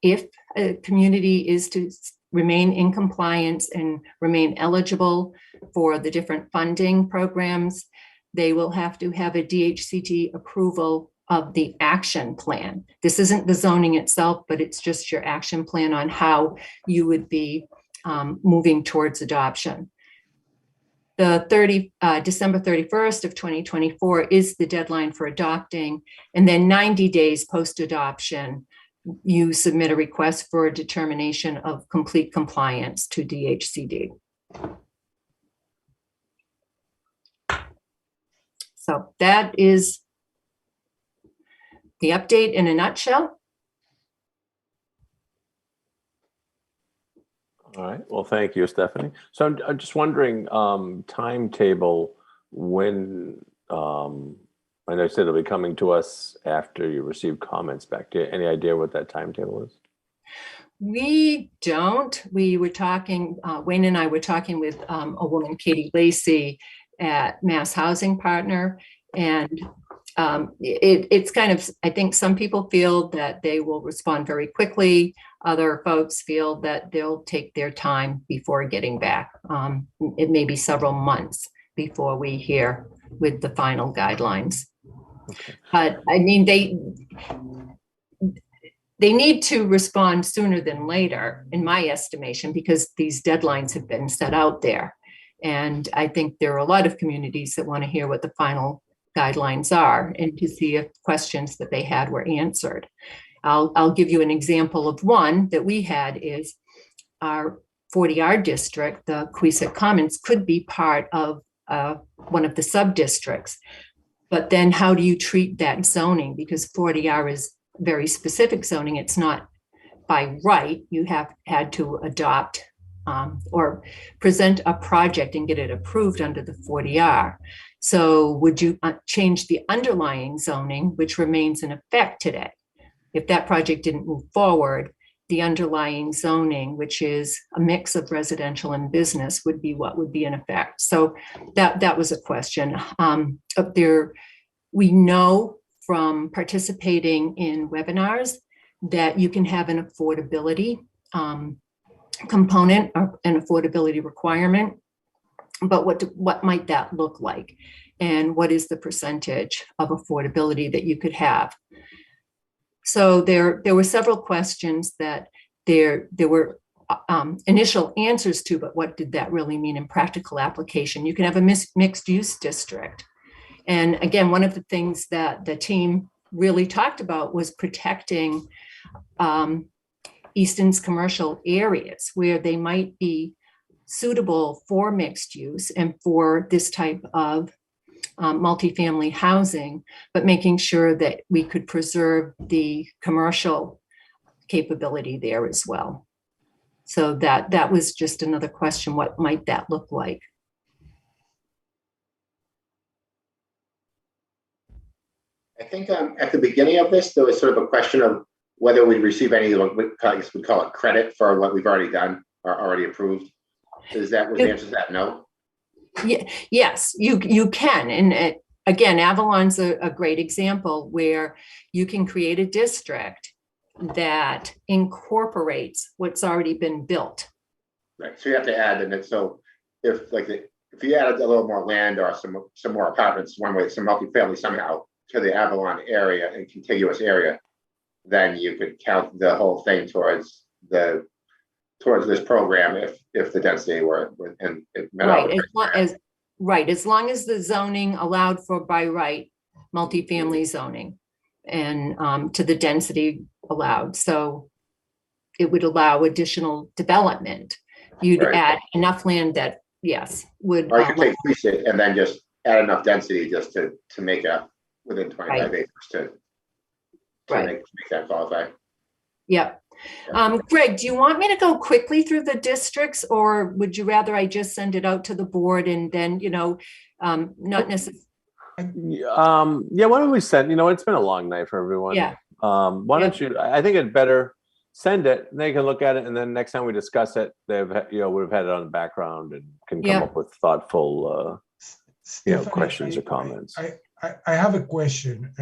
F: if a community is to remain in compliance and remain eligible for the different funding programs, they will have to have a DHCD approval of the action plan. This isn't the zoning itself, but it's just your action plan on how you would be moving towards adoption. The December 31st of 2024 is the deadline for adopting, and then 90 days post-adoption, you submit a request for a determination of complete compliance to DHCD. So that is the update in a nutshell.
A: All right. Well, thank you, Stephanie. So I'm just wondering, timetable, when, I know you said it'll be coming to us after you receive comments back. Do you have any idea what that timetable is?
F: We don't. We were talking, Wayne and I were talking with a woman, Katie Lacey, at Mass Housing Partner, and it's kind of, I think some people feel that they will respond very quickly. Other folks feel that they'll take their time before getting back. It may be several months before we hear with the final guidelines. Okay. But I mean, they need to respond sooner than later, in my estimation, because these deadlines have been set out there. And I think there are a lot of communities that want to hear what the final guidelines are and to see if questions that they had were answered. I'll give you an example of one that we had is our 40R district, the Queeset Commons, could be part of one of the sub-districts. But then how do you treat that zoning? Because 40R is very specific zoning. It's not by right. You have had to adopt or present a project and get it approved under the 40R. So would you change the underlying zoning, which remains in effect today? If that project didn't move forward, the underlying zoning, which is a mix of residential and business, would be what would be in effect. So that was a question. We know from participating in webinars that you can have an affordability component or an affordability requirement, but what might that look like? And what is the percentage of affordability that you could have? So there were several questions that there were initial answers to, but what did that really mean in practical application? You can have a mixed use district. And again, one of the things that the team really talked about was protecting Easton's commercial areas where they might be suitable for mixed use and for this type of multifamily housing, but making sure that we could preserve the commercial capability there as well. So that was just another question. What might that look like?
B: I think at the beginning of this, there was sort of a question of whether we'd receive any, I guess we'd call it credit for what we've already done or already approved. Was the answer to that no?
F: Yeah, yes, you can. And again, Avalon's a great example where you can create a district that incorporates what's already been built.
B: Right. So you have to add, and so if you added a little more land or some more apartments, some multifamily somehow to the Avalon area and contiguous area, then you could count the whole thing towards this program if the density were and it met
F: right. As long as the zoning allowed for by right multifamily zoning and to the density allowed. So it would allow additional development. You'd add enough land that, yes, would.
B: Or you could take Queeset and then just add enough density just to make it within 25 acres to make that qualify.
F: Yep. Greg, do you want me to go quickly through the districts, or would you rather I just send it out to the board and then, not necessarily?
A: Yeah, why don't we send, it's been a long night for everyone.
F: Yeah.
A: Why don't you, I think it'd better send it, they can look at it, and then next time we discuss it, would have had it on the background and can come up with thoughtful,
D: Stephanie,
A: questions or comments.
D: I have a question.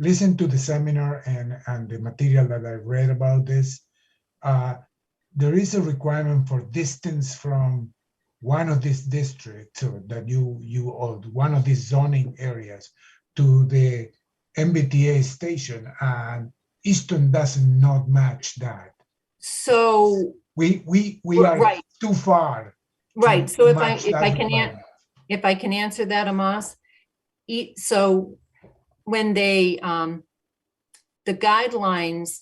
D: Listen to the seminar and the material that I read about this. There is a requirement for distance from one of these districts, so that one of these zoning areas to the Mbta station, and Easton does not match that.
F: So
D: we are too far.
F: Right. So if I can answer that, Amos. So when they the guidelines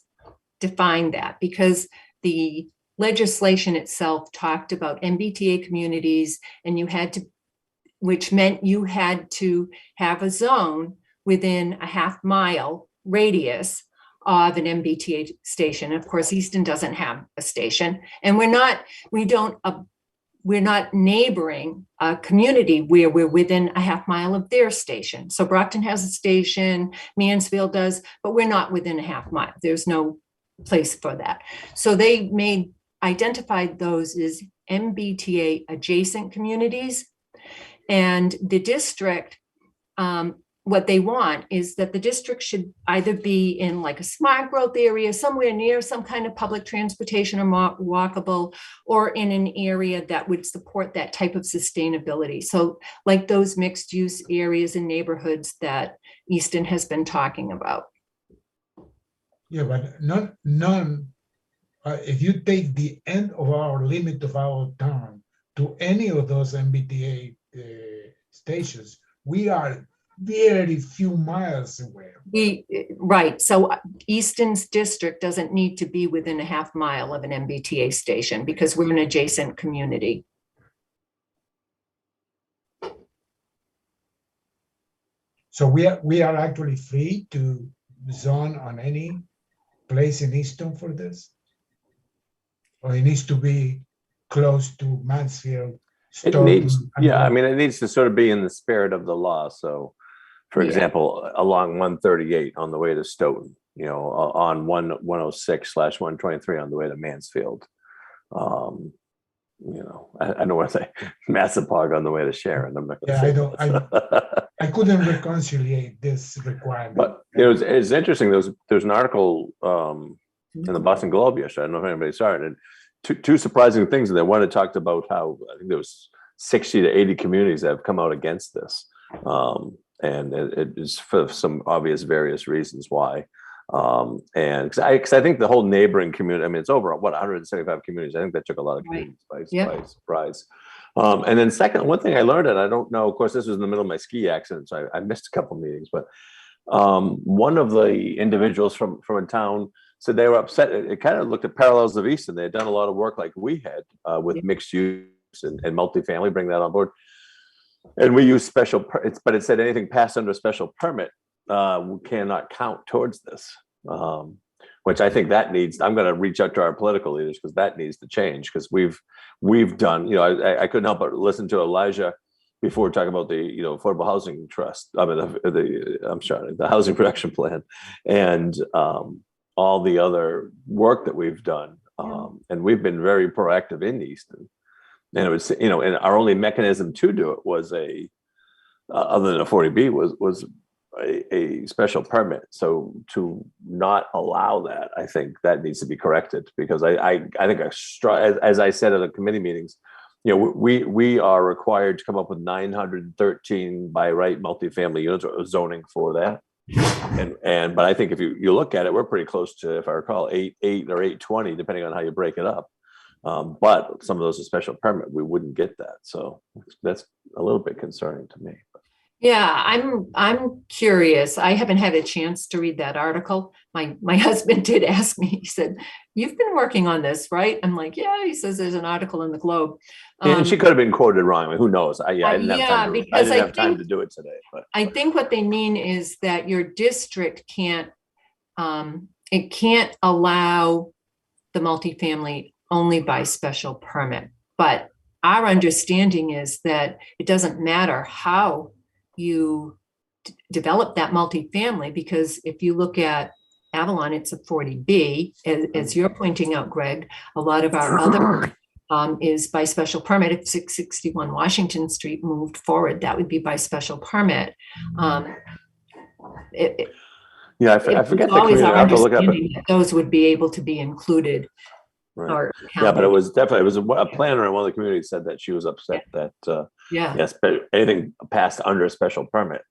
F: define that, because the legislation itself talked about MBTA communities, and which meant you had to have a zone within a half-mile radius of an MBTA station. Of course, Easton doesn't have a station, and we're not neighboring a community where we're within a half-mile of their station. So Brockton has a station, Mansfield does, but we're not within a half-mile. There's no place for that. So they identified those as MBTA adjacent communities. And the district, what they want is that the district should either be in like a smart growth area, somewhere near some kind of public transportation or walkable, or in an area that would support that type of sustainability. So like those mixed use areas and neighborhoods that Easton has been talking about.
D: Yeah, but none. If you take the end of our limit of our town, to any of those MBTA stations, we are very few miles away.
F: Right, so Easton's district doesn't need to be within a half mile of an MBTA station because we're an adjacent community.
D: So we are actually free to zone on any place in Easton for this? Or it needs to be close to Mansfield?
A: It
D: Stoughton,
A: needs,
D: and
A: yeah, I
D: Rock?
A: mean, it needs to sort of be in the spirit of the law. So, for
F: Yeah.
A: example, along 138 on the way to Stoughton, you know, on 106/123 on the way to Mansfield. You know, I don't want to say Massapog on the way to Sharon. I'm not going to
D: Yeah,
A: say
D: I don't,
A: that.
D: I couldn't reconciliate this requirement.
A: But it's interesting. There's an article in the Boston Globe yesterday. I don't know if anybody saw it. And two surprising things in there. One, it talked about how I think there was 60 to 80 communities that have come out against this, and it is for some obvious various reasons why. And because I think the whole neighboring community, I mean, it's over 175 communities. I think that took a lot of communities by surprise. And then second, one thing I learned, and I don't know, of course, this was in the middle of my ski accident, so I missed a couple meetings, but one of the individuals from a town said they were upset. It kind of looked at parallels of Easton. They had done a lot of work like we had with mixed use and multifamily, bring that on board. And we use but it said anything passed under a special permit we cannot count towards this, which I think that needs, I'm going to reach out to our political leaders because that needs to change, because we've done, you know, I couldn't help but listen to Elijah before talking about the, you know, Affordable Housing Trust, I mean, the Housing Production Plan, and all the other work that we've done. And we've been very proactive in Easton. And it was, you know, and our only mechanism to do it was other than a 40B was a special permit. So to not allow that, I think that needs to be corrected, because I think as I said at the committee meetings, you know, we are required to come up with 913 by right multifamily units or zoning for that. But I think if you look at it, we're pretty close to, if I recall, 8 or 820, depending on how you break it up. But some of those are special permit, we wouldn't get that. So that's a little bit concerning to me.
F: Yeah, I'm curious. I haven't had a chance to read that article. My husband did ask me, he said, "You've been working on this, right?" I'm like, "Yeah." He says there's an article in the Globe.
A: And she could have been quoted wrong. I mean, who knows? I didn't have time to do it today. But
F: I think what they mean is that your district can't allow the multifamily only by special permit. But our understanding is that it doesn't matter how you develop that multifamily, because if you look at Avalon, it's a 40B, as you're pointing out, Greg. A lot of our other is by special permit. If 661 Washington Street moved forward, that would be by special permit.
A: I forget the
F: always
A: community.
F: our
A: I have to look up it.
F: understanding that those would be able to be included.
A: Right. Yeah, but it was a planner in one of the communities said that she was upset that yes, but anything passed under a special permit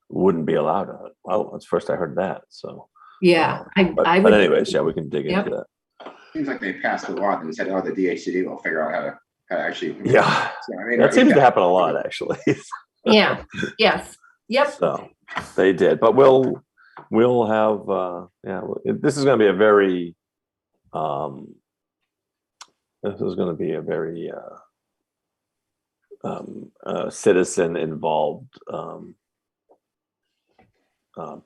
A: wouldn't be allowed. Well, that's first I heard that. So but anyways, we can dig into that.
B: Seems like they passed the law and said, "Oh, the DHCD will figure out how to actually."
A: Yeah,
B: so, I mean,
A: that seems to happen a lot, actually.
F: Yeah. Yes. Yep.
A: So they did, but we'll have this is going to be a very citizen involved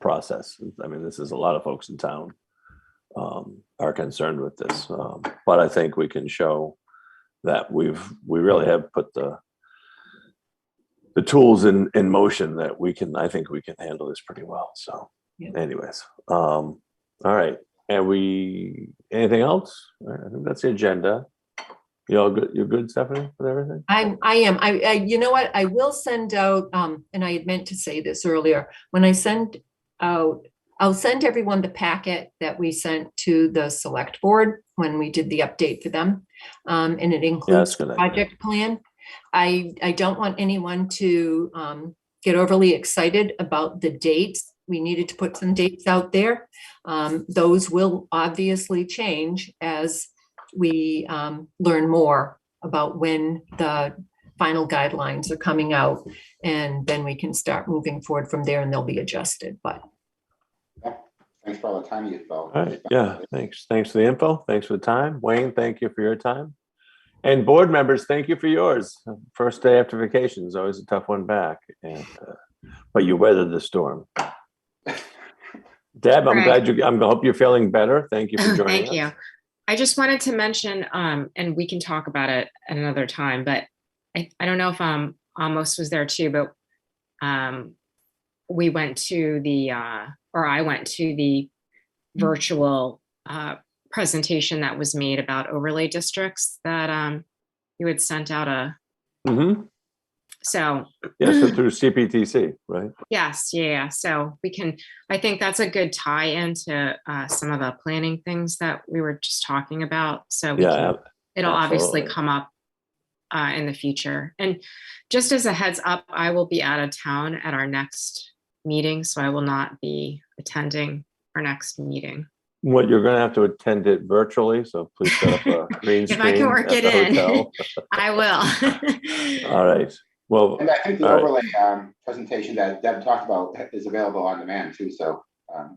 A: process. I mean, this is a lot of folks in town are concerned with this, but I think we can show that we really have put the tools in motion that I think we can handle this pretty well. So anyways, all right. And anything else? I think that's the agenda. You all good? You're good, Stephanie, with everything?
F: I am. You know what? I will send out, and I had meant to say this earlier, when I send out, I'll send everyone the packet that we sent to the select board when we did the update for them. And it includes the project plan. I don't want anyone to get overly excited about the dates. We needed to put some dates out there. Those will obviously change as we learn more about when the final guidelines are coming out. And then we can start moving forward from there and they'll be adjusted, but.
B: Thanks for all the time you've
A: All right, yeah, thanks. Thanks for the info. Thanks for the time. Wayne, thank you for your time. And board members, thank you for yours. First day after vacation is always a tough one back, and but you weathered the storm. Deb, I'm glad I hope you're feeling better. Thank you for joining us.
E: Thank you. I just wanted to mention, and we can talk about it at another time, but I don't know if Amos was there too, but we went to the, or I went to the virtual presentation that was made about overlay districts that you had sent out a. So.
A: Yes, so through CPTC, right?
E: Yes, yeah. So we can, I think that's a good tie into some of the planning things that we were just talking about. So we can, it'll obviously come up in the future. And just as a heads up, I will be out of town at our next meeting, so I will not be attending our next meeting.
A: What, you're going to have to attend it virtually, so please set up a green screen.
E: If I can work it in, I will.
A: All right. Well,
B: and I think the overlay presentation that Deb talked about is available on demand too. So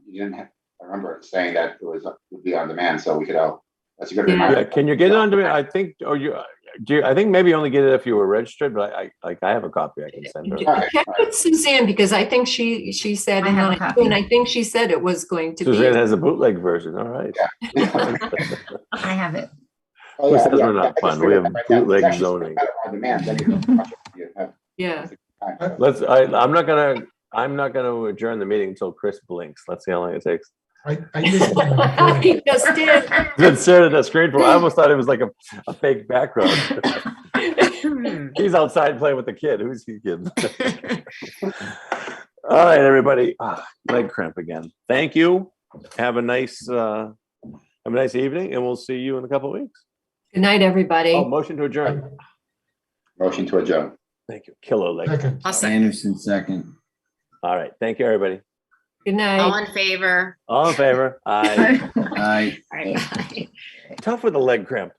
B: you didn't have, I remember saying that it would be on demand, so we could all. That's a good reminder.
A: Yeah, can you get it on demand? I think, or I think maybe you only get it if you were registered, but I have a copy I can send her.
F: Check with Suzanne, because I think she said, and I think she said it was going to be.
A: Suzanne has a bootleg version. All right.
L: I have it.
B: Oh,
A: Who says we're not fun? We have bootleg zoning.
B: On demand, then you can watch it.
F: Yeah.
A: I'm not gonna adjourn the meeting until Chris blinks. Let's see how long it takes.
D: I just
F: He just did.
A: Been staring at that screen for. I almost thought it was like a fake background. He's outside playing with the kid. Who's he kidding? All right, everybody. Leg cramp again. Thank you. Have a nice evening, and we'll see you in a couple of weeks.
F: Good night, everybody.
A: Oh, motion to adjourn.
B: Motion to adjourn.
A: Thank you. Kilo leg.
C: Anderson, second.
A: All right. Thank you, everybody.
F: Good night.
E: All in favor?
A: All in favor? Aye.
C: Aye.
E: All right, bye.
A: Tough with a leg cramp.